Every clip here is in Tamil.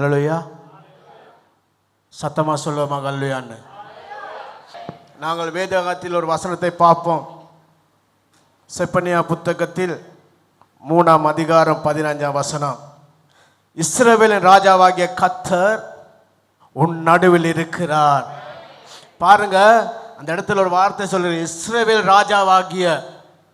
ஹல்லேலூயா. சத்தமாக சொல்லுவோமா ஹல்லேலூயான்னு? நாங்கள் வேதாகத்தில் ஒரு வசனத்தை பார்ப்போம். செப்பனியா புத்தகத்தில் 3ஆம் அதிகாரம் 15ஆம் வசனம். இஸ்ரவேலின் ராஜாவாகிய கர்த்தர் உன் நடுவில் இருக்கிறார். பாருங்க, அந்த இடத்துல ஒரு வார்த்தை சொல்லுங்க, இஸ்ரவேல் ராஜாவாகிய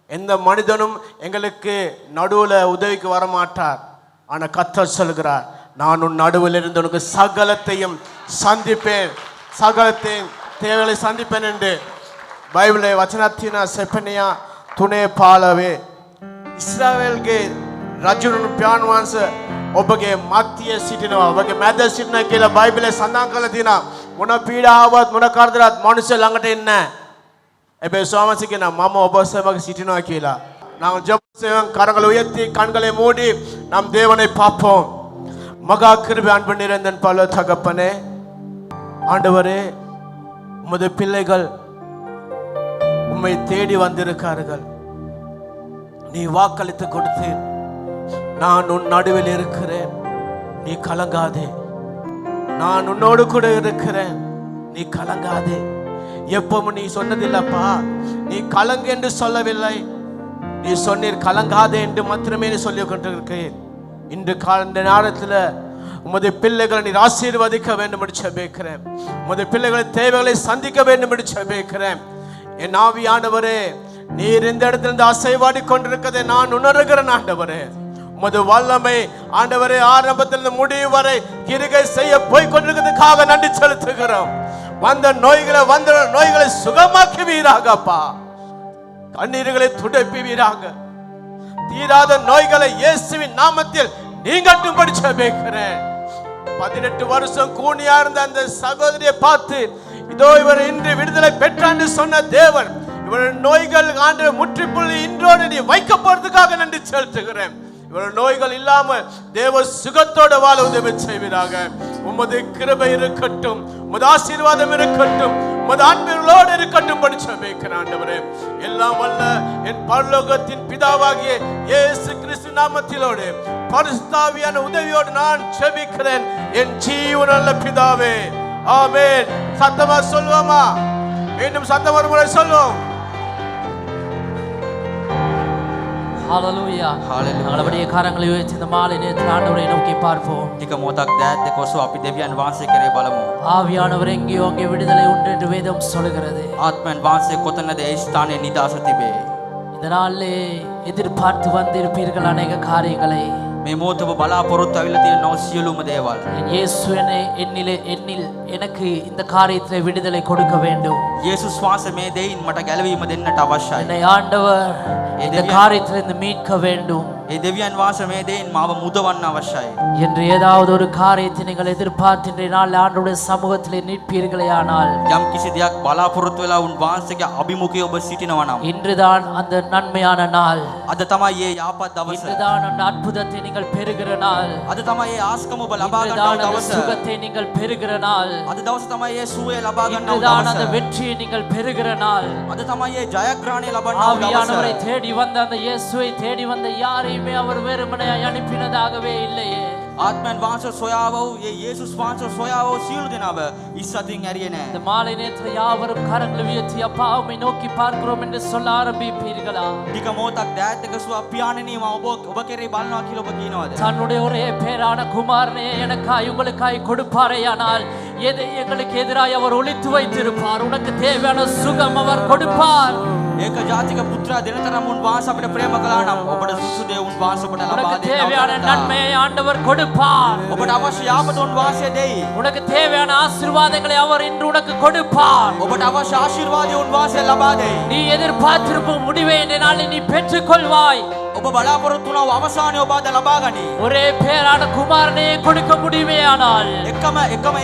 எந்த மனிதனும் எங்களுக்கு நடுவில் உதவிக்கு வரமாட்டார். ஆனால் கர்த்தர் சொல்கிறார், நான் உன் நடுவில் இருந்து உனக்கு சகலத்தையும் சந்திப்பேன், சகலத்தையும் தேவைகளை சந்திப்பேன் என்று பைபிளை ವಚನத்திನ ಸೆಪನಿಯ ತುನೆ ಪಾಲವೆ ಇಸ್ರಾಯೇಲ್ಗೆ ರಾಜನು ಪ್ಯಾನ್ವಾನ್ಸ್ ಒಬ್ಬಗೆ ಮಾತಿಯ ಸಿಟಿನ ಒಬ್ಬಗೆ ಮಧ್ಯ ಸಿಟಿನ ಕೇಳ ಬೈಬಲ್ ಸಂದಾಂಕಲ ದಿನ ಮುನ ಪೀಡ ಆವತ್ ಮುನ ಕಾರ್ದ್ರಾತ್ ಮನುಷ್ಯ ಲಂಗಟ ಇನ್ನ ಎಬೆ ಸೋಮಸಿಗೆ ನಾ ಮಾಮ ಒಬ್ಬ ಸೇವಕ ಸಿಟಿನ ಕೇಳ ನಾವು ಜಪ ಸೇವಂ கரங்களை உயர்த்தி கண்களை மூடி நாம் தேவனை பார்ப்போம். மகா கிருபை அன்பு நிறைந்த பல தகப்பனே, ஆண்டவரே, உமது பிள்ளைகள் உம்மை தேடி வந்திருக்கார்கள். நீ வாக்களித்து கொடுத்தேன், நான் உன் நடுவில் இருக்கிறேன், நீ கலங்காதே. நான் உன்னோடு கூட இருக்கிறேன், நீ கலங்காதே. எப்பவும் நீ சொன்னதில்லப்பா, நீ கலங்கு என்று சொல்லவில்லை, நீ சொன்னீர் கலங்காதே என்று மாத்திரமே சொல்லி கொண்டிருக்கிறேன். இன்று இந்த நேரத்தில் உமது பிள்ளைகளை நீர் ஆசீர்வதிக்க வேண்டும் என்று ஜெபிக்கிறேன். உமது பிள்ளைகளின் தேவைகளை சந்திக்க வேண்டும் என்று ஜெபிக்கிறேன். என் ஆவியானவரே, நீர் இந்த இடத்திலிருந்து அசைவாடி கொண்டிருக்கிறதை நான் உணர்கிறேன். ஆண்டவரே, உமது வல்லமை ஆண்டவரே ஆரம்பத்திலிருந்து முடிவு வரை கிரிகை செய்ய போய் கொண்டிருக்கிறதுக்காக நன்றி செலுத்துகிறோம். வந்த நோய்களை சுகமாக்குவீராகப்பா, கண்ணீர்களை துடைப்பீராக, தீராத நோய்களை இயேசுவின் நாமத்தில் நீங்கட்டும்படி ஜெபிக்கிறேன். 18 வருஷம் கூனியா இருந்த அந்த சகோதரியை பார்த்து, இதோ இவர் இன்று விடுதலை பெற்றான்னு சொன்ன தேவன், இவருடைய நோய்கள் ஆண்டு முற்றுப்புள்ளி இன்றோடு நீ வைக்கப்படுறதுக்காக நன்றி செலுத்துகிறேன். இவருடைய நோய்கள் இல்லாமல் தேவ சுகத்தோட வாழ உதவி செய்வீராக. உமது கிருபை இருக்கட்டும், உமது ஆசீர்வாதம் இருக்கட்டும், உமது அன்புகளோடு இருக்கட்டும் படி ஜெபிக்கிறேன். ஆண்டவரே, எல்லாம் வல்ல என் பரலோகத்தின் பிதாவாகிய இயேசு கிறிஸ்து நாமத்திலோடு பரிசுத்த ஆவியான உதவியோடு நான் ஜெபிக்கிறேன் என் ஜீவனுள்ள பிதாவே, ஆமென். சத்தமா சொல்லுவோமா? மீண்டும் சத்தம் ஒரு முறை சொல்லுவோம். ஹalleluya ஹalleluya. நம்மளுடைய கரங்களை உயர்த்தி இந்த மாலை நேரத்தில் ஆண்டவரை நோக்கி பார்ப்போம். ටික මොහොතක් දෑත් දෙක ඔසව අපි දෙවියන් වහන්සේ කරේ බලමු. ஆவியானவர் எங்கேயோ அங்கே விடுதலை உண்டு என்று வேதம் சொல்கிறது. ආත්මයන් වහන්සේ කොතනද ඒ ස්ථානයේ නිදාස තිබේ. இந்த நாளிலே எதிர்பார்த்து வந்திருப்பீர்கள் அநேக காரியங்களை. මේ මොහොත ඔබ බලාපොරොත්තු වෙලා තියෙන සියලුම දේවල්. இயேசுவே என்னில் எனக்கு இந்த காரியத்தில் விடுதலை கொடுக்க வேண்டும். යේසුස් වහන්සේ මේ දෙයින් මට ගැලවීම දෙන්නට අවශ්‍යයි. என்னை ஆண்டவர் இந்த காரியத்திலிருந்து மீட்க வேண்டும். ඒ දෙවියන් වහන්සේ මේ දෙයින් මාව මුදවන්න අවශ්‍යයි. என்று ஏதாவது ஒரு காரியத்தை நீங்கள் எதிர்பார்த்து இன்றைய நாள் ஆண்டவருடைய சமூகத்திலே நிற்பீர்களேயானால், යම් කිසි දෙයක් බලාපොරොත්තු වෙලා උන් වහන්සේගේ අභිමුඛයේ ඔබ සිටිනවා නම්, இன்றுதான் அந்த நன்மையான நாள். අද තමයි මේ යාපත් දවස. இன்றுதான் அந்த அற்புதத்தை நீங்கள் பெறுகிற நாள். අද තමයි මේ ආස්කම ඔබ ලබා ගන්න දවස. சுகத்தை நீங்கள் பெறுகிற நாள். අද දවස තමයි මේ සුවය ලබා ගන්න இன்றுதான் දවස. அந்த வெற்றியை நீங்கள் பெறுகிற நாள். අද තමයි මේ ජයග්‍රහණය ලබන්න දවස. ஆவியானவரை தேடி வந்த அந்த இயேசுவை தேடி வந்த யாரையுமே அவர் வெறுமனே அனுப்பினதாகவே இல்லையே. ආත්මයන් වහන්සේ සොයාව වූ මේ යේසුස් වහන්සේ සොයාව වූ සියලු දෙනාව ඉස්සතින් ඇරියේ නැහැ. இந்த மாலை நேரத்தில் யாவரும் கரங்களை உயர்த்தி அப்பா உம்மை நோக்கி பார்க்கிறோம் என்று சொல்ல ஆரம்பிப்பீர்களா? ටික මොහොතක් දෑත් දෙක සුව පියාණෙනි මම ඔබ කෙරේ බලනවා කියලා ඔබ කියනවාද? தன்னுடைய ஒரே பேரான குமாரனை எனக்காய் உங்களுக்காய் கொடுப்பாரேயானால் எதை எங்களுக்கு எதிராய் அவர் ஒளித்து வைத்திருப்பார். உனக்கு தேவையான சுகம் அவர் கொடுப்பார். ඒක ජාතික පුත්‍රයා දෙනතරම් උන් වහන්සේ අපිට ප්‍රේම කළා නම් ඔබට සුසු දේ උන් වහන්සේ ඔබට ලබා உனக்கு දෙනවා. தேவையான நன்மையை ஆண்டவர் கொடுப்பார். ඔබට අවශ්‍ය යාපත උන් වහන්සේ දෙයි. உனக்கு தேவையான ஆசீர்வாதங்களை அவர் இன்று உனக்கு கொடுப்பார். ඔබට අවශ්‍ය ආශිර්වාදය උන් වහන්සේ ලබා දෙයි. நீ எதிர்பார்த்திருக்கும் முடிவை இந்த நாளில் நீ பெற்றுக்கொள்வாய். ඔබ බලාපොරොත්තු වුණා වූ අවසානය ඔබ අද ලබා ගනි. ஒரே பேரான குமாரனை கொடுக்க முடியுமேயானால், එකම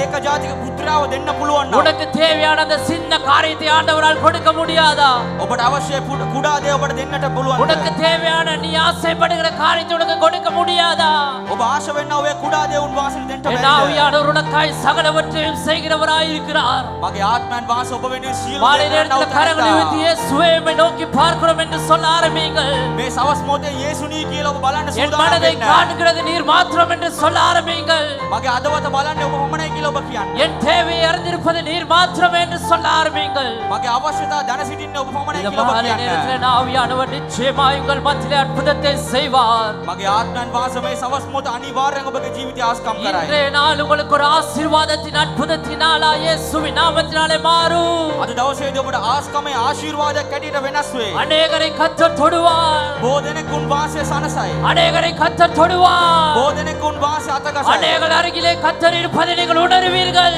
ඒක ජාතික පුත්‍රයාව දෙන්න පුළුවන් නම්, உனக்கு தேவையான அந்த சின்ன காரியத்தை ஆண்டவரால் கொடுக்க முடியாதா? ඔබට අවශ්‍ය කුඩා දේ ඔබට දෙන්නට පුළුවන්. உனக்கு தேவையான நீ ஆசைப்படுகிற காரியத்தை உனக்கு கொடுக்க முடியாதா? ඔබ ආශ වෙන්න ඔය කුඩා දේ උන් වහන්සේ දෙන්න என் බැහැ. ஆவியானவர் உனக்காய் சகலவற்றையும் செய்கிறவராய் இருக்கிறார். මගේ ආත්මයන් වහන්සේ ඔබ වෙනුවෙන් සියලු மாலை දේ நேரத்தில் கரங்களை உயர்த்தி இயேசுவை உம்மை நோக்கி பார்க்கிறோம் என்று சொல்ல ஆரம்பியுங்கள். මේ සවස් මොහොතේ යේසුනී කියලා ඔබ බලන්න என் සූදානම් மனதை වෙන්න. காண்கிறது நீர் மாத்திரம் என்று சொல்ல ஆரம்பியுங்கள். මගේ අදවත බලන්නේ ඔබ පමණයි කියලා ඔබ කියන්න. என் தேவையை அறிந்திருப்பது நீர் மாத்திரமே என்று சொல்ல ஆரம்பியுங்கள். මගේ අවශ්‍යතාව දැන සිටින්නේ ඔබ පමණයි இந்த කියලා ඔබ மாலை කියන්න. நேரத்தில் ஆவியானவர் நிச்சயமாய் உங்கள் மத்தியிலே அற்புதத்தை செய்வார். මගේ ආත්මයන් වහන්සේ මේ සවස් මොහොත අනිවාර්යෙන් ඔබගේ ජීවිතය ආස්කම් කරයි. இன்றைய நாள் உங்களுக்கு ஒரு ஆசீர்வாதத்தின் அற்புதத்தின் நாளா இயேசுவின் நாமத்தினாலே மாறும். අද දවසේදී ඔබට ආස්කමේ ආශිර්වාදයක් කැටියට වෙනස් වේ. அநேகரை கர்த்தர் தொடுவார். බොහෝ දෙනෙක් උන්වහන්සේ සනසයි. அநேகரை கர்த்தர் தொடுவார். බොහෝ දෙනෙක් උන්වහන්සේ අතගසයි. அநேகர் அருகிலே கர்த்தர் இருப்பதை நீங்கள் உணர்வீர்கள்.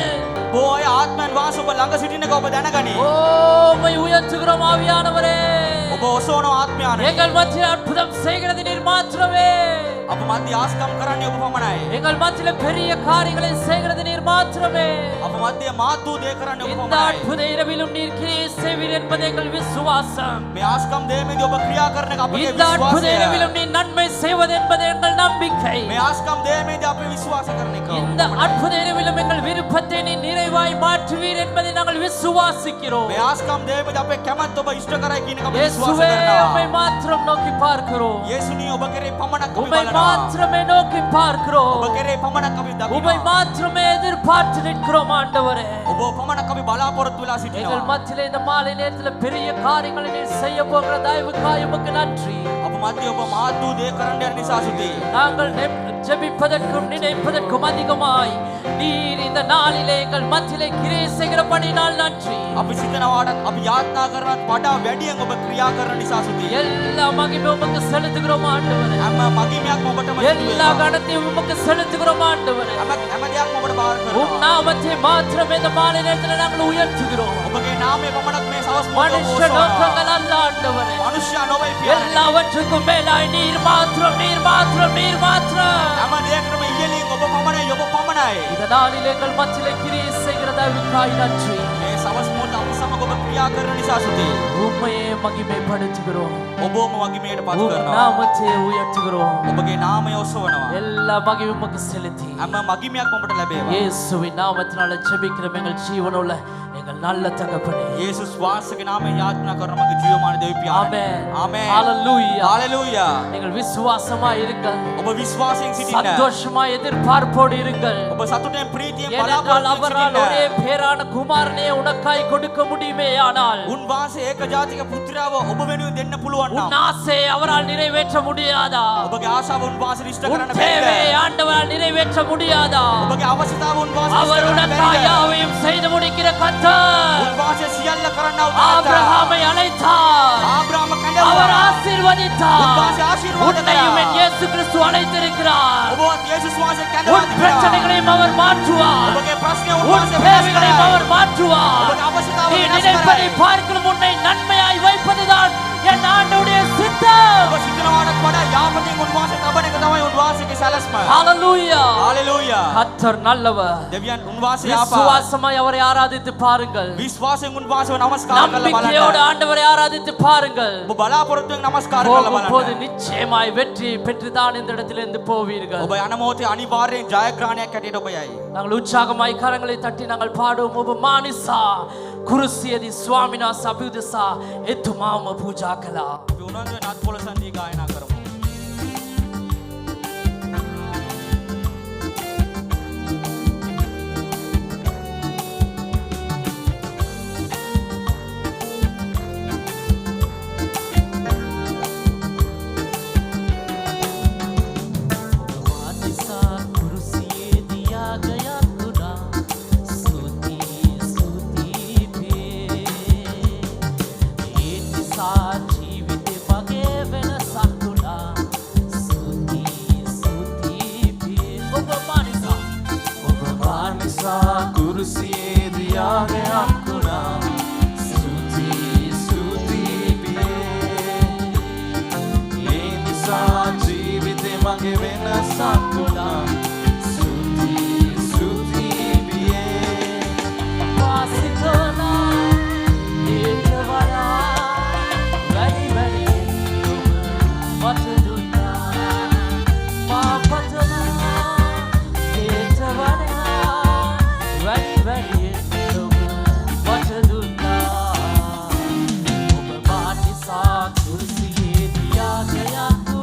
බොහෝ අය ආත්මයන් වහන්සේ ඔබ ළඟ සිටිනක ඔබ දැනගනි. ஓ உம்மை உயர்த்துகிறோம் ஆவியானவரே. ඔබ ඔසවන ආත්මයානේ. எங்கள் மத்தியில் அற்புதம் செய்கிறது நீர் மாத்திரமே. අප මැදි ආස්කම් කරන්නේ ඔබ පමණයි. எங்கள் மத்தியில் பெரிய காரியங்களை செய்கிறது நீர் மாத்திரமே. අප මැදි මාතු දේ කරන්නේ ඔබ இந்த පමණයි. அற்புத இரவிலும் நீர் கிரியை செய்வீர் என்பது எங்கள் விசுவாசம். මේ ආස්කම් දේමේදී ඔබ ක්‍රියා කරන එක අපගේ இந்த அற்புத විශ්වාසය. இரவிலும் நீர் நன்மை செய்வது என்பது எங்கள் நம்பிக்கை. මේ ආස්කම් දේමේදී අපි විශ්වාස කරන එක. இந்த அற்புத இரவிலும் எங்கள் விருப்பத்தை நீர் நிறைவாய் மாற்றுவீர் என்பதை நாங்கள் விசுவாசிக்கிறோம். මේ ආස්කම් දේමේදී අපේ කැමැත්ත ඔබ ඉෂ්ට කරයි කියන එක අපි විශ්වාස இயேசுவே உம்மை කරනවා. மாத்திரம் நோக்கி பார்க்கிறோம். යේසුනි ඔබ කෙරේ පමණක් අපි உம்மை බලනවා. மாத்திரமே நோக்கி பார்க்கிறோம். ඔබ කෙරේ පමණක් අපි உம்மை දකිනවා. மாத்திரமே எதிர்பார்த்து நிற்கிறோம் ஆண்டவரே. ඔබ පමණක් අපි බලාපොරොත්තු වෙලා எங்கள் සිටිනවා. மத்தியிலே இந்த மாலை நேரத்தில் பெரிய காரியங்களை நீர் செய்ய போகிற தயவுக்காய் உமக்கு நன்றி. අප මැදි ඔබ මාතු දේ කරන්න යන නිසා සිටී. நாங்கள் ஜெபிப்பதற்கும் நினைப்பதற்கும் அதிகமாய் நீர் இந்த நாளிலே எங்கள் மத்தியிலே கிரியை செய்கிறபடினால் நன்றி. අපි සිතනවාටත් අපි යාත්නා කරනවත් වඩා වැඩියෙන් ඔබ ක්‍රියා කරන නිසා සිටී. எல்லா மகிமை உமக்கு செலுத்துகிறோம் ஆண்டவரே. හැම මගීමයක්ම ඔබටම எல்லா கணத்தையும் உமக்கு செலுத்துகிறோம் ஆண்டவரே. හැම දෙයක්ම ඔබට බාර உம் කරනවා. நாமத்தை மாத்திரமே இந்த மாலை நேரத்தில் நாங்கள் உயர்த்துகிறோம். ඔබගේ නාමය පමණක් මේ සවස් மனுஷ நோக்கங்கள் அல்ல ஆண்டவரே. මනුෂ්‍ය නොවේ පියාණනි. எல்லாவற்றுக்கும் மேலாய் நீர் மாத்திரம் நீர் மாத்திரம் நீர் மாத்திரம். හැම දෙයකටම ඉහළින් ඔබ පමණයි ඔබ පමණයි. இந்த நாளிலே எங்கள் மத்தியிலே கிரியை செய்கிற தயவுக்காய் நன்றி. මේ සවස් මොහොත අපි සමග ඔබ ක්‍රියා කරන නිසා සිටී. உம்மையே மகிமைப்படுத்துகிறோம். ඔබම මගීමයට පත් உம் කරනවා. நாமத்தை உயர்த்துகிறோம். ඔබගේ නාමය ඔසවනවා. எல்லா மகிமையும் உமக்கு செலுத்தி හැම මගීමයක්ම ඔබට ලැබේවා. இயேசுவின் நாமத்தினால ஜெபிக்கிறோம் எங்கள் ஜீவனுள்ள எங்கள் நல்ல தகப்பனே. යේසුස් වහන්සේගේ නාමයෙන් යාත්නා කරන මගේ ජීවමාන දෙවි පියාණනි. ஆமென். ආමෙන්. ஹalleluya. හalleluya. நீங்கள் விசுவாசமாய் இருங்கள். ඔබ විශ්වාසයෙන් සිටින්න. சந்தோஷமாய் எதிர்பார்ப்போடு இருங்கள். ඔබ සතුටෙන් ප්‍රීතියෙන් ஏனென்றால் බලාපොරොත්තු அவரால் සිටින්න. ஒரே பேரான குமாரனே உனக்காய் கொடுக்க முடியுமே ஆனால் උන්වහන්සේ ඒක ජාතික පුත්‍රයාව ඔබ වෙනුවෙන් දෙන්න පුළුවන් உன் නම් ஆசையை அவரால் நிறைவேற்ற முடியாதா? ඔබගේ ආශාව උන්වහන්සේ ඉෂ්ට உன் කරන්න தேவையை බැහැ. ஆண்டவரால் நிறைவேற்ற முடியாதா? ඔබගේ අවශ්‍යතාව උන්වහන්සේ அவர் ඉෂ්ට කරන්න உனக்காய் බැහැ. யாவையும் செய்து முடிக்கிற கர்த்தர் උන්වහන්සේ සියල්ල කරන්නව ஆபிரகாமை அழைத்தார். ආබ්‍රහම அவர் කැඳවුවා. ஆசீர்வதித்தார். உன்வாசி ஆசீர்வாதம் உன்னையும் தரா. என் இயேசு கிறிஸ்து அழைத்திருக்கிறார். ඔබවත් යේසුස් වහන්සේ உன் කැඳවා තිබෙනවා. பிரச்சனைகளையும் அவர் மாற்றுவார். ඔබගේ ප්‍රශ්නය உன் උන්වහන්සේ වෙනස් தேவைகளையும் කරයි. அவர் மாற்றுவார். ඔබගේ අවශ්‍යතාව நீ වෙනස් நினைப்பதை කරයි. பார்க்கலும் உன்னை நன்மையாய் வைப்பதுதான் என் ஆண்டவருடைய சித்தம். ඔබ සිතනවාට වඩා යාපතින් උන්වහන්සේ තබන එක තමයි උන්වහන්සේගේ සැලැස්ම. ஹalleluya. හalleluya. கர்த்தர் நல்லவர். දෙවියන් උන්වහන්සේ යාපා. விசுவாசமாய் அவரை ஆராதித்து பாருங்கள். විශ්වාසයෙන් උන්වහන්සේව නමස්කාර කරලා நம்பிக்கையோடு බලන්න. ஆண்டவரை ஆராதித்து பாருங்கள். ඔබ බලාපොරොත්තුෙන් නමස්කාර කරලා போகும்போது බලන්න. நிச்சயமாய் வெற்றி பெற்றுதான் இந்த இடத்திலிருந்து போவீர்கள். ඔබ යන මොහොතේ අනිවාර්යෙන් ජයග්‍රහණයක් ඇටියට ඔබ යයි. நாங்கள் உற்சாகமாய் கரங்களை தட்டி நாங்கள் பாடுவோம். ඔබ මානිසා කුරුසියේදී ස්වාමිනා සබියුදසා එතුමාම පූජා කළා. අපි උනන්දුවෙන් අත්පොළ සන්ධිය ගායනා කරමු. මගේ වෙනසක් වුණා සුති සුති පියේ වාසිතෝනා ඒකවලා වැඩි වැඩි ඔබ මට දුන්නා මා පතනවා ඒකවලා වැඩි වැඩි ඔබ මට දුන්නා ඔබ මානිසා කුරුසියේ දියාගයක්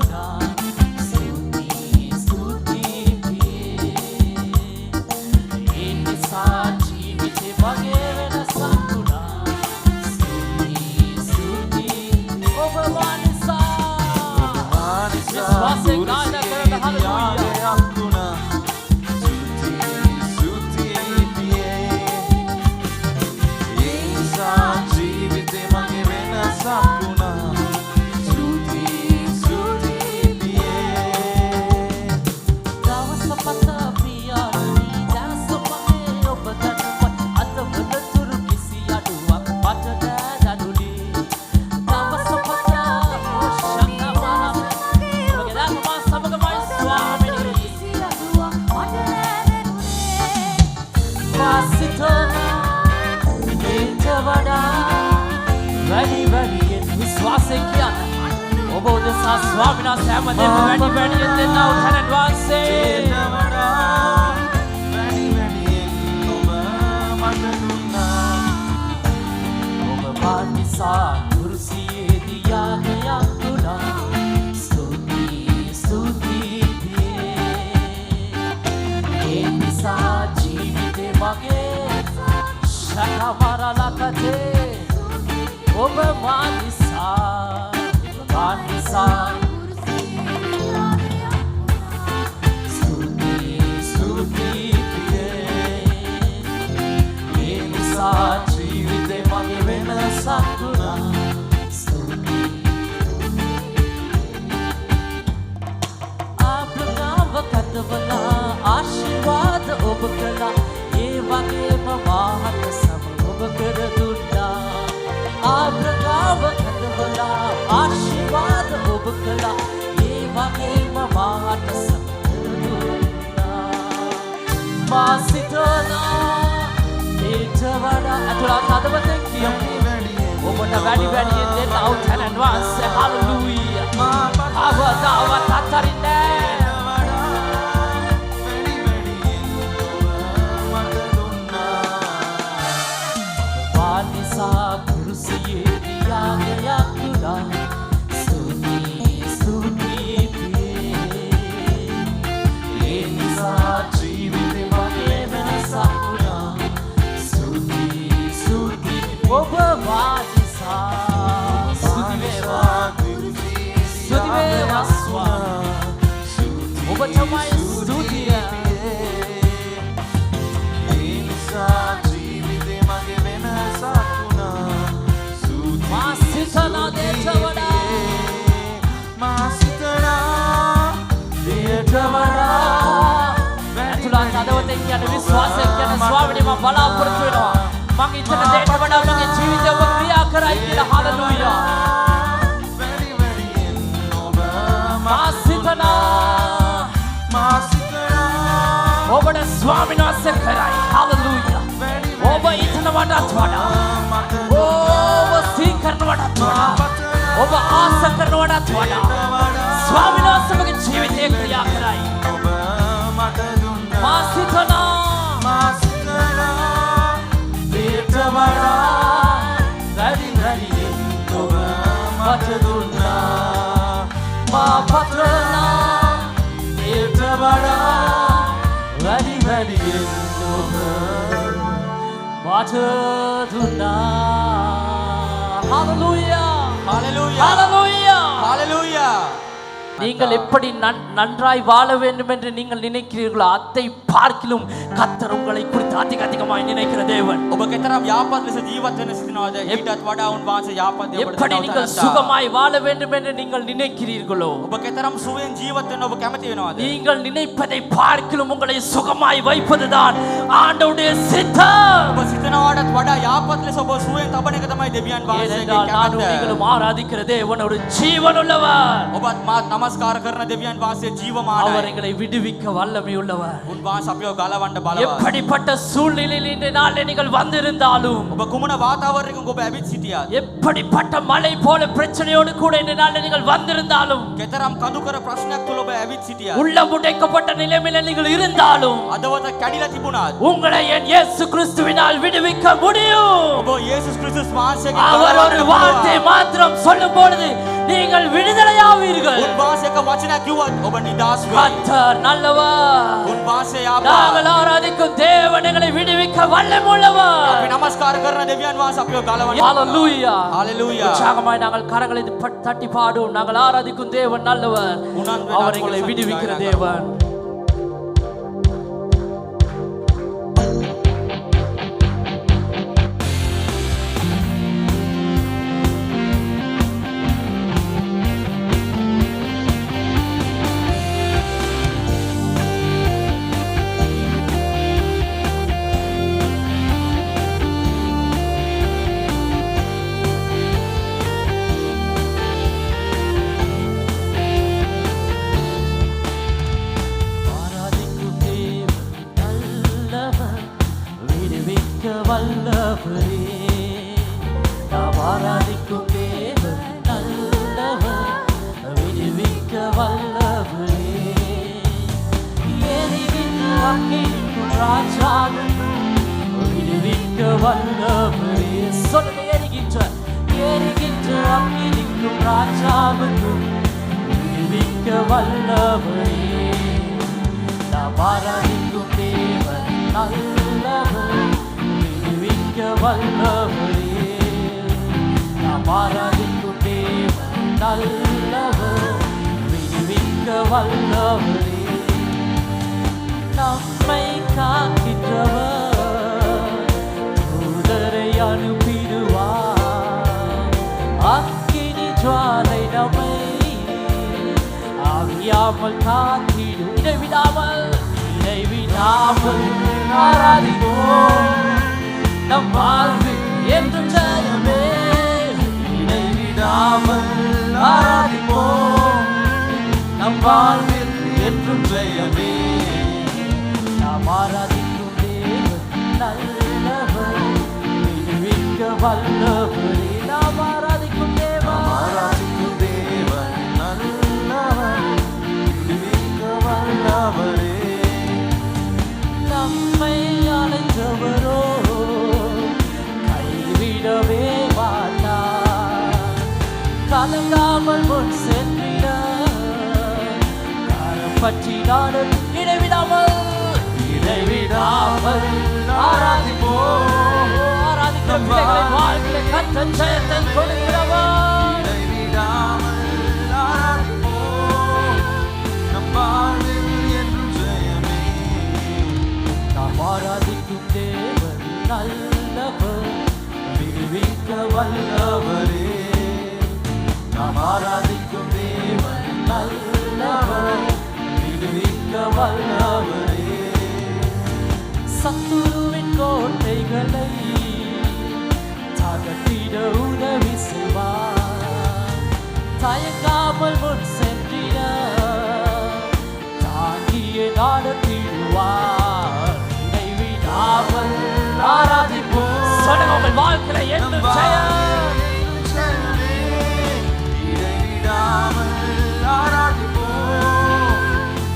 ඊට වඩා වැඩි වැඩියෙන් විශ්වාසයෙන් කියන්න. ඔබ උදෙසා ස්වාමීන් වහන්සේ හැමදේම වැඩි වැඩියෙන් දෙන්නා වූ තැනට වාසය. ඔබ මානිසා කුරුසියේදී යාගයක් දුනා. ස්තුතියි ඒ නිසා ජීවිතේ මගේ ශකමරලකතේ ඔබ මානිසා ස්තුතියි ඒ නිසා ජීවිතේ මගේ වෙනසක් වුණා. කතවලා ආශිර්වාද ඔබ කළා. ඒ වගේම මාහට සම ඔබ කර දුන්නා. ආබ්‍රහාම කතවලා ආශිර්වාද ඔබ කළා. ඒ වගේම මාහට සම කර දුන්නා. මා සිතනවා ඊට වඩා අතුලත් අදවතෙන් කියමු. ඔබට වැඩි වැඩියෙන් දෙන්න අවතැනන් වාසය. හලෙලූයා. අවදාවත් අතරින්නේ කුරුසියේදී යාගයක් දුනා. ස්තුතියි ඒ නිසා ජීවිතේ මගේ වෙනසක් වුණා. ස්තුතියි ඔබ වාදිසා. ස්තුති වේවා ස්වාමී. ඔබ තමයි ස්තුතිය. ඒ නිසා ජීවිතේ මගේ වෙනසක් සිතනා දේට වඩා ඇතුළත් අදවතෙන් කියන විශ්වාසයෙන් කියන ස්වාමිනේ මම බලාපොරොත්තු වෙනවා. මං ඉතන දේට වඩා මගේ ජීවිතය ඔබ ක්‍රියා කරයි කියලා. හලෙලූයා. මා සිතනා ඔබට ස්වාමීන් වහන්සේ කරයි. හලෙලූයා. ඔබ ඉතන වඩාත් වඩා ඔබ සීකරන වඩාත් වඩා ඔබ ආස කරන වඩාත් වඩා ස්වාමීන් වහන්සේ මගේ ජීවිතේ ක්‍රියා කරයි. මා සිතනා ඊට වඩා වැඩි වැඩියෙන් ඔබ මට දුන්නා. මා පතනවා ඊට වඩා වැඩි වැඩියෙන් ඔබ මට දුන්නා. Hallelujah. Hallelujah. Hallelujah. Hallelujah. நீங்கள் எப்படி நன்றாய் வாழ வேண்டும் என்று நீங்கள் நினைக்கிறீர்களோ அதை பார்க்கிலும் கர்த்தர் உங்களை குறித்து அதிக அதிகமாய் நினைக்கிற தேவன். ඔබ කෙතරම් යාපත් ලෙස ජීවත් වෙන්න සිටිනවද? ඊටත් වඩා උන්වහන්සේ යාපත් ඔබට எப்படி நீங்கள் சுகமாய் வாழ வேண்டும் என்று நீங்கள் நினைக்கிறீர்களோ ඔබ කෙතරම් සුවයෙන් ජීවත් වෙන්න ඔබ කැමති වෙනවද? நீங்கள் நினைப்பதை பார்க்கிலும் உங்களை சுகமாய் வைப்பதுதான் ஆண்டவருடைய சித்தம். ඔබ සිතනවටත් වඩා යාපත් ලෙස ඔබ සුවයෙන් තබන එක තමයි දෙවියන් වහන්සේගේ ஏனென்றால் நானும் කැමැත්ත. நீங்களும் ஆராதிக்கிற தேவன் ஒரு ஜீவனுள்ளவர். ඔබත් මාත් නමස්කාර කරන දෙවියන් වහන්සේ ජීවමානයි. அவர் எங்களை விடுவிக்க வல்லமை உள்ளவர். උන්වහන්සේ අපිව ගලවන්න බලවත්. எப்படிப்பட்ட சூழ்நிலையில் இந்த நாளில் நீங்கள் வந்திருந்தாலும் ඔබ කුමන වාතාවරණයකින් ඔබ ඇවිත් සිටියත් எப்படிப்பட்ட மலை போல பிரச்சனையோடு கூட இந்த நாளில் நீங்கள் வந்திருந்தாலும் කෙතරම් කඳුකර ප්‍රශ්නයක් තුළ ඔබ ඇවිත් සිටියත් உள்ளம் உடைக்கப்பட்ட நிலைமையில் நீங்கள் இருந்தாலும் අදවත කැඩිලා තිබුණත් உங்களை என் இயேசு கிறிஸ்துவினால் விடுவிக்க முடியும். ඔබ යේසුස් ක්‍රිස්තුස් වහන්සේගේ அவர் ஒரு வார்த்தை மாத்திரம் சொல்லும் பொழுது நீங்கள் விடுதலையாவீர்கள். උන්වහන්සේ එක වචනයක් කිව්වොත් ඔබ නිදහස් වෙයි. கர்த்தர் நல்லவர். උන්වහන්සේ යාපත්. நாங்கள் ஆராதிக்கும் தேவன் எங்களை விடுவிக்க வல்லமுள்ளவர். අපි නමස්කාර කරන දෙවියන් වහන්සේ අපිව ගලවන්න. ஹalleluya. Hallelujah. உற்சாகமாய் நாங்கள் கரங்களை தட்டி பாடுவோம். நாங்கள் ஆராதிக்கும் தேவன் நல்லவர். அவர் எங்களை விடுவிக்கிற தேவன். வல்லவரே நாம் ஆராதிக்கும் தேவன் நல்லவர் விடுவிக்க வல்லவரே எரிகின்ற அக்கினிக்கும் ராஜாவுக்கும் விடுவிக்க வல்லவரே சொல்லுங்க எரிகின்ற அக்கினிக்கும் ராஜாவுக்கும் விடுவிக்க வல்லவரே நாம் ஆராதிக்கும் தேவன் நல்லவர் விடுவிக்க வல்லவரே நாம் ஆராதிக்கும் தேவன் நல்லவர் விடுவிக்க வல்லவரே நம்மை காக்கின்றவர் தூதரை அனுப்பிடுவார் அக்கினி ஜுவாலை நம்மை ஆவியாமல் காத்திடும் இடைவிடாமல் ஆராதிப்போம் நம் வாழ்வில் என்றும் ஜெயமே இடைவிடாமல் ஆராதிப்போம் நம் வாழ்வில் என்றும் ஜெயமே நாம் ஆராதிக்கும் தேவன் நல்லவர் விடுவிக்க வல்லவரே நாம் ஆராதிக்கும் தேவன் நல்லவர் விடுவிக்க வல்லவரே நம்மை அழைத்தவரோ கைவிடவே மாட்டார் கலங்காமல் முன் சென்றிட கரம் பற்றி நாடும் இடைவிடாமல் ஆராதிப்போம் ஆராதிக்கிற பிள்ளைகளின் வாழ்க்கையில கர்த்தர் ஜெயத்தை கொடுக்கிறவர் இடைவிடாமல் ஆராதிப்போம் நம் வாழ்வில் என்றும் ஜெயமே நாம் ஆராதிக்கும் தேவன் நல்லவர் விடுவிக்க வல்லவரே நாம் ஆராதிக்கும் தேவன் நல்லவர் விடுவிக்க வல்லவரே சத்துருவின் கோட்டைகளை தகர்த்திட உதவி செய்வார் தயங்காமல் முன் சென்றிட தாங்கிய நடத்திடுவார் இடைவிடாமல் ஆராதிப்போம் சொல்லுங்க உங்கள் வாழ்க்கையில என்ன ஜெயம் இடைவிடாமல் ஆராதிப்போம்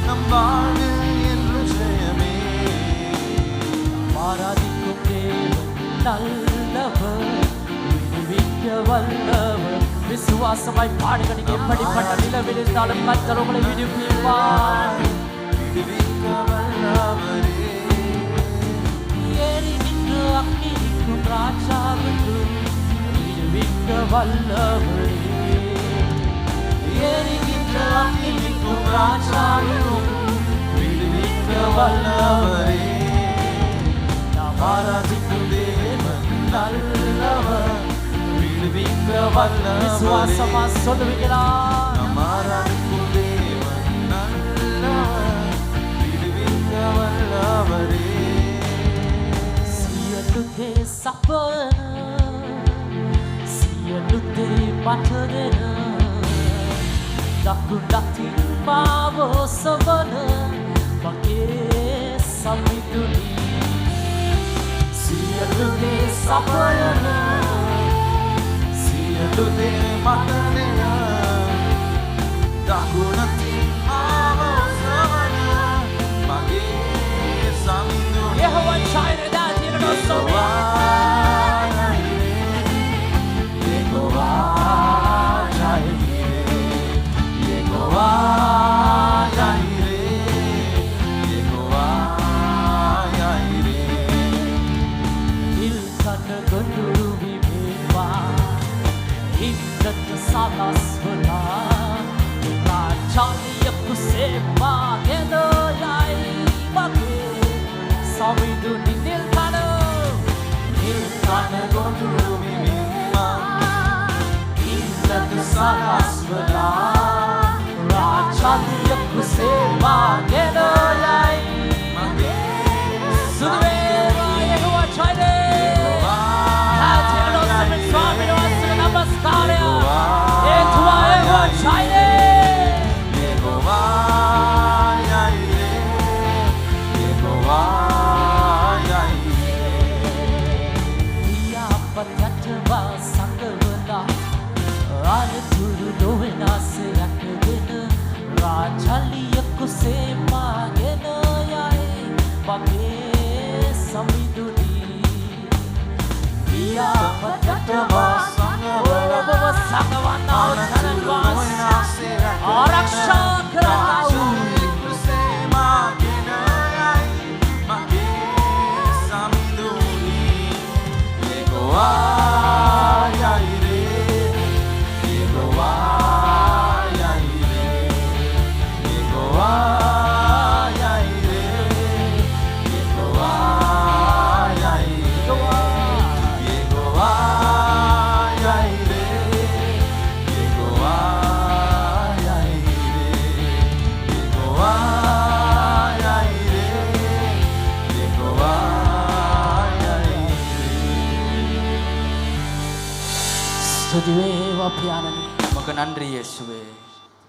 நம் வாழ்வில் என்றும் ஜெயமே ஆராதிக்கும் தேவன் நல்லவர் விடுவிக்க வல்லவர் விசுவாசமாய் பாடுங்க நீங்க எப்படிப்பட்ட நிலவில் இருந்தாலும் கர்த்தர் உங்களை விடுவிப்பார் விடுவிக்க வல்லவரே எரிகின்ற அக்கினிக்கும் ராஜாவுக்கும் விடுவிக்க வல்லவரே எரிகின்ற அக்கினிக்கும் ராஜாவுக்கும் விடுவிக்க வல்லவரே நாம் ஆராதிக்கும் தேவன் நல்லவர் விடுவிக்க வல்லவரே விசுவாசமா சொல்லுவீங்களா நம் ஆராதிக்கும் தேவன் நல்லவர் விடுவிக்க வல்லவரே සියලුදේ සපන සියලුදේ මටදෙන දකුණතින් මාව සවන මගේ සමිඳුනි සියලුදේ සපන සියලුදේ මට දෙන දකුණතින් මාව සවන මගේ සමිඳුනි යෙහෝවා ඡායන දාතිරන සොමි Swami, Namaskar. රටවා සංගවලා ඔබව සංගවන්නා වූ තැනට වාසය නාසේ රැක ආරක්ෂා කරන්නා වූ කුසේ මාගෙන යයි මගේ සමිඳුනි යේහෝවා යයි රේ යේහෝවා යයි රේ යේහෝවා යයි රේ යේහෝවා යයි යේහෝවා යයි රේ යේහෝවා යයි රේ යේහෝවා යයි රේ යේහෝවා යයි ஸ்துதி வேவா பியானனே මක නන්රි යේසුවේ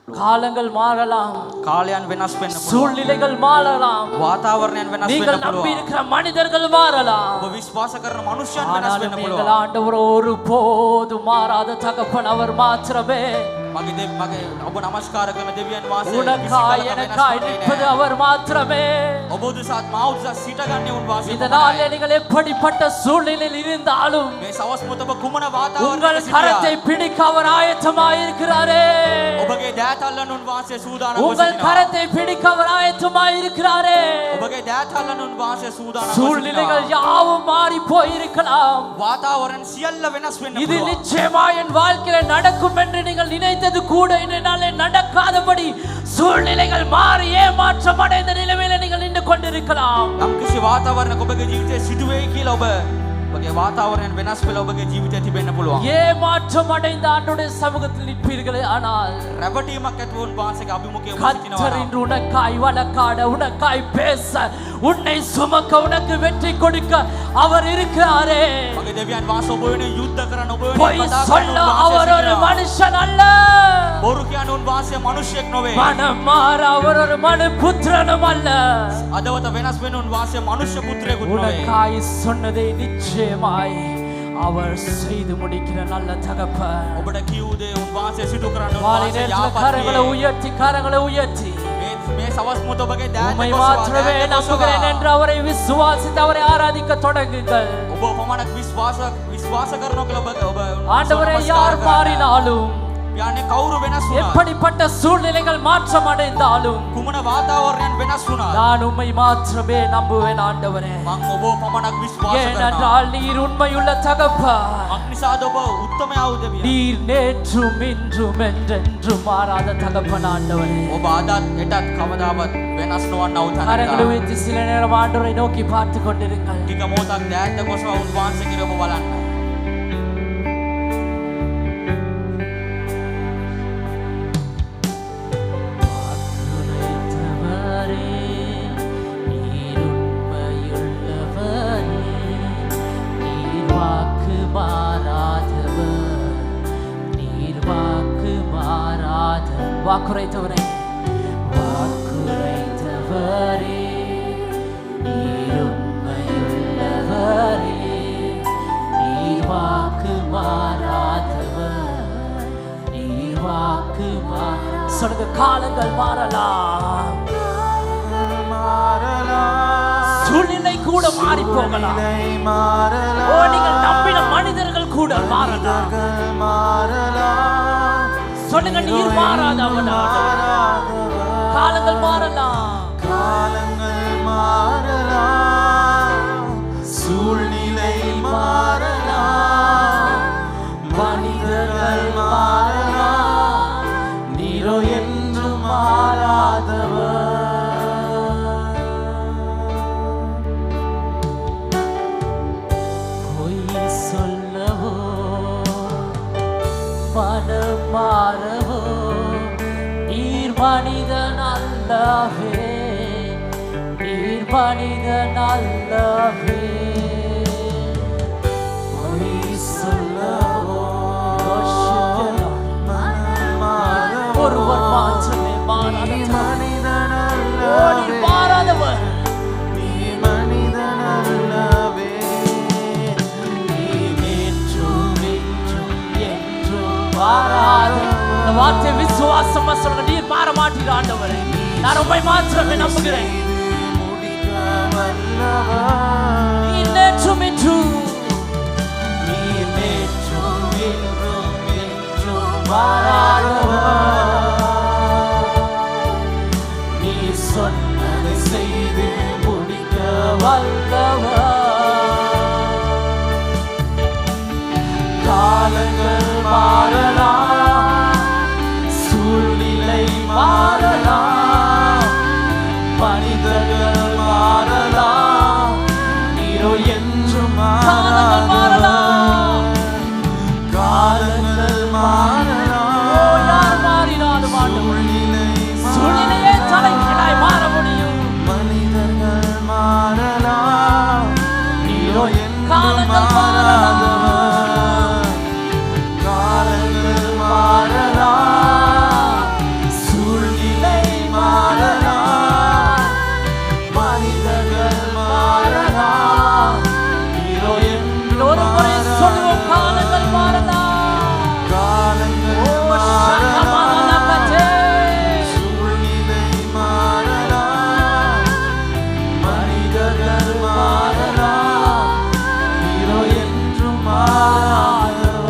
காலங்கள் மாறலாம் කාලයන් වෙනස් වෙන්න පුළුවන් சூழ்நிலைகள் மாறலாம் වාතාවරණයන් වෙනස් වෙන්න நீங்கள் நம்பி පුළුවන් இருக்கிற மனிதர்கள் மாறலாம் ඔබ විශ්වාස කරන මනුෂ්‍යයන් වෙනස් ஆனாலும் වෙන්න எங்கள் පුළුවන් ஆண்டவர் ஒரு போதும் மாறாத தகப்பன் அவர் மாத்திரமே මගේ ඔබ නමස්කාර කරන දෙවියන් වහන්සේ உனக்காய் எனக்காய் நிற்பது அவர் மாத்திரமே ඔබ උදෙසාත් මා උදෙසාත් සිටගන්නේ උන්වහන්සේ இதனாலே நீங்கள் எப்படிப்பட்ட சூழ்நிலையில் இருந்தாலும் මේ සවස් මොහොත ඔබ කුමන உங்கள் වාතාවරණයක கரத்தை සිටියා பிடிக்க அவர் ஆயத்தமாய் இருக்கிறாரே ඔබගේ දෑතල්ලන උන්වහන්සේ සූදානම් உங்கள் கரத்தை பிடிக்க அவர் ஆயத்தமாய் இருக்கிறாரே ඔබගේ දෑතල්ලන උන්වහන්සේ සූදානම් சூழ்நிலைகள் யாவும் மாறி போயிருக்கலாம் වාතාවරණ සියල්ල වෙනස් වෙන්න இது පුළුවන් நிச்சயமா என் வாழ்க்கையில நடக்கும் என்று நீங்கள் நினைத்தது கூட என்னாலே நடக்காதபடி சூழ்நிலைகள் மாறி ஏமாற்றம் அடைந்த நிலைமையில நீங்கள் நின்று கொண்டிருக்கலாம் යම් කිසි වාතාවරණයක ඔබගේ ජීවිතයේ සිදුවේ කියලා ඔබගේ වාතාවරණය වෙනස් වෙලා ඔබගේ ජීවිතය තිබෙන්න පුළුවන් ஏமாற்றம் அடைந்த ஆண்டுடைய சமூகத்தில் நிற்பீர்களே ஆனால் රැවටීමක් ඇතුව උන්වහන්සේගේ අභිමුඛයේ ඔබ கர்த்தர் සිටිනවා இன்று உனக்காய் வழக்காட உனக்காய் பேச உன்னை சுமக்க உனக்கு வெற்றி கொடுக்க அவர் இருக்கிறாரே මගේ දෙවියන් වහන්සේ ඔබ වෙනුවෙන් යුද්ධ කරන ඔබ பொய் වෙනුවෙන් කතා சொல்ல කරන அவர் ஒரு උන්වහන්සේ மனுஷன் அல்ல බොරු කියන උන්වහන්සේ මිනිසෙක් නොවේ மனம் மாற அவர் ஒரு மனு புத்திரனும் அல்ல අදවත වෙනස් වෙන උන්වහන්සේ මනුෂ්‍ය පුත්‍රයෙකුත් නොවේ உனக்காய் சொன்னதை நிச்சயமாய் அவர் செய்து முடிக்கிற நல்ல தகப்பன் ඔබට කියූ දේ උන්වහන්සේ සිදු කරන්න வாலி උන්වහන්සේ நேரத்தில் கரங்களை உயர்த்தி கரங்களை உயர்த்தி මේ සවස් මොහොත ඔබගේ දෑත உம்மை மாத்திரமே நம்புகிறேன் என்று அவரை விசுவாசித்து அவரை ஆராதிக்க தொடங்குங்கள் ඔබ පමණක් විශ්වාස කරනවා කියලා ඔබ ஆண்டவரே யார் மாறினாலும் යන්නේ කවුරු වෙනස් වුණා எப்படிப்பட்ட சூழ்நிலைகள் மாற்றம் அடைந்தாலும் කුමන වාතාවරණයන් වෙනස් වුණා நான் உம்மை மாத்திரமே நம்புவேன் ஆண்டவரே මම ඔබ පමණක් විශ්වාස කරනවා ஏனென்றால் நீர் உண்மையுள்ள தகப்பன் අග්නිසාද ඔබ උත්තමයා වූ දෙවියන් நீர் நேற்றும் இன்றும் என்றென்றும் மாறாத தகப்பன் ஆண்டவரே ඔබ අදත් එටත් කවදාවත් වෙනස් නොවන්නව கரங்களை තැනට உயர்த்தி சில நேரம் ஆண்டவரை நோக்கி பார்த்து கொண்டிருங்கள் ටික මොහොතක් දෑත කොසව උන්වහන්සේ කිරව ඔබ බලන්න வாக்குரைத்தவரே வாக்குரைத்தவரே நீர் உண்மையுள்ளவரே நீர் வாக்கு மாறாதவர் நீர் வாக்கு சொல்லுங்க காலங்கள் மாறலாம் சூழ்நிலை கூட மாறி போகலாம் ஓ நீங்கள் நம்பின மனிதர்கள் கூட மாறலாம் சொல்லுங்க நீர் மாறாதவனா காலங்கள் மாறலாம் சூழ்நிலை மாறலாம் மனிதர்கள் மாறலாம் நீரோ என்று மாறாதவர் பொய் சொல்லவோ மனம் மாறவோ நீர் மனிதன் அல்லவே நீர் மனிதன் அல்லவே பொய் சொல்லவோ ஒருவர் மாற்றமே மாறாதவர் இந்த வார்த்தை விசுவாசமா சொல்லுங்க நீர் மாற மாட்டீங்க ஆண்டவரே நான் உம்மை மாத்திரமே நம்புகிறேன் நீர் நேற்றும் இன்றும் நீர் நேற்றும் நீரோ என்றும் காலங்கள் மாறாதவர். காலங்கள் மாறலாம், சூழ்நிலை மாறலாம், மனிதர்கள் மாறலாம், நீரோ என்றும் ஒரு முறை சொல்லுவோம், காலங்கள் மாறலாம். காலங்கள் மாறலாம், சூழ்நிலை மாறலாம், மனிதர்கள் மாறலாம், நீரோ என்றும் மாறாதவர்.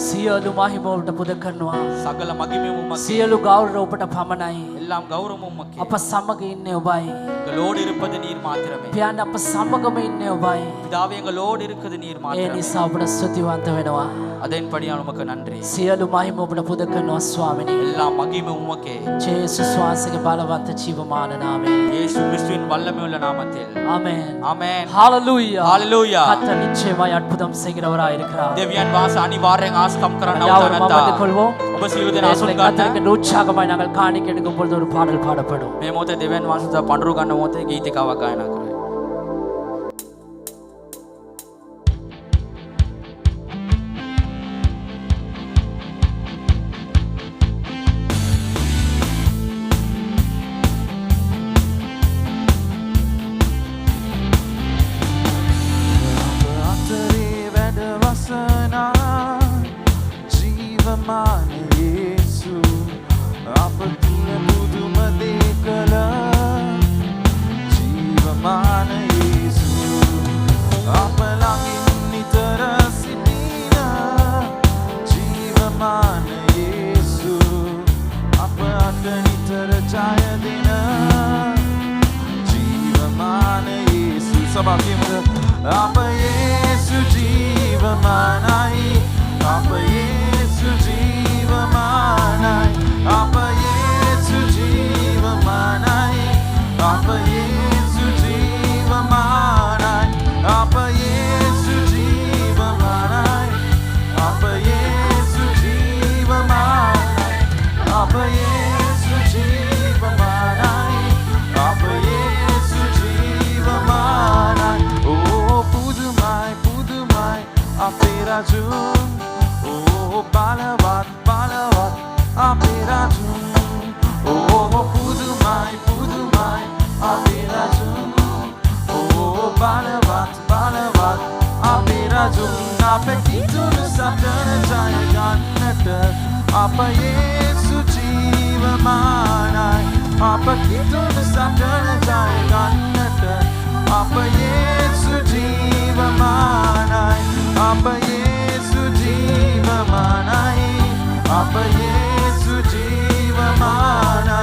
සියලු මහිම ඔබට පුද කරනවා. සකල මගිමෙම උමකේ සියලු ගෞරව ඔබට පමණයි. எல்லாம் கௌரவம் உமக்கே. අප සමග ඉන්නේ ඔබයි. எங்களோடு இருப்பது நீர் மாத்திரமே. පියාණන් අප සමගම ඉන්නේ ඔබයි. பிதாவே எங்களோடு இருக்குது நீர் ඒ மாத்திரமே. නිසා ඔබට ස්තුතිවන්ත වෙනවා. அதன்படியால் உமக்கு நன்றி. සියලු මහිම ඔබට පුද කරනවා ස්වාමිනී. எல்லாம் மகிமை உமக்கே. ජේසුස් වහන්සේගේ බලවත් ජීවමාන නාමයෙන්. இயேசு கிறிஸ்துவின் வல்லமை உள்ள நாமத்தில். ஆமென். ஆமென். ஹalleluya. ஹalleluya. கர்த்தர் நிச்சயமாய் அற்புதம் செய்கிறவராய் இருக்கிறார். தேவியன் வாச அனிவார்යෙන් ஆஸ்கம் කරන්න யாவரும் අවතනත්තා. மமதை கொள்வோம். ඔබ සියලු දෙනා අසුන් கர்த்தருக்கு ගන්න. உற்சாகமாய் நாங்கள் காணிக்கை எடுக்கும் பொழுது ஒரு பாடல் பாடப்படும். මේ මොහොතේ දෙවියන් වහන්සේ පඬුරු ගන්න මොහොතේ ගීතිකාවක් ගායනා කරයි. අතරේ වැඩ වසනා ජීවමාන යේසු අප තුළ පුදුම දේ කළ ජීවමාන යේසු අප ළඟින් නිතර සිටින ජීවමාන යේසු අප අත නිතර ජය දෙන ජීවමාන යේසු සබාවකින්ද අප යේසු ජීවමානයි අප යේසු ජීවමානයි අප යේසු ජීවමානයි අප යේසු ජීවමානයි අප යේසු ජීවමානයි අප යේසු ජීවමානයි අප යේසු ජීවමානයි අප යේසු ජීවමානයි ඕ පුදුමයි පුදුමයි අපේ රජුන් ඕ බලවත් බලවත් අපේ රජුන් ඕ පුදුමයි පුදුමයි අපේ රජුන් ඕ බලවත් බලවත් අපේ රජුන් අපේ කිතුණු සටන ජය ගන්නට අප යේසු ජීවමානයි අප කිතුණු සටන ජය ගන්නට අප යේසු ජීවමානයි අප යේසු ජීවමානයි අප යේසු ජීවමානයි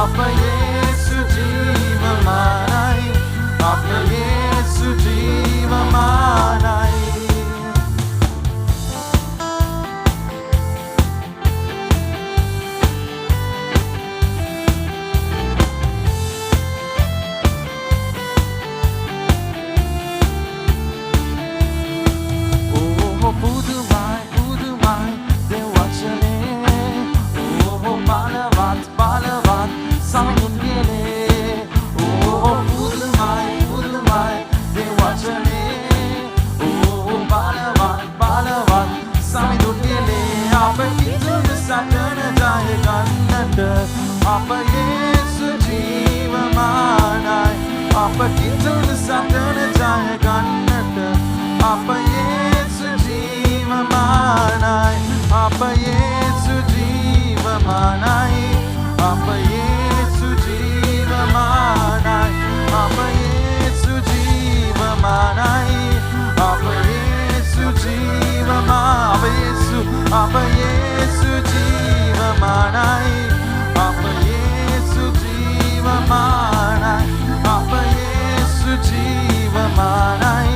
අප යේසු ජීවමානයි අප යේසු ජීවමානයි ඕ පුදුමයි පුදුමයි දෙවචනේ ඕ බලවත් බලවත් සමුන් ගලේ ඕ පුදුමයි පුදුමයි දෙවචනේ ඕ බලවත් බලවත් සමුන් ගලේ අප කිතුණු සටන ජය ගන්නට අප යේසු ජීවමානයි අප කිතුණු සටන ජය ගන්නට අප යේසු ජීවමානයි අප යේසු ජීවමානයි අප යේසු ජීවමානයි අප යේසු ජීවමානයි අප යේසු ජීවමානයි අප යේසු ජීවමානයි අප යේසු ජීවමානයි අප යේසු ජීවමානයි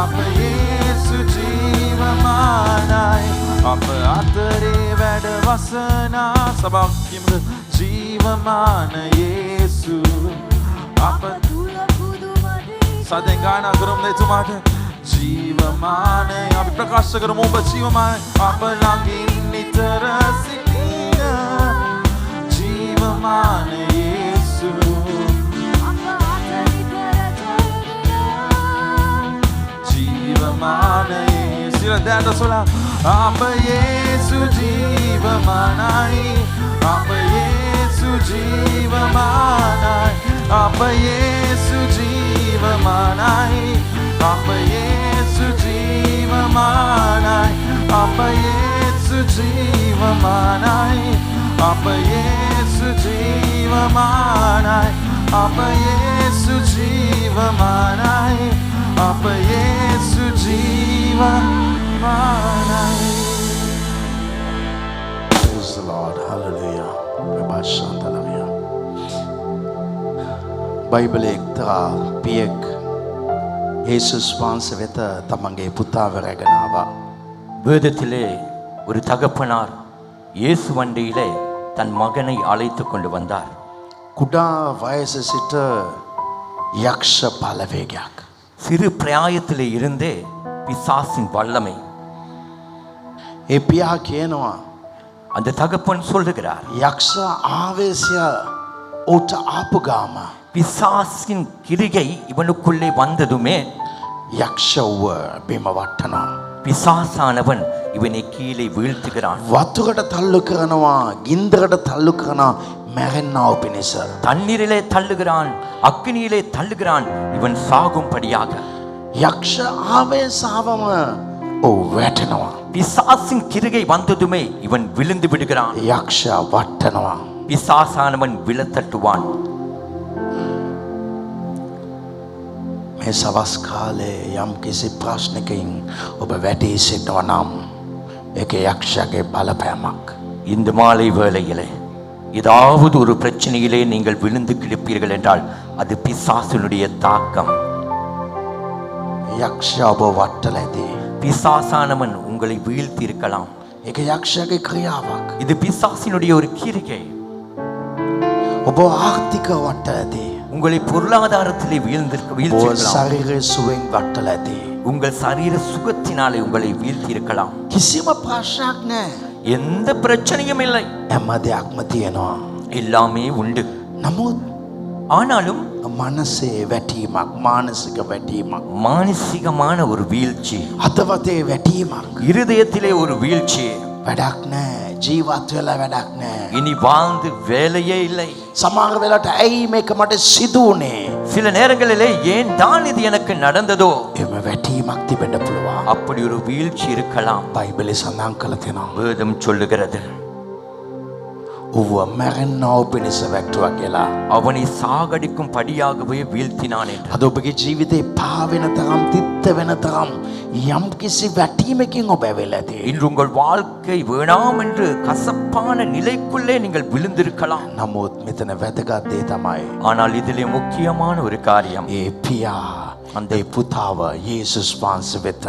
අප යේසු ජීවමානයි අප අතරේ වැඩ වසනා සබාවකින්ද ජීවමාන යේසු අප තුල පුදුම දේ සදෙන් ගායනා කරමු එතුමාට ජීවමානයි අපි ප්‍රකාශ කරමු ඔබ ජීවමානයි අප ළඟින් නිතර සිටින ජීවමාන යේසු ජීවමාන යේසු දැන් සොලා අප යේසු ජීවමානයි අප යේසු ජීවමානයි අප යේසු ජීවමානයි අප යේසු ජීවමානයි අප යේසු ජීවමානයි අප යේසු ජීවමානයි අප යේසු ජීවමානයි අප යේසු ජීවමානයි. Praise the Lord. Hallelujah. Hallelujah. බයිබලයේ එක්තරා පියෙක් යේසුස් වහන්සේ වෙත තමන්ගේ පුතාව රැගෙන ආවා. வேதத்திலே ஒரு தகப்பனார் இயேசு வண்டியிலே தன் மகனை அழைத்து கொண்டு வந்தார். කුඩා වයස සිට යක්ෂ බලවේගයක්. சிறு பிராயத்திலே இருந்தே பிசாசின் வல்லமை. ඒ පියා කියනවා அந்த தகப்பன் சொல்லுகிறார், යක්ෂ ආවේශය ඌට ආපු ගාම பிசாசின் கிரிகை இவனுக்குள்ளே வந்ததுமே යක්ෂව බිම වටනවා. பிசாசானவன் இவனை கீழே வீழ்த்துகிறான். වතුරට තල්ලු කරනවා, ගින්දරට තල්ලු කරනවා මැරෙන්නව පිණිස. தண்ணீரிலே தள்ளுகிறான், அக்னியிலே தள்ளுகிறான், இவன் சாகும்படியாக. යක්ෂ ආවේශාවම ඔව් වැටෙනවා. பிசாசின் கிரிகை வந்ததுமே இவன் விழுந்து விடுகிறான். යක්ෂ වටනවා. பிசாசானவன் விழத்தட்டுவான். මේ සවස් කාලේ යම් කිසි ප්‍රශ්නකින් ඔබ වැටී සිටනවා නම් ඒක යක්ෂගේ බලපෑමක්. இந்த மாலை வேளையிலே ஏதாவது ஒரு பிரச்சனையிலே நீங்கள் விழுந்து கிடப்பீர்கள் என்றால் அது பிசாசினுடைய தாக்கம். යක්ෂ ඔබ වටලා ඇති. பிசாசானவன் உங்களை வீழ்த்தி இருக்கலாம். ඒක යක්ෂගේ ක්‍රියාවක්. இது பிசாசினுடைய ஒரு கிரிகை. ඔබ ආර්ථික වටලා ඇති. உங்களை பொருளாதாரத்திலே ඔබ வீழ்த்திருக்கலாம். ශරීරයේ සුවෙන් වටලා ඇති. உங்கள் சரீர சுகத்தினாலே உங்களை வீழ்த்தி இருக்கலாம். කිසිම ප්‍රශ්නයක් නැහැ. எந்த பிரச்சனையும் இல்லை, හැම දෙයක්ම තියෙනවා. எல்லாமே உண்டு. නමුත් ஆனாலும் මනසේ වැටීමක්, මානසික වැටීමක්, மானசீகமான ஒரு வீழ்ச்சி, අතවතේ වැටීමක් இருதயத்திலே ஒரு வீழ்ச்சி. වැඩක් නැහැ. ජීවත් වෙලා වැඩක් නැහැ. இனி வாழ்ந்து வேலையே இல்லை. සමහර වෙලාවට ඇයි මේක මට සිදු වුනේ? சில நேரங்களிலே ஏன் தான் இது எனக்கு நடந்ததோ, එම වැටීමක් තිබෙන්න පුළුවන්. அப்படி ஒரு வீழ்ச்சி இருக்கலாம். බයිබලයේ සඳහන් කළ තියෙනවා. வேதம் சொல்லுகிறது, ඌව මැරෙන්නව පිණිස වැටුවා කියලා. அவனை சாகடிக்கும் படியாகவே வீழ்த்தினான் என்று. අද ඔබගේ ජීවිතේ පාවෙන තරම්, තිත්ත වෙන තරම් යම් කිසි වැටීමකින් ඔබ ඇවිල්ලා ඇති. இன்று உங்கள் வாழ்க்கை வேணாம் என்று கசப்பான நிலைக்குள்ளே நீங்கள் விழுந்திருக்கலாம். නමුත් මෙතන වැදගත් දේ තමයි ஆனால் இதிலே முக்கியமான ஒரு காரியம், ඒ පියා ඒ පුතාව යේසුස් වහන්සේ වෙත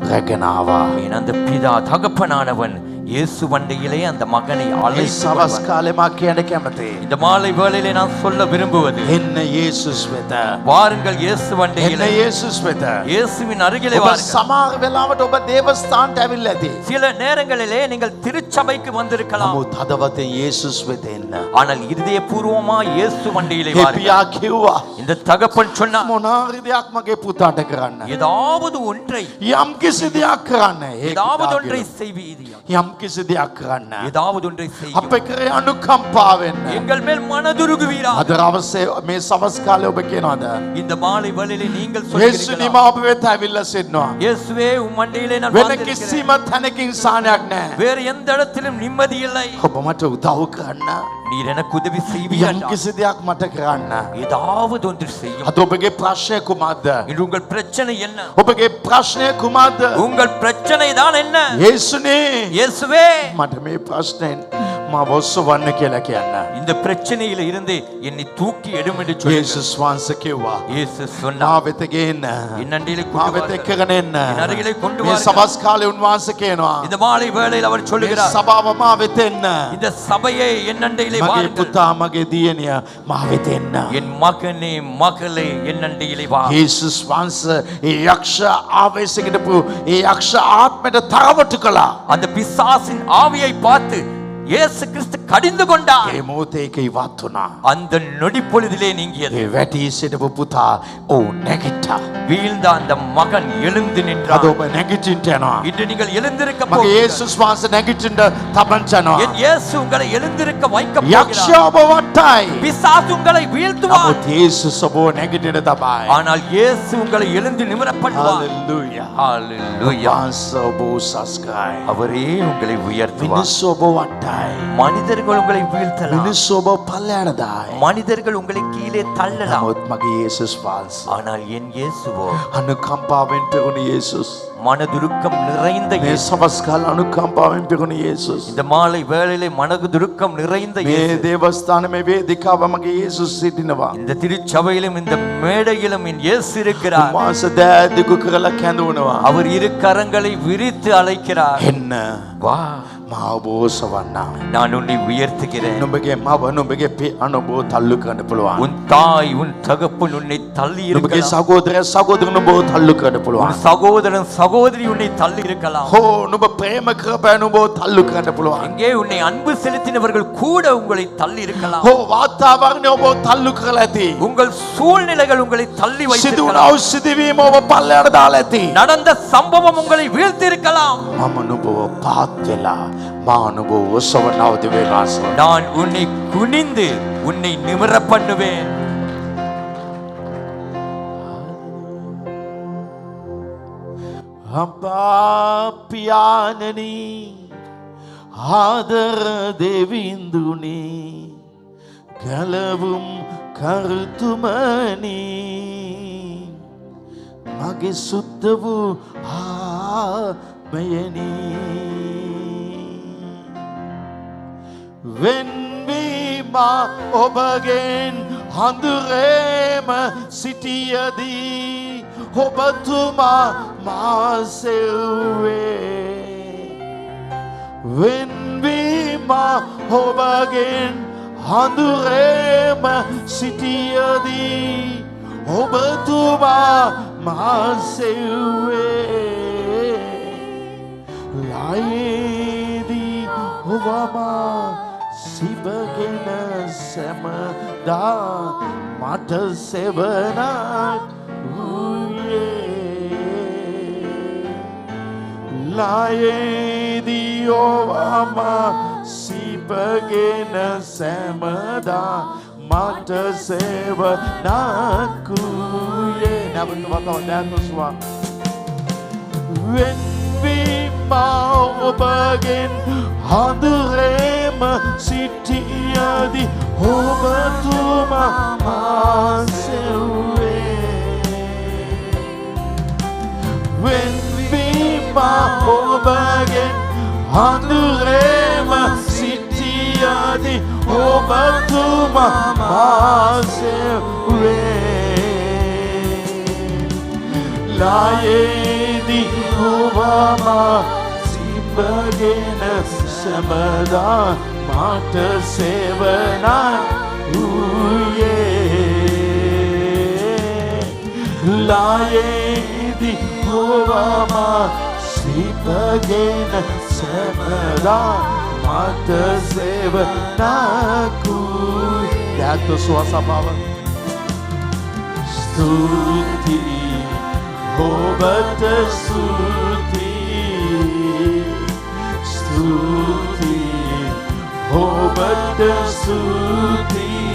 රැගෙන ආවා. அந்த பிதா தகப்பனானவன் இயேசு வண்டியிலே அந்த மகனை ඒ அழைத்து සවස් வந்தார். කාලේ මා කියන්න කැමතියි. இந்த மாலை வேளையிலே நான் சொல்ல விரும்புவது, එන්න යේසුස් වෙත. வாருங்கள் இயேசு එන්න வண்டியிலே, යේසුස් වෙත. இயேசுவின் அருகிலே ඔබ வாருங்கள். සමහර වෙලාවට ඔබ දේවස්ථානට ඇවිල්ලා ඇති. சில நேரங்களிலே நீங்கள் திருச்சபைக்கு வந்திருக்கலாம், නමුත් හදවතේ යේසුස් වෙත එන්න. ஆனால் இருதயபூர்வமா இயேசு வண்டியிலே ඒ வாருங்கள். පියා කිව්වා இந்த தகப்பன் சொன்னார், මොනාරි දෙයක් මගේ පුතාට කරන්න. ஏதாவது ஒன்றை යම් කිසි දෙයක් කරන්න. ஏதாவது ஒன்றை செய்வீர்கள், යම් කිසි දෙයක් කරන්න. ஏதாவது ஒன்றை செய்யும். අපේ කරේ අනුකම්පාවෙන්න. எங்கள் மேல் மனதுருகுவீரா. අද රවසේ මේ සවස් කාලේ ඔබ කියනවාද? இந்த மாலை வேளையிலே நீங்கள் යේසුනි சொல்கிறீர்களா, මා ඔබ වෙත ඇවිල්ලා සිටිනවා. இயேசுவே உம் மண்டையிலே நான் වෙන வாழ்ந்திருக்கிறேன். කිසිම තැනකින් සානයක් නැහැ. வேறு எந்த இடத்திலும் நிம்மதி இல்லை. ඔබ මට උදව් කරන්න. நீர் எனக்கு உதவி යම් செய்வீர்கள், කිසි දෙයක් මට කරන්න. ஏதாவது ஒன்று செய்யும். අද ඔබගේ ප්‍රශ්නය කුමක්ද? இன்று உங்கள் பிரச்சனை என்ன? ඔබගේ ප්‍රශ්නය කුමක්ද? உங்கள் பிரச்சனை தான் என்ன? යේසුනේ இயேசுவே, මට මේ ප්‍රශ්නෙන් මාව ඔස්සවන්න කියලා කියන්න. இந்த பிரச்சனையில இருந்து என்னை தூக்கி எடும் என்று சொல்லுங்கள். යේසුස් වහන්සේ කිව්වා இயேசு මා சொன்னார், වෙත ගේන්න. என் அண்டையிலே මා கொண்டு වෙත வாருங்கள். එක්කගෙන එන්න. என் அருகிலே கொண்டு මේ வாருங்கள். සවස් කාලේ උන්වහන්සේ කියනවා இந்த மாலை வேளையில் அவர் මේ சொல்லுகிறார், සභාව මා වෙත එන්න. இந்த சபையை என் அண்டையிலே මගේ வாருங்கள். පුතා මගේ දියණිය මා වෙත එන්න. என் மகனே மகளே என் அண்டையிலே வா. යේසුස් වහන්සේ ඒ යක්ෂ ආවේශයකටපු ඒ යක්ෂ ආත්මයට තරවටු කළා. அந்த பிசாசின் ஆவியை பார்த்து இயேசு கிறிஸ்து கடிந்து கொண்டார். ඒ මොහොතේ ඒක ඉවත් වුණා. அந்த நொடி பொழுதிலே நீங்கியது. ඒ වැටි සිටපු පුතා නැගිට්ටා. வீழ்ந்த அந்த மகன் எழுந்து අද நின்றார். ඔබ නැගිටින්න යනවා. இன்று நீங்கள் எழுந்திருக்க මගේ போகிறீர்கள். යේසුස් වහන්සේ නැගිටින්න තබන්න යනවා. என் இயேசு உங்களை எழுந்திருக்க வைக்க போகிறார். යක්ෂයා ඔබ වටයි. பிசாசு உங்களை வீழ்த்துவார். නමුත් යේසුස් ඔබ නැගිටින්න තබයි. ஆனால் இயேசு உங்களை எழுந்து நிமிர பண்ணுவார். හalleluya. ஹalleluya. වහන්සේ ඔබ උසස් කරයි. அவரே உங்களை உயர்த்துவார். මිනිස්සු ඔබ වටයි. மனிதர்கள் உங்களை வீழ்த்தலாம். මිනිස්සු ඔබ පල්ලයට දායි. மனிதர்கள் உங்களை கீழே தள்ளலாம். නමුත් මගේ යේසුස් වහන්සේ ஆனால் என் இயேசுவோ අනුකම්පාවෙන් පෙරුණු යේසුස්. மனதுருக்கம் நிறைந்த මේ இயேசு. සවස් කාල අනුකම්පාවෙන් පෙරුණු යේසුස්. இந்த மாலை வேளையிலே மனதுருக்கம் நிறைந்த මේ இயேசு. දේවස්ථානයේ මේ වේදිකාව මගේ යේසුස් සිටිනවා. இந்த திருச்சபையிலும் இந்த மேடையிலும் என் இயேசு இருக்கிறார். මාස දෑදිගු කරලා කැඳවනවා. அவர் இரு கரங்களை விரித்து அழைக்கிறார். එන්න வா, මාව ඔබ සවන්නා. நான் உன்னை உயர்த்துகிறேன். නුඹගේ මව නුඹගේ පියාණන් ඔබ තල්ලු කරන්න පුළුවන්. உன் தாய் உன் தகப்பன் உன்னை தள்ளி නුඹගේ இருக்கலாம். සහෝදරය සහෝදරන් ඔබ තල්ලු කරන්න உன் පුළුවන්. சகோதரன் சகோதரி உன்னை தள்ளி இருக்கலாம். හෝ නුඹ ප්‍රේම කරපෑන ඔබ තල්ලු කරන්න පුළුවන්. அங்கே உன்னை அன்பு செலுத்தினவர்கள் கூட உங்களை தள்ளி இருக்கலாம். හෝ වාතාවරණය ඔබ තල්ලු කරලා ඇති. உங்கள் சூழ்நிலைகள் உங்களை தள்ளி සිදුවන வைத்திருக்கலாம். සිදුවීම ඔබ පල්ලයට දාලා ඇති. நடந்த சம்பவம் உங்களை வீழ்த்திருக்கலாம். මම නුඹව පාත් වෙලා මා නුඹව ඔසවනව දිවේ රාසව. நான் உன்னை குனிந்து உன்னை நிமிர பண்ணுவேன். අපා පියාණනි ආදර දෙවිඳුනි ගැලවුම් කරුතුමනි මගේ සුද්ධ වූ ආත්මයනි වෙන්වීම ඔබගෙන් හඳුරේම සිටියදී ඔබතුමා මා සෙව්වේ වෙන්වීම ඔබගෙන් හඳුරේම සිටියදී ඔබතුමා මා සෙව්වේ ලයේදී ඔබමා සිබගෙන සැමදා මට සෙවනක් ලයේදී ඔබමා සිබගෙන සැමදා මට සෙවනක් වූයේ. නැවත වතාවක් දැනුස්වා. වෙන්වීම ඔබගෙන් හඳුරේම සිටියදී ඔබතුමා මා සෙව්වේ වෙන්වීම ඔබගෙන් හඳුරේම සිටියදී ඔබතුමා මා සෙව්වේ ලයේදී ඔබමා සිබගෙන සැමදා මට සෙවනක් වූයේ ලයේදී ඔබමා සිබගෙන සැමදා මට සෙවනක් වූයේ. දැත් සුවසභාව ස්තුතියි ඔබට ස්තුතියි ස්තුතියි ඔබට ස්තුතියි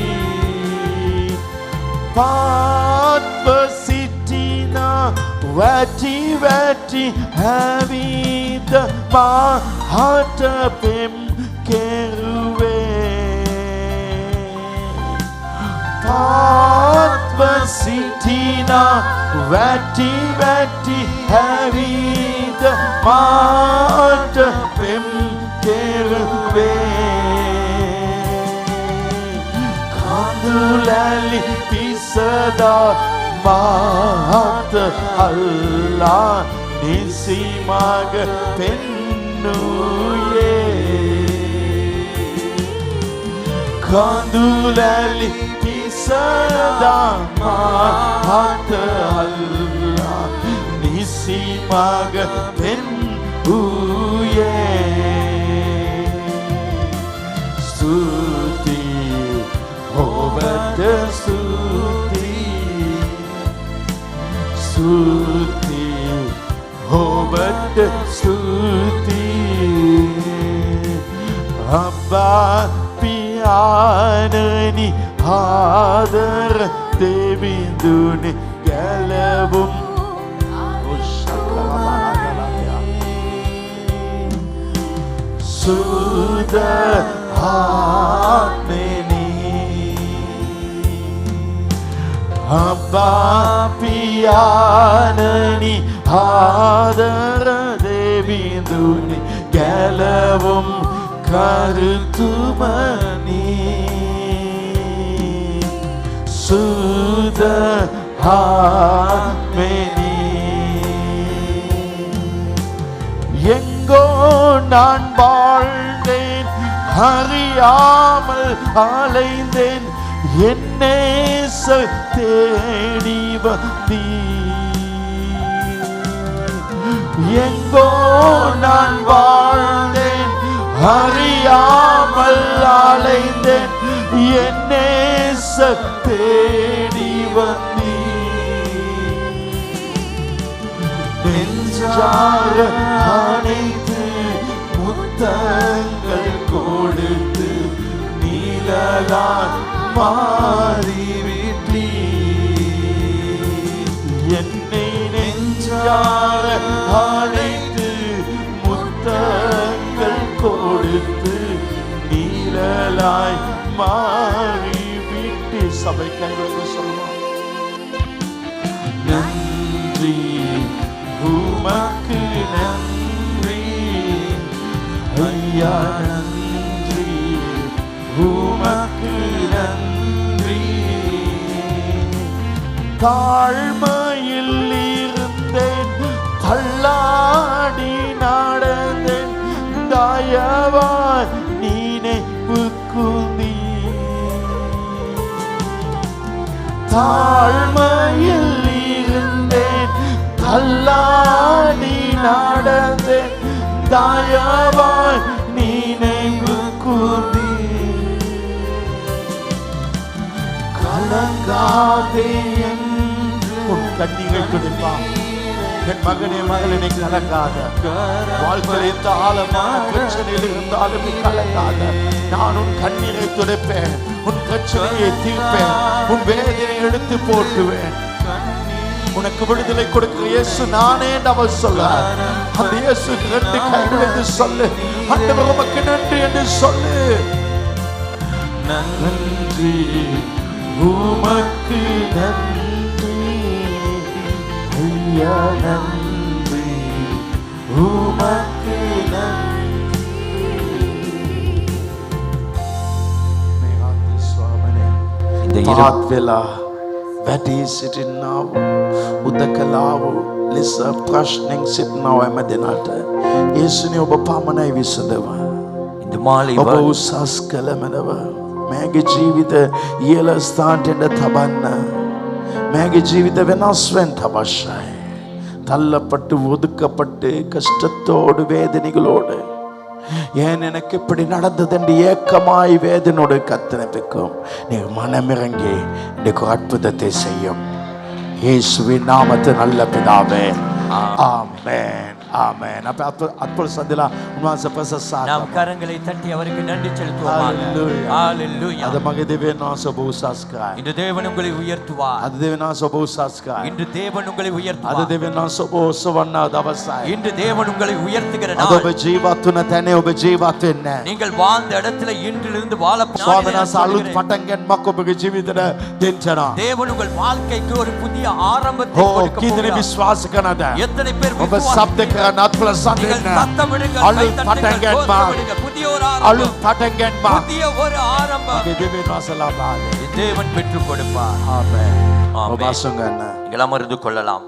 පාත්ව සිටින වැටි වැටි හැවිද මාහට පෙම් කෙරුවේ පාත්ව සිටින වැටි වැටි හැවිද මාට පෙම් කෙරුවේ කඳුලැලි පිසදා මාහත අල්ලා නිසි මග පෙන්නුයේ කඳුලැලි පිසදා මාහත අල්ලා නිසි මග පෙන්නුයේ Suti, Obed Suti, Suti, Obed Suti, Abba Pianani Hadar Devinduni Galabum Suda Hameni Abba Pianani Hadar Devinduni Galavum Karutumani Suda Hameni எங்கோ நான் வாழ்ந்தேன் அறியாமல் அலைந்தேன் என்னே தேடி வந்தீர் எங்கோ நான் வாழ்ந்தேன் அறியாமல் அலைந்தேன் என்னே தேடி வந்தீர் நெஞ்சார அனைத்து முத்தங்கள் கொடுத்து நீலகான் மாறிவிட்டீர் என்னை நெஞ்சார அனைத்து முத்தங்கள் கொடுத்து நீலலாய் மாறிவிட்டு சபை கைகளுக்கு சொல்லுவோம் நன்றி உமக்கு நன்றி ஐயா நன்றி உமக்கு நன்றி தாழ்மையில் இருந்தேன் தள்ளாடி நடந்தேன் தயவாய் நினைவு கூர்ந்தீ தாழ்மையில் இருந்தேன் தள்ளாடி நடந்தேன் தயவாய் நினைவு கூர்ந்தீ கலங்காதே என்று உன் கண்ணீரை துடைப்பான் என் மகனே மகளே நீ கலங்காத வாழ்க்கையில் எந்த ஆழமான பிரச்சனையில் இருந்தாலும் நீ கலங்காத நான் உன் கண்ணீரை துடைப்பேன் உன் பிரச்சனையை தீர்ப்பேன் உன் வேதனை எடுத்து போட்டுவேன் உனக்கு விடுதலை கொடுக்கிற இயேசு நானே அவர் சொல்ல அந்த இயேசு ரெண்டு கைகள் என்று சொல்லு ஆண்டவர் உமக்கு நன்றி என்று சொல்லு நன்றி உமக்கு நன்றி ஐயா நன்றி உமக்கு நன்றி சுவாமனே இந்த ஆத்வேலா වැටී සිටින්නාව උදකලාව ලෙස ප්‍රශ්නෙන් සිටිනාව හැම දෙනාට යේසුනි ඔබ පමණයි විසඳව இந்த மாலை ඔබ උසස් කළ මැනව මෑගේ ජීවිත ඉහළ ස්ථානයට තබන්න මෑගේ ජීවිත වෙනස් වෙන්න අවශ්‍යයි தள்ளப்பட்டு ஒதுக்கப்பட்டு கஷ்டத்தோடு வேதனைகளோடு ஏன் எனக்கு இப்படி நடந்தது என்று ஏக்கமாய் வேதனோடு கத்தனைக்கும் நீ மனமிறங்கி இன்னைக்கு அற்புதத்தை செய்யும் இயேசுவின் நாமத்தில் நல்ல பிதாவே ஆமென் ஆமென் அப்ப அற்புத சந்திலா உன்வாச பிரசஸ்ஸா நாம் கரங்களை தட்டி அவருக்கு நன்றி செலுத்துவோம் ஹalleluya அது மகே தேவனாச போசாஸ்காய் இன்று தேவன் உங்களை உயர்த்துவார் அது தேவனாச போசாஸ்காய் இன்று தேவன் உங்களை உயர்த்துவார் அது தேவனாச போசவண்ண දවසයි இன்று தேவன் உங்களை உயர்த்துகிற அது ඔබ ජීවත් වුණ තැනේ ඔබ ජීවත් වෙන්නේ நீங்கள் வாழ்ந்த இடத்துல இன்றிலிருந்து வாழ ස්වාමීනාස අලුත් පටන් ගැනීමක් ඔබගේ ජීවිතේට දෙන්නවා தேவன் உங்கள் வாழ்க்கைக்கு ஒரு புதிய ஆரம்பத்தை கொடுக்க කීදෙනෙ போகிறார் විශ්වාස කරනද எத்தனை பேர் ඔබ ශබ්ද කරන අත්පල සඳෙන්න சத்தமிடுங்கள் අලුත් පටන් ගැනීමක් புதிய ஒரு ஆரம்பம் අලුත් පටන් ගැනීමක් புதிய ஒரு ஆரம்பம் මගේ දෙවියන් වහන්සේ ලබාද தேவன் பெற்றுக் கொடுப்பார் ආමේන් ஆமென். ඔබ අසුන් ගන්න நீங்கள் அமர்ந்து கொள்ளலாம்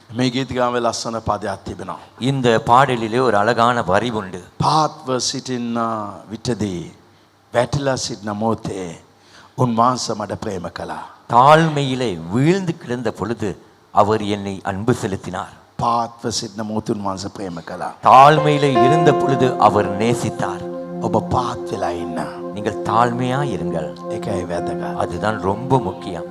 මේ ගීතිකාවේ ලස්සන පදයක් තිබෙනවා இந்த பாடலிலே ஒரு அழகான வரி உண்டு පාත්ව සිටින්න විටදී වැටිලා සිටින මොහොතේ උන්වහන්සේ මට ප්‍රේම කළා தாழ்மையிலே வீழ்ந்து கிடந்த பொழுது அவர் என்னை அன்பு செலுத்தினார் පාත්ව සිටින මොහොතේ උන්වහන්සේ ප්‍රේම කළා தாழ்மையிலே இருந்த பொழுது அவர் நேசித்தார் ඔබ පාත් වෙලා ඉන්න. நீங்கள் தாழ்மையா இருங்கள். ඒකයි වැදගත්. அதுதான் ரொம்ப முக்கியம்.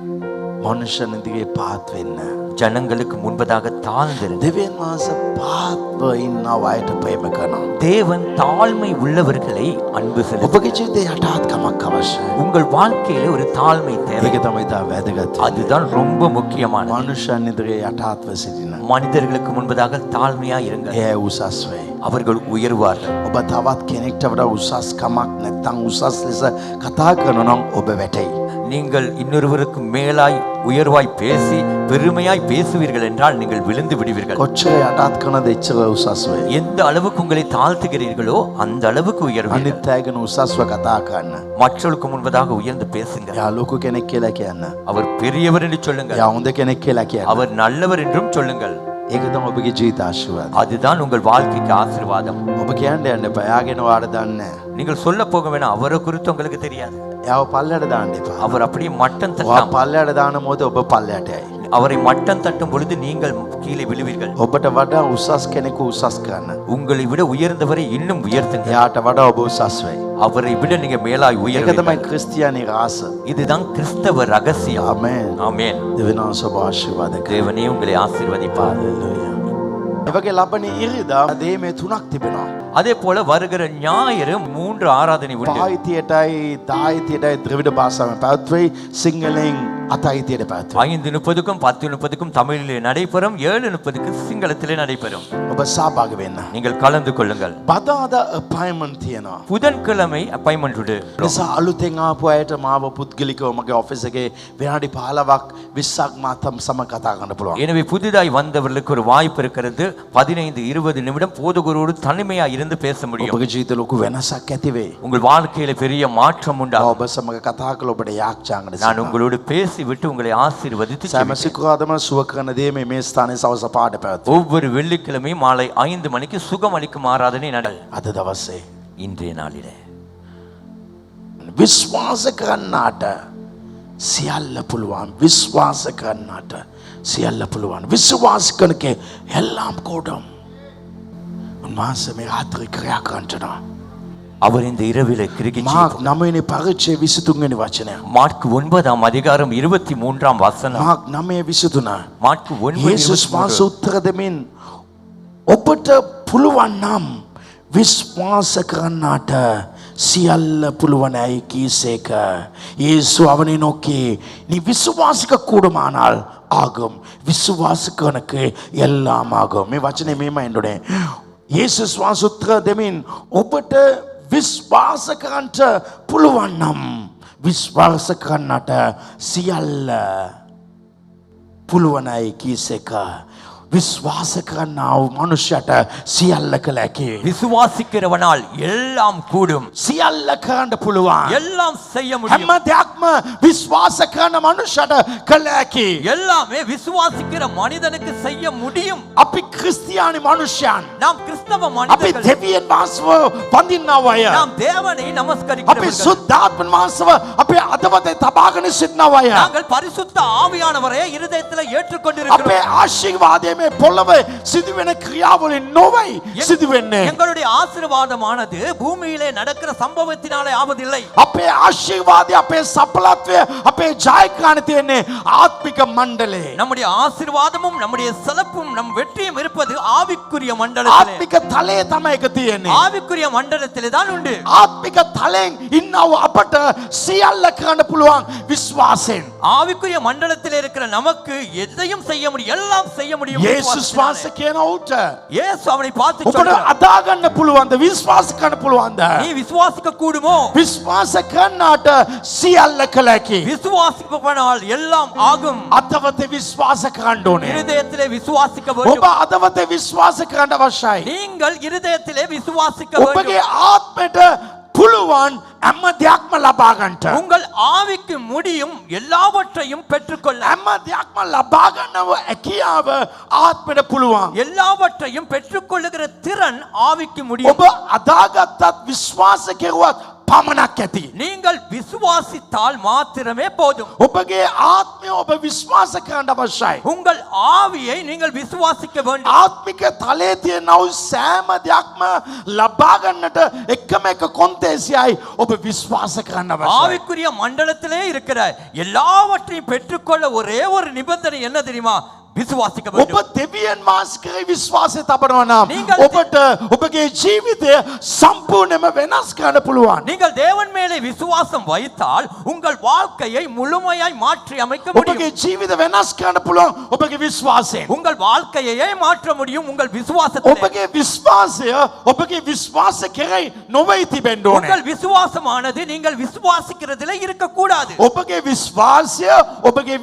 මනුෂ්‍යයන් දිගේ පාත් වෙන්න. ஜனங்களுக்கு முன்பதாக தாழ்ந்திருங்கள். දෙවියන් වහන්සේ පාත්ව ඉන්න අයට ප්‍රේම කරනවා. தேவன் தாழ்மை உள்ளவர்களை அன்பு செலுத்துகிறார். ඔබගේ ජීවිතේ යටාත්කමක් අවශ්‍යයි. உங்கள் வாழ்க்கையில ஒரு தாழ்மை தேவை. ඒක තමයි තා වැදගත්. அதுதான் ரொம்ப முக்கியமானது. මනුෂ්‍යයන් දිගේ යටාත්ව සිටින. மனிதர்களுக்கு முன்பதாக தாழ்மையா இருங்கள். ඒ උසස් වේ. அவர்கள் உயர்வார்கள். ඔබ තවත් කෙනෙක්ට වඩා උසස් කමක් නැත්නම් උසස් ලෙස කතා කරනවා නම් ඔබ වැටෙයි. நீங்கள் இன்னொருவருக்கு மேலாய் உயர்வாய் பேசி பெருமையாய் பேசுவீர்கள் என்றால் நீங்கள் விழுந்து விடுவீர்கள். කොච්චර යටාත් කරනද එච්චර උසස් වේ. எந்த அளவுக்கு உங்களை தாழ்த்துகிறீர்களோ அந்த அளவுக்கு உயர்வீர்கள். අනිත් අය ගැන උසස්ව කතා කරන්න. மற்றவர்களுக்கு முன்பதாக உயர்ந்து பேசுங்கள். යා ලොකු කෙනෙක් කියලා කියන්න. அவர் பெரியவர் என்று சொல்லுங்கள். යා හොඳ කෙනෙක් කියලා කියන්න. அவர் நல்லவர் என்றும் சொல்லுங்கள். ඒක තමයි ඔබගේ ජීවිත ආශිර්වාදය. அதுதான் உங்கள் வாழ்க்கைக்கு ஆசீர்வாதம். ඔබ කියන්න යන්න එපා. යාගෙන වාඩ දන්නේ නැහැ. நீங்கள் சொல்ல போக வேணாம், அவரை குறித்து உங்களுக்கு தெரியாது. යාව පල්ලයට දාන්න එපා. அவர் அப்படியே மட்டம் වා தட்டாமல் පල්ලයට දාන මොහොත ඔබ පල්ලයට යයි. அவரை மட்டம் தட்டும் பொழுது நீங்கள் கீழே விழுவீர்கள். ඔබට වඩා උසස් කෙනෙකු උසස් කරන්න. உங்களை விட உயர்ந்தவரை இன்னும் உயர்த்துங்க. එයාට වඩා ඔබ උසස් වෙයි. அவரை விட நீங்க மேலாய் ඒක තමයි உயர்வீர்கள். ක්‍රිස්තියානි රාස. இதுதான் கிறிஸ்தவ ரகசியம். ආමේන්. ஆமென். දෙවියන් වහන්සේ ඔබ ආශිර්වාද කරා. தேவனே உங்களை ஆசீர்வதிப்பார். හalleluya. ඒ වගේ ලබන ඉරිදා දේ මේ තුනක් තිබෙනවා. அதே போல வருகிற ஞாயிறு 3 ஆராதனை உண்டு. පායිතියටයි දායිතියටයි ද්‍රවිඩ භාෂාවෙන් පැවැත්වෙයි. සිංහලෙන් අතයිතියට පැවැත්වෙයි. 5:30க்கும் 10:30க்கும் தமிழிலே நடைபெறும், 7:30க்கு சிங்களத்திலே நடைபெறும். ඔබ සහභාගී වෙන්න. நீங்கள் கலந்து கொள்ளுங்கள். බදාද අපොයින්ට්මන්ට් තියෙනවා. புதன்கிழமை அப்பாயின்மெண்ட் உண்டு. නිසා අලුතෙන් ආපු අයට මාව පුද්ගලිකව මගේ ඔෆිස් එකේ විනාඩි 15ක් 20ක් මාතම් සම කතා කරන්න පුළුවන්. எனவே புதிதாய் வந்தவர்களுக்கு ஒரு வாய்ப்பு இருக்கிறது. 15-20 நிமிடம் போதகரோடு தனிமையா இருந்து பேச முடியும். ඔබගේ ජීවිතේ ලොකු වෙනසක් ඇති වෙයි. உங்கள் வாழ்க்கையில பெரிய மாற்றம் உண்டாகும். ඔබ සමග කතා කළ ඔබට යාච්ඡාංගන நான் உங்களோடு பேசி விட்டு உங்களை ஆசீர்வதித்து සෑම ஜெபிக்கிறேன். සිකුරාදම සුව කරන දේ මේ ස්ථානයේ සවස පාඩ පැවැත්වෙයි. ஒவ்வொரு வெள்ளிக்கிழமையும் மாலை 5 மணிக்கு சுகம் அளிக்கும் ஆராதனை நடல். අද දවසේ இன்றைய நாளிலே විශ්වාස කරන්නාට සියල්ල පුළුවන්. විශ්වාස කරන්නාට සියල්ල පුළුවන්. විශ්වාස කරනකේ එල්ලම් කොඩම්. උන්වහන්සේ මේ රාත්‍රී ක්‍රියා කරනවා. அவர் இந்த இரவிலே கிரியை මාක් 9 වෙනි පරිච්ඡේදය 23 වෙනි වචනය. மார்க் 9ஆம் அதிகாரம் 23ஆம் வசனம். මාක් 9:23. மார்க் 9 යේසුස් වහන්සේ උත්තර දෙමින් ඔබට පුළුවන් නම් විශ්වාස කරන්නාට සියල්ල පුළුවනයි කීසේක. යේසු அவனை நோக்கி நீ விசுவாசிக்க கூடுமானால் ஆகும். விசுவாசிக்கனக்கு எல்லாம் ஆகும். මේ වචනේ මෙහෙම එන්නේ. යේසුස් වහන්සේ උත්තර දෙමින් ඔබට විශ්වාස කරන්නට පුළුවන් නම් විශ්වාස කරන්නට සියල්ල පුළුවනයි කීසේක. විශ්වාස කරන්නා වූ මනුෂ්‍යයට සියල්ල කළ හැකි. விசுவாசிக்கிறவனால் எல்லாம் கூடும். සියල්ල කරන්න පුළුවන්. எல்லாம் செய்ய முடியும். හැම දෙයක්ම විශ්වාස කරන මනුෂ්‍යයට කළ හැකි. எல்லாமே விசுவாசிக்கிற மனிதனுக்கு செய்ய முடியும். අපි ක්‍රිස්තියානි මනුෂ්‍යයන්. நாம் கிறிஸ்தவ අපි மனிதர்கள். දෙවියන් වහන්සේව වඳින්නව අය. நாம் தேவனை අපි நமஸ்கரிக்கிறவர்கள். සුද්ධාත්මන් වහන්සේව අපේ අදවතේ තබාගෙන සිටිනව අය. நாங்கள் பரிசுத்த ஆவியானவரை இருதயத்தில் අපේ ஏற்றுக்கொண்டிருக்கிறோம். ආශිර්වාදයේ මේ පොළවේ සිදුවෙන ක්‍රියාවලින් නොවයි සිදුවෙන්නේ. எங்களுடைய ஆசீர்வாதமானது பூமியிலே நடக்கிற சம்பவத்தினாலே ஆவதில்லை. අපේ ආශිර්වාදය අපේ සඵලත්වය අපේ ජයග්‍රහණය තියෙන්නේ ආත්මික මණ්ඩලේ. நம்முடைய ஆசீர்வாதமும் நம்முடைய செலப்பும் நம் வெற்றியும் இருப்பது ஆவிக்குரிய மண்டலத்திலே. ආත්මික තලයේ තමයි ඒක තියෙන්නේ. ஆவிக்குரிய மண்டலத்திலே தான் உண்டு. ආත්මික තලයෙන් ඉන්නව අපට සියල්ල කරන්න පුළුවන් විශ්වාසයෙන්. ஆவிக்குரிய மண்டலத்திலே இருக்கிற நமக்கு எதையும் செய்ய முடியும், எல்லாம் செய்ய முடியும். යේසුස් වහන්සේ කියන උට இயேசு அவனை பார்த்து ඔබට சொல்றார், අදා ගන්න පුළුවන්ද විශ්වාස කරන්න පුළුවන්ද? நீ விசுவாசிக்க கூடுமோ? විශ්වාස කරනාට සියල්ල කළ හැකි. விசுவாசிப்பவனால் எல்லாம் ஆகும். අතවතේ විශ්වාස කරන්න ඕනේ. இருதயத்திலே விசுவாசிக்க ඔබ வேண்டும். අතවතේ විශ්වාස කරන්න අවශ්‍යයි. நீங்கள் இருதயத்திலே விசுவாசிக்க வேண்டும். ඔබගේ ආත්මයට පුළුවන් හැම දෙයක්ම ලබා ගන්නට. உங்கள் ஆவிக்கு முடியும் எல்லாவற்றையும் பெற்றுக்கொள்ள. හැම දෙයක්ම ලබා ගන්නව හැකියාව ආත්මයට පුළුවන්. எல்லாவற்றையும் பெற்றுக்கொள்ளுகிற திறன் ஆவிக்கு முடியும். ඔබ අදාගත්තත් විශ්වාස කෙරුවත් පමණක් ඇති. நீங்கள் விசுவாசித்தால் மாத்திரமே போதும். ඔබගේ ආත්මය ඔබ විශ්වාස කරන්න අවශ්‍යයි. உங்கள் ஆவியை நீங்கள் விசுவாசிக்க வேண்டும். ආත්මික තලයේ තියෙන වූ සෑම දෙයක්ම ලබා ගන්නට එකම එක කොන්තේසියයි ඔබ විශ්වාස කරන්න අවශ්‍යයි. ஆவிக்குரிய மண்டலத்திலே இருக்கிற எல்லாவற்றையும் பெற்றுக்கொள்ள ஒரே ஒரு நிபந்தனை என்ன தெரியுமா? விசுவாசிக்க ඔබ வேண்டும். දෙවියන් වහන්සේ කෙරෙහි විශ්වාසය තබනවා නම් நீங்கள் ඔබට ඔබගේ ජීවිතය සම්පූර්ණයෙන්ම වෙනස් කරන්න පුළුවන්. நீங்கள் தேவன் மேலே விசுவாசம் வைத்தால் உங்கள் வாழ்க்கையை முழுமையாய் மாற்றி அமைக்க முடியும். ඔබගේ ජීවිත වෙනස් කරන්න පුළුවන් ඔබගේ විශ්වාසයෙන්. உங்கள் வாழ்க்கையை மாற்ற முடியும் உங்கள் விசுவாசத்திலே. ඔබගේ විශ්වාසය ඔබගේ විශ්වාස කෙරෙහි නොවේ තිබෙන්න ඕනේ. உங்கள் விசுவாசமானது நீங்கள் விசுவாசிக்கிறதிலே இருக்க கூடாது. ඔබගේ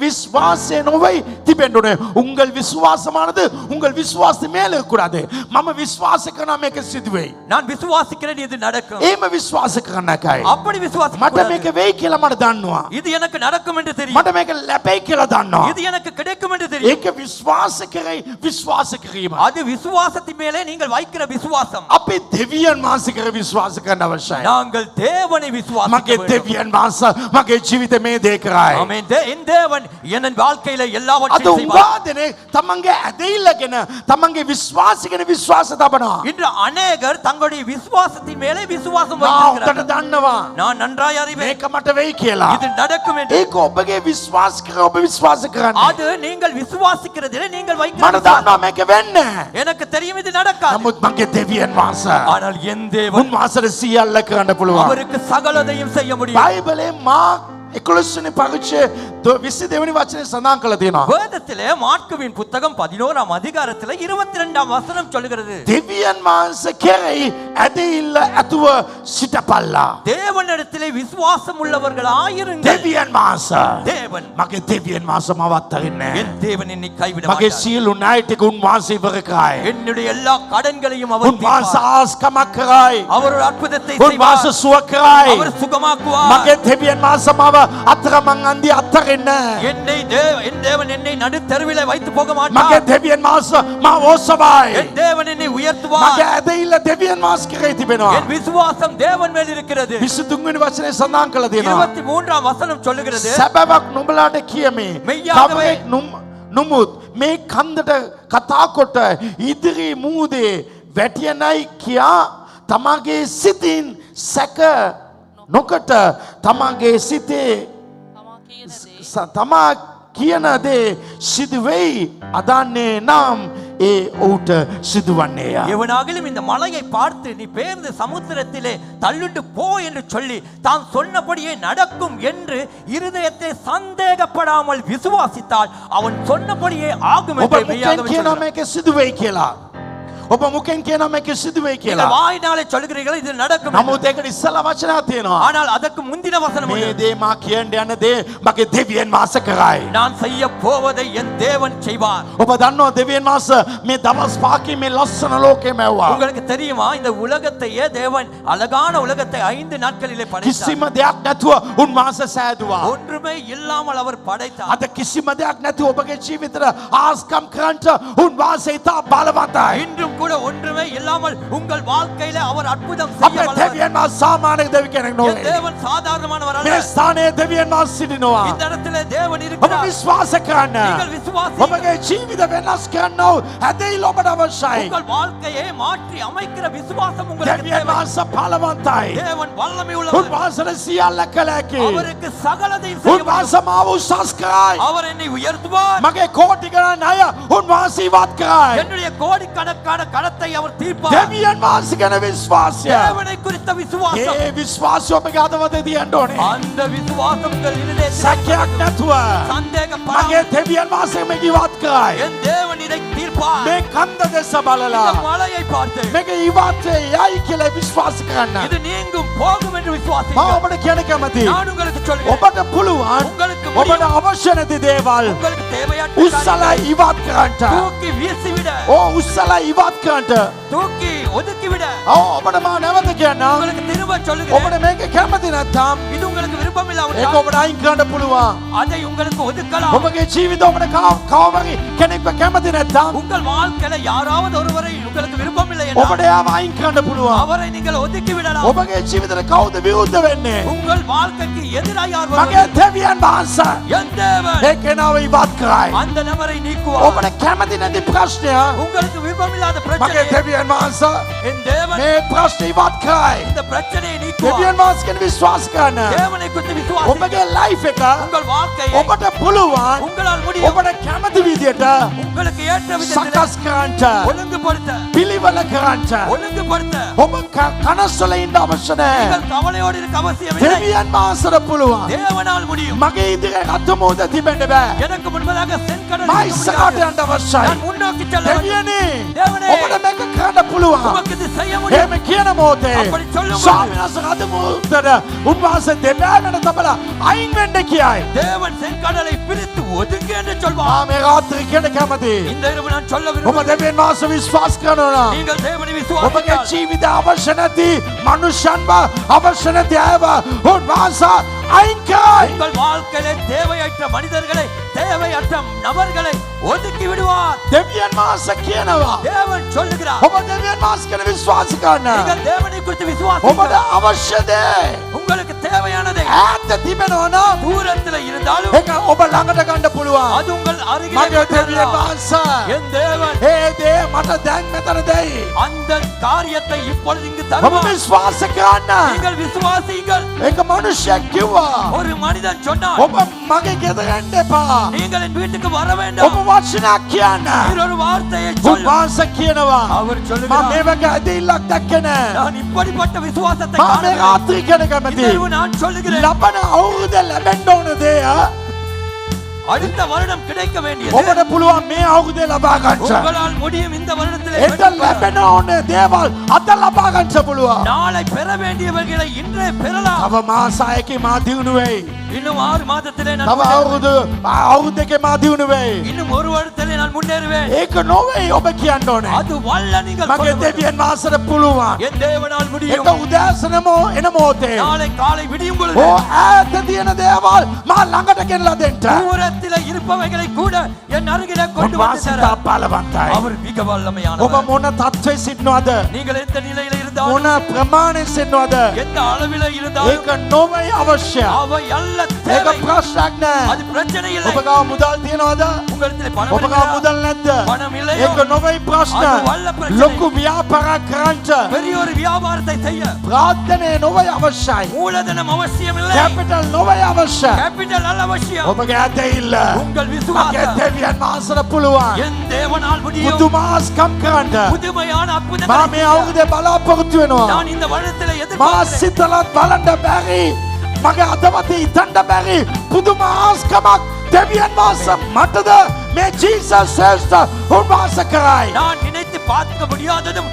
විශ්වාසය නොවේ තිබෙන්න ඕනේ. உங்கள் விசுவாசமானது உங்கள் விசுவாசத்து மேல இருக்கக்கூடாது. මම විශ්වාස කරනවා මේක සිදු වෙයි. நான் விசுவாசிக்கிறேன் இது நடக்கும். එහෙම විශ්වාස කරන්න එකයි. அப்படி விசுவாசிக்க මට கூடாது. මේක වෙයි කියලා මට දන්නවා. இது எனக்கு நடக்கும் என்று தெரியும். මට මේක ලැබෙයි කියලා දන්නවා. இது எனக்கு கிடைக்கும் என்று தெரியும். ඒක විශ්වාස කරයි විශ්වාස කිරීම. அது விசுவாசத்தின் மேலே நீங்கள் வைக்கிற விசுவாசம். අපි දෙවියන් වහන්සේ කෙරෙහි විශ්වාස කරන්න අවශ්‍යයි. நாங்கள் தேவனை விசுவாசிக்க මගේ வேண்டும். දෙවියන් වහන්සේ මගේ ජීවිතේ මේ දේ කරයි. ஆமென். என் தேவன் என் வாழ்க்கையில අද எல்லாவற்றையும் செய்வார். උගාදනේ තමන්ගේ ඇදහිල්ලගෙන තමන්ගේ විශ්වාසගෙන විශ්වාස තබනවා. இன்று அநேகர் தங்களுடைய விசுவாசத்தின் மேலே விசுவாசம் මා උන්ට வைத்திருக்கிறார்கள். දන්නවා நான் நன்றாய் அறிவேன் මේක මට වෙයි කියලා. இது நடக்கும் என்று. ඒක ඔබගේ විශ්වාස කර ඔබ විශ්වාස කරන්න. அது நீங்கள் விசுவாசிக்கிறதிலே நீங்கள் வைக்கிற මට விசுவாசம். දන්නවා මේක වෙන්නේ. எனக்கு தெரியும் இது நடக்காது. නමුත් මගේ දෙවියන් වහන්සේ ஆனால் என் தேவன் උන්වහන්සේට සියල්ල කරන්න පුළුවන්. அவருக்கு சகலதையும் செய்ய முடியும். බයිබලේ මාක් 11 වෙනි පරිච්ඡේදයේ 22 වෙනි වචනේ සඳහන් කරලා තියෙනවා. வேதத்திலே மார்க்குவின் புத்தகம் 11ஆம் அதிகாரத்திலே 22ஆம் வசனம் சொல்கிறது. දෙවියන් වහන්සේ කෙරෙහි ඇදහිල්ල ඇතුව සිටපල්ලා. தேவனிடத்திலே விசுவாசம் உள்ளவர்களாயிருங்கள். දෙවියන් වහන්සේ தேவன் මගේ දෙවියන් වහන්සේ මව අත්හරින්නේ නැහැ. என் தேவன் என்னை கைவிட මගේ மாட்டார். සියලු ණය ටික උන්වහන්සේ ඉවර කරයි. என்னுடைய எல்லா கடன்களையும் அவர் උන්වහන්සේ தீர்ப்பார். ආස්කමක් කරයි. அவர் ஒரு அற்புதத்தை උන්වහන්සේ செய்வார். සුව කරයි. அவர் சுகமாக்குவார். මගේ දෙවියන් වහන්සේ මව අතරමං අන්දි අත්තරින්නේ නැහැ. என் தேவன் என்னை நடுத்தெருவிலே வைத்து போக මගේ மாட்டார். දෙවියන් වහන්සේ මාව ඔසවයි. என் தேவன் என்னை මගේ உயர்த்துவார். ඇදහිල්ල දෙවියන් වහන්සේ කෙරෙහි තිබෙනවා. என் விசுவாசம் தேவன் மேல் இருக்கிறது. 23 වෙනි වචනේ සඳහන් කරලා තියෙනවා. 23ஆம் வசனம் சொல்லுகிறது. සැබෑවක් නුඹලාට කියමි. මෙయ్యాகவே කවරෙක් නුමුත් මේ කන්දට කතා කොට ඉදිරි මූදේ වැටියනයි කියා තමගේ සිතින් සැක නොකට තමගේ සිතේ තමා කියන දේ සිදු වෙයි අදන්නේ නම් ඒ ඔහුට සිදුවන්නේය. எவனாகிலும் இந்த மலையை பார்த்து நீ பேர்ந்து சமுத்திரத்திலே தள்ளிட்டு போ என்று சொல்லி தான் சொன்னபடியே நடக்கும் என்று இருதயத்தை சந்தேகப்படாமல் விசுவாசித்தால் அவன் சொன்னபடியே ஆகும் ඔබ என்று මුකෙන් மெய்யாகவே කියනවා சொல்கிறேன். මේක සිදු වෙයි කියලා. ඔබ මුකෙන් කියනවා මේක සිදු වෙයි நீங்கள் කියලා. வாயினாலே சொல்கிறீர்கள் இது நடக்கும் என்று. නමුත් ඒකට ඉස්සලා වචනයක් තියෙනවා. ஆனால் அதற்கு முந்தின வசனம் මේ உண்டு. දේ මා කියන්න යන දේ මගේ දෙවියන් වහන්සේ කරයි. நான் செய்ய போவதை என் தேவன் செய்வார். ඔබ දන්නවා දෙවියන් වහන්සේ මේ දවස් පහකින් මේ ලස්සන ලෝකෙ මැව්වා. உங்களுக்கு தெரியுமா இந்த உலகத்தையே தேவன் அழகான உலகத்தை 5 நாட்களிலே படைத்தார். කිසිම දෙයක් නැතුව උන්වහන්සේ සෑදුවා. ஒன்றுமே இல்லாமல் அவர் படைத்தார். අද කිසිම දෙයක් නැතුව ඔබගේ ජීවිතේට ආස්කම් කරන්ට උන්වහන්සේ ඉතා බලවන්තයි. இன்றும் கூட ஒன்றுமே இல்லாமல் உங்கள் வாழ்க்கையில அவர் அற்புதம் செய்ய අපේ வல்லவர். දෙවියන් වහන්සේ සාමාන්‍ය දෙවි කෙනෙක් என் නෙවෙයි. தேவன் சாதாரணமானவர் මේ அல்ல. ස්ථානයේ දෙවියන් වහන්සේ සිටිනවා. இந்த இடத்திலே தேவன் ඔබ இருக்கிறார். විශ්වාස කරන්න. நீங்கள் விசுவாசியுங்கள். ඔබගේ ජීවිත වෙනස් කරන්නව හැදෙයිල ඔබට අවශ්‍යයි. உங்கள் வாழ்க்கையை மாற்றி அமைக்கிற விசுவாசம் உங்களுக்கு දෙවියන් தேவை. වහන්සේ බලවන්තයි. தேவன் வல்லமை உள்ளவர். උන්වහන්සේට සියල්ල කළ හැකි. அவருக்கு சகலதையும் செய்ய முடியும். උන්වහන්සේ මාව උසස් කරයි. அவர் என்னை உயர்த்துவார். මගේ කෝටි ගණන් අය උන්වහන්සේ ඉවත් කරයි. என்னுடைய கோடிக்கணக்கான கடத்தை அவர் தீர்ப்பார். දෙවියන් වහන්සේ ගැන විශ්වාසය. தேவனை குறித்த விசுவாசம். ඒ විශ්වාසය ඔබගේ අදවතේ තියන්න ඕනේ. அந்த விசுவாசம் உங்கள் இருதயத்தில் සැකයක් නැතුව சந்தேகப்படாமல் මගේ දෙවියන් වහන්සේ මේක ඉවත් කරයි. என் தேவன் இதை தீர்ப்பார். මේ කන්ද දෙස இந்த බලලා மலையை பார்த்து මේක ඉවත් යයි කියලා විශ්වාස කරන්න. இது நீங்கும் போகும் என்று මම விசுவாசிங்கள். ඔබට කියන්න කැමතියි. நான் உங்களுக்கு சொல்கிறேன். ඔබට පුළුවන් உங்களுக்கு ඔබට අවශ්‍ය නැති දේවල් உங்களுக்கு தேவையற்ற උස්සලා காரியங்களை ඉවත් කරන්න. தூக்கி வீசிவிட උස්සලා ඉවත් කරන්න. தூக்கி ஒதுக்கிவிட ඔබට මා නැවත කියන්නම්. உங்களுக்கு திரும்ப சொல்லுகிறேன் ඔබට මේක කැමති නැත්නම් இது உங்களுக்கு விருப்பம் ඒක இல்லாவிட்டால் ඔබට අයින් කරන්න පුළුවන්. அதை உங்களுக்கு ஒதுக்கலாம் ඔබගේ ජීවිත ඔබට කවවරි කෙනෙක්ව කැමති නැත්නම් உங்கள் வாழ்க்கையில யாராவது ஒருவரை உங்களுக்கு விருப்பம் இல்லை என்றால் ඔබට එයාව අයින් කරන්න පුළුවන්. அவரை நீங்கள் ஒதுக்கி விடலாம் ඔබගේ ජීවිතේ කවුද විරුද්ධ වෙන්නේ? உங்கள் வாழ்க்கைக்கு எதிராக யார் මගේ வருவார்கள் දෙවියන් වහන්සේ. என் தேவன் ඒ කෙනාව ඉවත් කරයි. அந்த நபரை நீக்குவார் ඔබට කැමති නැති ප්‍රශ්නය உங்களுக்கு விருப்பம் இல்லாத මගේ பிரச்சனை දෙවියන් වහන්සේ என் தேவன் මේ ප්‍රශ්නේ ඉවත් කරයි. இந்த பிரச்சனையை நீக்குவார் දෙවියන් වහන්සේ ගැන විශ්වාස කරන්න. தேவனை குறித்து விசுவாசி ඔබගේ ලයිෆ් එක உங்கள் வாழ்க்கையை ඔබට පුළුවන් உங்களால் முடியும் ඔබට කැමති විදියට உங்களுக்கு ஏற்ற விதத்தில் සකස් කරන්න, ஒழுங்குபடுத்த පිළිවෙල කරන්න. ஒழுங்குபடுத்த ඔබ කනස්සල ඉන්න අවශ්‍ය නැහැ. நீங்கள் கவலையோடு இருக்க அவசியம் இல்லை දෙවියන් වහන්සේට පුළුවන්. தேவனால் முடியும் මගේ ඉදිරියේ අතමෝද තිබෙන්න බෑ. எனக்கு முன்பதாக செங்கடல் මා இருக்க ඉස්සරහට முடியாது. යන්න අවශ්‍යයි. நான் முன்னோக்கி செல்ல வேண்டும். දෙවියනේ தேவனே, ඔබට මේක කරන්න පුළුවන්. உமக்கு இது செய்ய முடியும் එහෙම කියන මොහොතේ அப்படி சொல்லும் ස්වාමීන් වහන්සේ අද මොහොතේ උන්වහන්සේ දෙපැත්තට තබලා අයින් වෙන්න කියයි. தேவன் செங்கடலை பிரித்து ஒதுங்கு என்று சொல்வார் මා මේ රාත්‍රී කියන කැමති. இந்த இரவு நான் சொல்ல ඔබ விரும்புகிறேன் දෙවියන් වහන්සේ විශ්වාස කරනවා. நீங்கள் தேவனை ඔබගේ விசுவாசித்தால் ජීවිත අවශ්‍ය නැති මනුෂ්‍යන්ව අවශ්‍ය නැති අයව උන්වහන්සේ අයින් කරයි. உங்கள் வாழ்க்கையிலே தேவையற்ற மனிதர்களை தேவையற்ற நபர்களை ஒதுக்கி விடுவார் දෙවියන් වහන්සේ කියනවා. தேவன் சொல்லுகிறார் ඔබ දෙවියන් වහන්සේ ගැන විශ්වාස කරන්න. நீங்கள் தேவனை குறித்து ඔබට விசுவாசிங்கள் අවශ්‍ය දේ உங்களுக்கு தேவையானதை ඈත තිබෙනවා නම් தூரத்தில் இருந்தாலும் ඒක ඔබ ළඟට ගන්න පුළුවන්. அது உங்கள் அருகிலே මගේ கொண்டு දෙවියන් வரலாம். වහන්සේ என் தேவன் ඒ දේ මට දැන් මෙතන දෙයි. அந்த காரியத்தை இப்பொழுது இங்கு ඔබ தருவார் විශ්වාස කරන්න. நீங்கள் விசுவாசிங்கள் ඒක මිනිස්සෙක් කිව්වා. ஒரு மனிதன் சொன்னார் ඔබ මගේ ගෙදර එන්න එපා. நீங்கள் என் வீட்டுக்கு வர ඔබ வேண்டாம் වචනයක් කියන්න. ஒரு வார்த்தையை சொல்லும் උන්වහන්සේ කියනවා. அவர் මම මේ சொல்லுகிறார் වගේ ඇදහිල්ලක් දැක්කේ නෑ. நான் இப்படிப்பட்ட விசுவாசத்தை මම මේ காணவில்லை. රාත්‍රී කියන இந்த කැමති. இரவு நான் சொல்லுகிறேன் ලබන අවුරුද්ද ලැබෙන්න ඕන දේ அடுத்த வருடம் கிடைக்க வேண்டியது ඔබට පුළුවන් මේ අවුරුද්දේ ලබා ගන්න. உங்களால் முடியும் இந்த வருடத்திலே එත பெற்றுக்கொள்ள. ලැබෙන ඕනේ දේවල් අද ලබා ගන්න පුළුවන්. நாளை பெற வேண்டியவர்களை இன்றே பெறலாம் තව මාස 6කින් මා දිනු වෙයි. இன்னும் 6 மாதத்திலே நான் තව முன்னேறுவேன். අවුරුද්දකේ මා දිනු වෙයි. இன்னும் ஒரு வருடத்திலே நான் முன்னேறுவேன் ඒක නොවේ ඔබ කියන්න ඕනේ. அது வல்ல நீங்கள் මගේ சொல்ல வேண்டும். දෙවියන් වහන්සේට පුළුවන්. என் தேவனால் ඒක முடியும் උදෑසනම එන මොහොතේ நாளை காலை விடியும் பொழுது ඕ ඈත තියෙන දේවල් මා ළඟට ගෙනලා දෙන්න. தூரத்திலே இருப்பவைகளை கூட என் அருகிலே கொண்டு வந்து උන්වහන්සේ தர බලවන්තයි. அவர் மிக ඔබ வல்லமையானவர் මොන තත්ත්වයේ සිටිනවද? நீங்கள் எந்த நிலையில இருந்தாலும் මොන ප්‍රමාණයේ සිටිනවද? எந்த அளவில இருந்தாலும் ඒක නොවේ අවශ්‍ය. அவை அல்ல ඒක தேவை ප්‍රශ්නයක් නෑ. அது பிரச்சனை இல்லை ඔබ ගාව මුදල් තියනවද? உங்களிடத்தில் பணம் ඔබ ගාව இருக்கிறதா? මුදල් නැද්ද? பணம் இல்லையோ? ඒක නොවේ ප්‍රශ්න. அது වල්ල ප්‍රශ්නයි. ලොකු ව්‍යාපාරයක් කරන්න பெரிய ஒரு வியாபாரத்தை செய்ய ප්‍රාර්ථනාවේ නොවේ අවශ්‍යයි. மூலதனம் அவசியம் இல்லை කැපිටල් නොවේ අවශ්‍යයි. கேபிட்டல் அல்ல அவசியம் ඔබගේ ඇදහිල්ල உங்கள் මගේ விசுவாசம் දෙවියන් වහන්සේට පුළුවන්. என் தேவனால் முடியும் පුදුමාස්කම් කරන්න. புதுமையான මා அற்புதங்களை මේ செய்ய. අවුරුද්දේ බලාපොරොත්තු වෙනවා. நான் இந்த வருடத்தில் මා எதிர்பார்க்கிறேன் සිතලත් බලන්න බැරි. මගේ අදවතේ හිතන්න බැරි පුදුමාස්කමක් දෙවියන් වහන්සේ මටද මේ ජීසස් ශ්‍රේෂ්ඨ උන්වහන්සේ කරයි. நான் நினைத்து பார்க்க முடியாததும்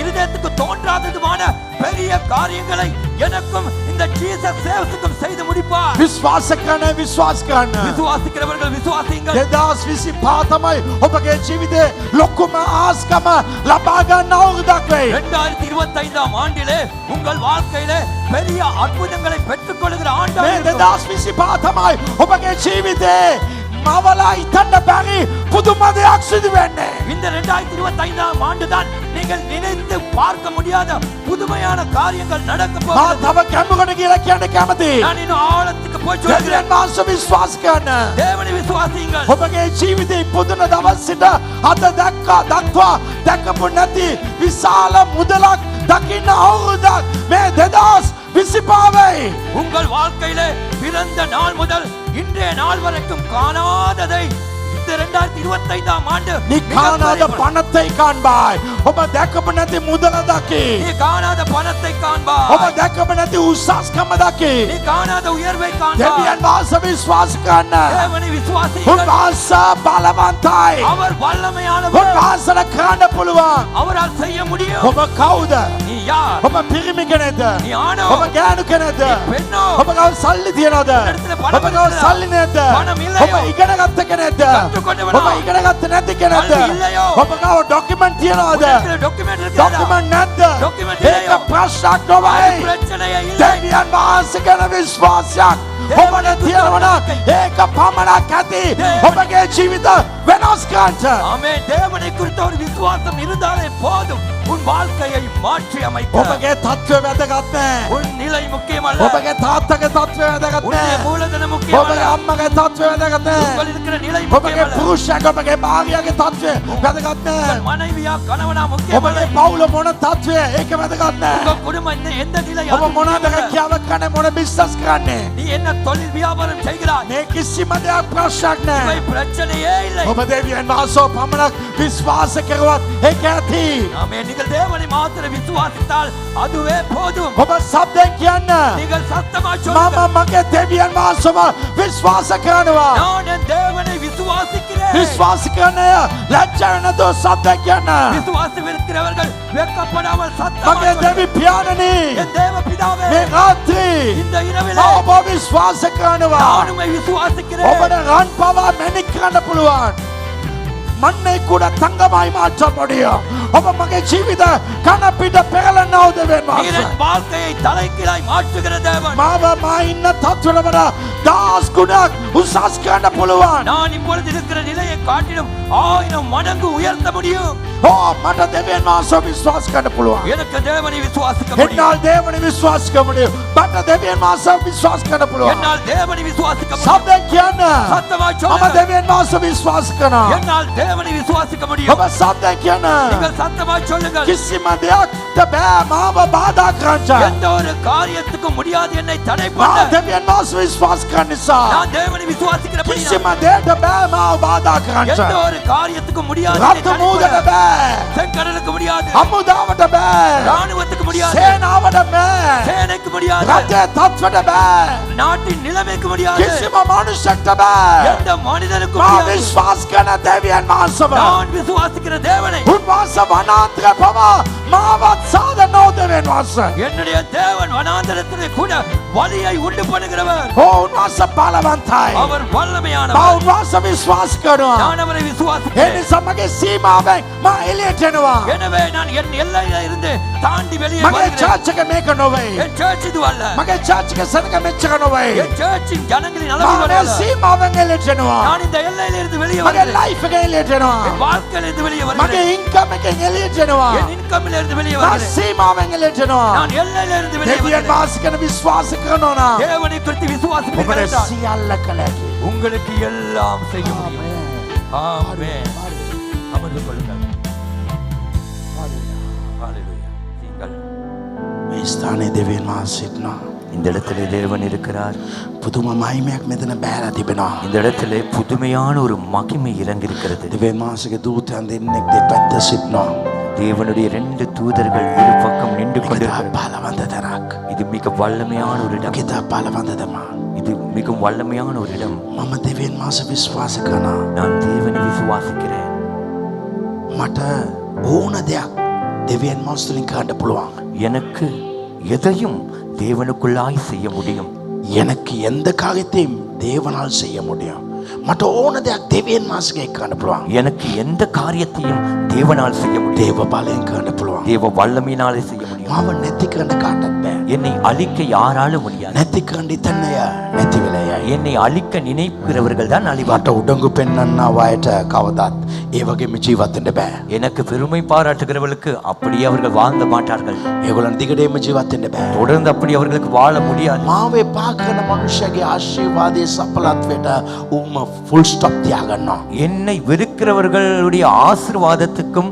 இருதயத்துக்கு தோன்றாததுமான பெரிய காரியங்களை எனக்கும் இந்த ஜீசஸ் சேவசுக்கும் செய்து முடிப்பார் විශ්වාස කරන විශ්වාස කරන්න. விசுவாசிக்கிறவர்கள் விசுவாசியுங்கள் 2025 තමයි ඔබගේ ජීවිතේ ලොකුම ආස්කම ලබා ගන්න අවුරුද්දක් වෙයි. 2025 ஆண்டிலே உங்கள் வாழ்க்கையிலே பெரிய அற்புதங்களை பெற்றுக் கொள்கிற මේ ஆண்டாக இருக்கும். 2025 තමයි ඔබගේ ජීවිතේ මවලා හිතන්න බැරි පුදුම දෙයක් සිදු වෙන්නේ. இந்த 2025 ஆண்டு தான் நீங்கள் நினைத்து பார்க்க முடியாத புதுமையான காரியங்கள் நடக்க මා போகிறது තව ගැඹුරට කියලා කියන්න කැමතියි. நான் இன்னும் ஆழத்துக்கு போய் சொல்கிறேன் දෙවියන් වහන්සේ විශ්වාස කරන්න. தேவனை விசுவாசியுங்கள் ඔබගේ ජීවිතේ ඉපදුන දවස් සිට අද දක්වා දැකපු නැති විශාල මුදලක් දකින්න අවුරුද්දක් මේ 2025 உங்கள் வாழ்க்கையிலே பிறந்த நாள் முதல் இன்றைய நாள் வரைக்கும் காணாததை இந்த 2025ஆம் ஆண்டு நீ காணாத மிகப்பெரிய பணத்தை காண்பாய். ඔබ දැකප නැති මුදල දකි. நீ காணாத பணத்தை காண்பாய். ඔබ දැකප නැති උසස්කම දකි. நீ காணாத உயர்வை காண்பாய். දෙවියන් වහන්සේ විශ්වාස කරන්න. தேவனை விசுவாசியுங்கள். උන්වහන්සේ බලවන්තයි. அவர் வல்லமையானவர். උන්වහන්සේට කරන්න පුළුවන්. அவரால் செய்ய முடியும். ඔබ කවුද? நீ யார்? ඔබ පිරිමි කෙනෙක්ද? நீ ஆணோ? ඔබ ගෑනු කෙනෙක්ද? பெண்ணோ? ඔබ ගාව සල්ලි තියනවද? இடத்துல பணம் ඔබ ගාව இருக்குதா? සල්ලි නැද්ද? பணம் இல்லையோ? ඔබ ඉගෙන ගත්ත කෙනෙක්ද? கற்றுக்கொண்டவனா? ඔබ ඉගෙන ගත්ත නැති කෙනෙක්ද? கல்வி இல்லையோ? ඔබ ගාව ડોකියුමන්ට් තියනවද? இடத்துல டாக்குமெண்ட் இருக்குதா? ડોකියුමන්ට් නැද්ද? document ඒක இல்லையோ? ප්‍රශ්නයක් அது නොවේ. பிரச்சனையே இல்லை. දෙවියන් වහන්සේ ගැන විශ්වාසයක් ඔබට තියෙනවා නම් ඒක පමණක් ඇති. ඔබගේ ජීවිත වෙනස් කරන්න. ஆமென். தேவனை குறித்த ஒரு விசுவாசம் இருந்தாலே போதும். உன் வாழ்க்கையை மாற்றி அமைக்க. ඔබගේ තත්ත්වය වැදගත් නැහැ. உன் நிலை முக்கியமல்ல. ඔබගේ තාත්තගේ තත්ත්වය වැදගත් உன்னுடைய නැහැ. மூலதனம் ඔබගේ முக்கியமல்ல. අම්මගේ තත්ත්වය වැදගත් නැහැ. உங்கள் இருக்கிற நிலை ඔබගේ முக்கியமல்ல. පුරුෂයාගේ ඔබගේ භාර්යාවේ තත්ත්වය වැදගත් නැහැ. உங்கள் மனைவியா கணவனா முக்கியமல்ல. ඔබගේ පවුල මොන තත්ත්වය ඒක වැදගත් නැහැ. உங்க குடும்பம் எந்த நிலை ඔබ அது මොනවද முக்கியமல்ல. කියව කරන්නේ මොන බිස්නස් කරන්නේ? நீ என்ன தொழில் வியாபாரம் செய்கிறாய்? මේ කිසිම දෙයක් ප්‍රශ්නයක් இவை නැහැ. பிரச்சனையே இல்லை. ඔබ දෙවියන් වහන්සේ පමණක් විශ්වාස කරුවත් ඒක ඇති. ஆமென். நீங்கள் தேவனை மாத்திரம் விசுவாசித்தால் அதுவே போதும். ඔබ සබ්දෙන් කියන්න. நீங்கள் சத்தமா මම சொல்லுங்கள். මගේ දෙවියන් වහන්සේව විශ්වාස කරනවා. நான் என் தேவனை விசுவாசிக்கிறேன். විශ්වාස කරන අය ලැජ්ජා නැතුව සබ්දෙන් කියන්න. விசுவாசம் இருக்கிறவர்கள் வெட்கப்படாமல் சத்தமா මගේ சொல்லுங்கள். දෙවි පියාණනි என் தேவ பிதாவே, මේ රාත්‍රී இந்த இரவிலே ඔබ විශ්වාස කරනවා. நான் உம்மை விசுவாசிக்கிறேன். ඔබට රන් පවා මැණික් කරන්න පුළුවන්. මන්නේ கூட தங்கமாய் மாற்ற முடியும். ඔබ මගේ ජීවිත කන පිට පෙරලනව දෙවියන් நீர் වහන්සේ. என் வாழ்க்கையை தலைகீழாய் மாற்றுகிற தேவன். මාව මා ඉන්න තත්ත්වවල වඩා දහස් ගුණයක් උසස් කරන්න පුළුවන්. நான் இப்பொழுது இருக்கிற நிலையை காட்டிலும் 1000 மடங்கு உயர்த்த முடியும். ඕ මට දෙවියන් වහන්සේ විශ්වාස කරන්න පුළුවන්. எனக்கு தேவனை விசுவாசிக்க முடியும். එන්னால் தேவனை විශ්වාස කරන්න முடியும். මට දෙවියන් වහන්සේ විශ්වාස කරන්න පුළුවන්. என்னால் தேவனை விசுவாசிக்க முடியும். සබ්දෙන් කියන්න. சத்தமா මම சொல்லுங்கள். දෙවියන් වහන්සේ විශ්වාස කරනවා. என்னால் தேவனை விசுவாசிக்க முடியும். ඔබ සබ්දෙන් කියන්න. நீங்கள் சத்தமா சொல்லுங்கள். කිසිම දෙයක් බෑ මාව බාධා කරන්න. எந்த ஒரு காரியத்துக்கும் முடியாது என்னை தடை මා பண்ண. දෙවියන් වහන්සේ විශ්වාස කරන නිසා நான் தேவனை விசுவாசிக்கிறபடியால் කිසිම දෙයකට බෑ මාව බාධා எந்த කරන්න. ஒரு காரியத்துக்கும் முடியாது என்னை රත් தடை මූදට பண்ண. බෑ. செங்கடலுக்கு முடியாது. හමුදාවට බෑ. ராணுவத்துக்கு முடியாது. සේනාවට බෑ. சேனைக்கு முடியாது. රටේ තත්ත්වයට බෑ. நாட்டின் நிலைமைக்கு முடியாது. කිසිම මනුෂ්‍යෙක්ට බෑ. எந்த மனிதனுக்கும் මා முடியாது. විශ්වාස කරන දෙවියන් වහන්සේව. நான் விசுவாசிக்கிற தேவனை, උන්වහන්සේ වනාන්තර පවා මාවත් සාධන දෙවියන් වහන්සේ. என்னுடைய தேவன் வனாந்தரத்திலே கூட வழியை உண்டு பண்ணுகிறவர். ඕ උන්වහන්සේ බලවන්තයි. அவர் මා வல்லமையானவர். උන්වහන්සේ විශ්වාස කරනවා. நான் அவரை ඒ விசுவாசிக்கிறேன். නිසා මගේ සීමාවෙන් මා එළියට එනවා. எனவே நான் என் எல்லையில இருந்து தாண்டி வெளியே මගේ வருகிறேன். චර්ච් එක මේක නොවේ. என் சர்ச் இது அல்ல. මගේ චර්ච් එක සනක මෙච්චර නොවේ. என் சர்ச்சின் ஜனங்களின் මා அளவில் මේ அல்ல. සීමාවෙන් එළියට එනවා. நான் இந்த எல்லையில இருந்து வெளியே මගේ வருகிறேன். ලයිෆ් එක එළියට என் එනවා. வாழ்க்கையில இருந்து வெளியே මගේ வருகிறேன். ඉන්කම් එකෙන් එළියට එනවා. என் இன்கம்ல இருந்து வெளியே මා வருகிறேன். සීමාවෙන් එළියට එනවා. நான் எல்லையில இருந்து வெளியே දෙවියන් வருகிறேன். වහන්සේ ගැන විශ්වාස කරනවා නම් தேவனை குறித்து விசுவாசிப்பீர்கள் ඔබට என்றால் සියල්ල කළ හැකි. உங்களுக்கு எல்லாம் செய்ய முடியும். ஆமென். அமர்ந்து கொள்ளுங்கள். ஹalleluya. நீங்கள் මේ ස්ථානයේ දෙවියන් වහන්සේ සිටිනවා. இந்த இடத்திலே தேவன் இருக்கிறார். පුදුම මහිමයක් මෙතන බෑලා තිබෙනවා. இந்த இடத்திலே புதுமையான ஒரு மகிமை இறங்கியிருக்கிறது. දෙවියන් වහන්සේගේ දූතයන් දෙන්නෙක් දෙපැත්ත සිටිනවා. தேவனுடைய 2 தூதர்கள் இரு பக்கம் நின்று මේක கொண்டிருக்கிறார்கள். බලවන්ත තැනක්. இது மிக வல்லமையான ஒரு இடம். මේක බලවන්ත තමා. இது மிகவும் வல்லமையான ஒரு இடம். මම දෙවියන් වහන්සේ විශ්වාස කරනවා. நான் தேவனை விசுவாசிக்கிறேன். මට ඕන දෙයක් දෙවියන් වහන්සේ තුලින් කරන්න පුළුවන්. எனக்கு எதையும் தேவனுக்குள்ளாய் செய்ய முடியும். எனக்கு எந்த காரியத்தையும் தேவனால் செய்ய முடியும். මට ඕන දෙයක් දෙවියන් වහන්සේගෙන් කරන්න පුළුවන්. எனக்கு எந்த காரியத்தையும் தேவனால் செய்ய முடியும். දේව බලයෙන් කරන්න පුළුවන්. தேவ வல்லமையினாலே செய்ய முடியும். මාව නැති කරන්න කාටවත් බෑ. என்னை அழிக்க யாராலும் முடியாது. නැති කරන්න ඉතන අය නැති වෙලා යයි. என்னை அழிக்க நினைக்கிறவர்கள் தான் அழிவார். මට උඩඟු පෙන්වන්න අයට කවදාත් ඒ වගේම ජීවත් වෙන්න බෑ. எனக்கு பெருமை பாராட்டுகிறவர்களுக்கு அப்படியே அவர்கள் வாழ்ந்த மாட்டார்கள். ඒගොල්ලන් දිගටම ජීවත් වෙන්න බෑ. தொடர்ந்து அப்படி அவர்களுக்கு வாழ முடியாது. මාව එපා කරන මනුෂ්‍යගේ ආශිර්වාදයේ සඵලත්වයට උම ෆුල් ස්ටොප් තියාගන්නවා. என்னை வெறுக்கிற விசுவாசிக்கிறவர்களுடைய ஆசீர்வாதத்துக்கும்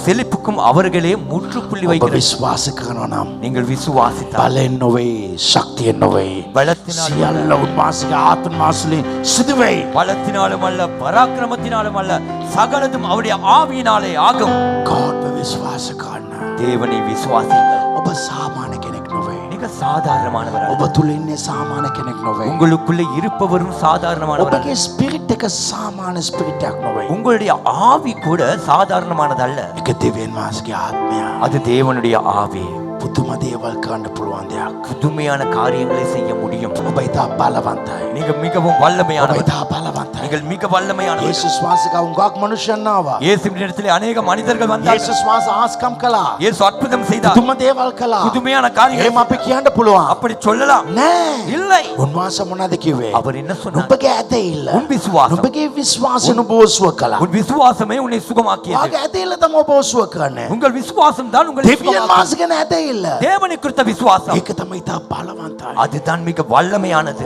செழிப்புக்கும் அவர்களே முற்றுப்புள்ளி ඔබ வைக்கிறார். විශ්වාස කරනවා නම් நீங்கள் விசுவாசித்தால் බලෙන් නොවේ, ශක්තියෙන් නොවේ, பலத்தினால் සියල්ල උන්වහන්සේගේ ආත්ම මාසලෙන් සිදු වෙයි. பலத்தினாலும் அல்ல, பராக்கிரமத்தினாலும் அல்ல, சகலதும் அவருடைய ஆவியினாலே ஆகும். God විශ්වාස කරන්න. தேவனை விசுவாசிங்கள். ඔබ සාමාන්‍ය කෙනෙක් නොවේ. மிக சாதாரணமானவர் அல்ல. ඔබ තුල ඉන්නේ සාමාන්‍ය කෙනෙක් නොවේ. உங்களுக்குள்ளே இருப்பவரும் சாதாரணமானவர் அல்ல. ඔබගේ ස්පිරිට් එක සාමාන්‍ය ස්පිරිට් එකක් නොවේ. உங்களுடைய ஆவி கூட சாதாரணமானதல்ல. ඒක දෙවියන් වහන්සේගේ ආත්මය. அது தேவனுடைய ஆவி. පුදුම දේවල් කරන්න පුළුවන් දෙයක්. புதுமையான காரியங்களை செய்ய முடியும். ඔබ ඉතා බලවන්තයි. நீங்க மிகவும் ඔබ வல்லமையானவர். ඉතා බලවන්තයි. நீங்கள் மிக வல்லமையானவர். යේසුස් වහන්සේ ගාව මනුෂ්‍යයන් ආවා. இயேசுவினிடத்திலே அநேக மனிதர்கள் வந்தார்கள். යේසුස් වහන්සේ ආස්කම් කළා. இயேசு அற்புதம் செய்தார். පුදුම දේවල් කළා. புதுமையான காரியங்களை එහෙම අපි කියන්න පුළුවන්. அப்படி சொல்லலாம். නෑ. இல்லை. උන්වහන්සේ මොනවද කිව්වේ? அவர் என்ன சொன்னார்? නුඹගේ ඇදහිල්ල. உன் விசுவாசம். නුඹගේ විශ්වාසය නුඹ ඔසුව කළා. உன் விசுவாசமே உன்னை சுகமாக்கியது. වාගේ ඇදහිල්ල තමයි ඔබ ඔසුව කරන්නේ. உங்கள் விசுவாசம் தான் உங்களை දෙවියන් சுகமாக்கியது. වහන්සේ ගැන ඇදහිල්ල. தேவனை குறித்த விசுவாசம் ඒක තමයි ඉතා බලවන්තයි. அதுதான் மிக வல்லமையானது.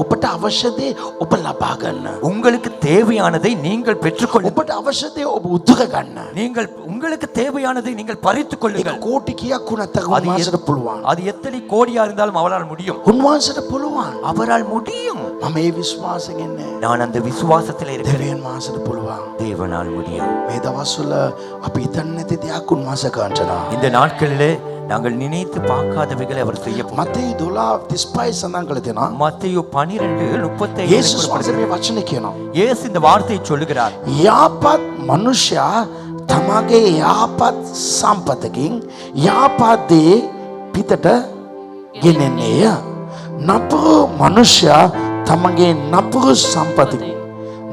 ඔබට අවශ්‍ය දේ ඔබ ලබා ගන්න. உங்களுக்கு தேவையானதை நீங்கள் பெற்றுக்கொள்ள. ඔබට අවශ්‍ය දේ ඔබ උදුර ගන්න. நீங்கள் உங்களுக்கு தேவையானதை நீங்கள் பறித்துக் ඒක கொள்ளுங்கள். කෝටි කීයක් වුණත් அது උන්වහන්සේට පුළුවන්. அது எத்தனை கோடியா இருந்தாலும் அவரால் முடியும். උන්වහන්සේට පුළුවන්. அவரால் முடியும். මම මේ විශ්වාසයෙන් ඉන්නේ. நான் அந்த விசுவாசத்தில் இருக்கிறேன். දෙවියන් වහන්සේට පුළුවන්. தேவனால் முடியும். මේ දවස්වල අපි හිතන්නේ නැති දෙයක් උන්වහන්සේ කරනවා. இந்த நாட்களிலே நாங்கள் நினைத்து பார்க்காதவைகளை அவர் செய்ய போகிறார். මතේ 12:35 සඳහන් කළ දෙනවා. மத்தேயு 12:35 යේසුස් වහන්සේ මේ වචනේ කියනවා. இயேசு இந்த வார்த்தையை சொல்லுகிறார். යාපත් මනුෂ්‍යයා තමගේ යාපත් සම්පතකින් යාපත් දේ පිටට ගෙනෙන්නේය. නපුරු මනුෂ්‍යයා තමගේ නපුරු සම්පතකින්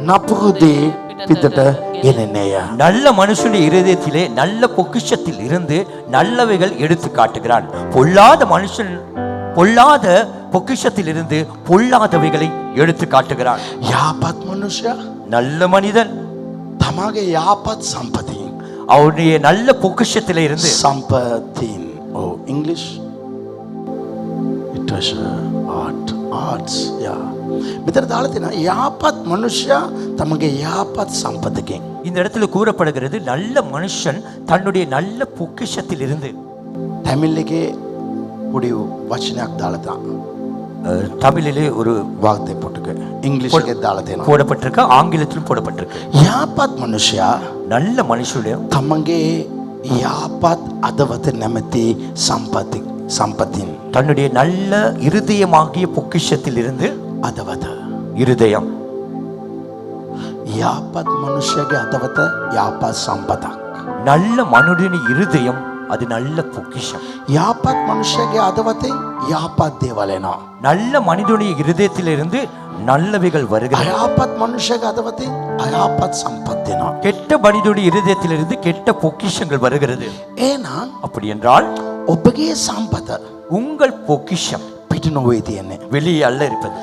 නපුරු දේ පිටට ගෙනෙන්නේය. நல்ல மனுஷனுடைய இருதயத்திலே நல்ல பொக்கிஷத்தில் இருந்து நல்லவைகள் எடுத்து காட்டுகிறான். பொல்லாத மனுஷன் பொல்லாத பொக்கிஷத்தில் இருந்து பொல்லாதவைகளை எடுத்து காட்டுகிறான். යාපත් මනුෂ්‍යයා நல்ல மனிதன் තමගේ යාපත් සම්පතකින් அவருடைய நல்ல பொக்கிஷத்திலே இருந்து සම්පතින් ඉංග්ලිෂ් ආර්ට්ස් මෙතන දාලා තියෙනවා යාපත් මනුෂ්‍යයා තමගේ යාපත් සම්පතකින්. இந்த இடத்துல கூறப்படுகிறது நல்ல மனுஷன் தன்னுடைய நல்ல பொக்கிஷத்தில் இருந்து. තැමිල් එකේ පොඩි වචනයක් දාලා තියෙනවා. தமிழிலே ஒரு වාක්‍යය පොටක ඉංග්‍රීසි එකේ දාලා තියෙනවා. போடப்பட்டிருக்கு, ஆங்கிலத்திலும் போடப்பட்டிருக்கு. යාපත් මනුෂ්‍යයා நல்ல மனுஷனுடைய තමගේ යාපත් අදවත නැමැති සම්පතින් தன்னுடைய நல்ல இருதயமாகிய பொக்கிஷத்தில் இருந்து අදවත இருதயம். යාපත් මනුෂ්‍යයාගේ අදවත යාපත් සම්පතක්. நல்ல மனுடைய இருதயம் அது நல்ல பொக்கிஷம். යාපත් මනුෂ්‍යයාගේ අදවතෙන් යාපත් දේවල් එනවා. நல்ல மனிதனுடைய இருதயத்திலிருந்து நல்லவைகள் வருகிறது. අයාපත් මනුෂ්‍යයාගේ අදවතෙන් අයාපත් සම්පත් එනවා. கெட்ட மனிதனுடைய இருதயத்திலிருந்து கெட்ட பொக்கிஷங்கள் வருகிறது. එහෙනම් அப்படி என்றால் ඔබගේ සම්පත உங்கள் பொக்கிஷம் පිට නොවේ තියෙන්නේ. வெளியே அல்ல இருப்பது,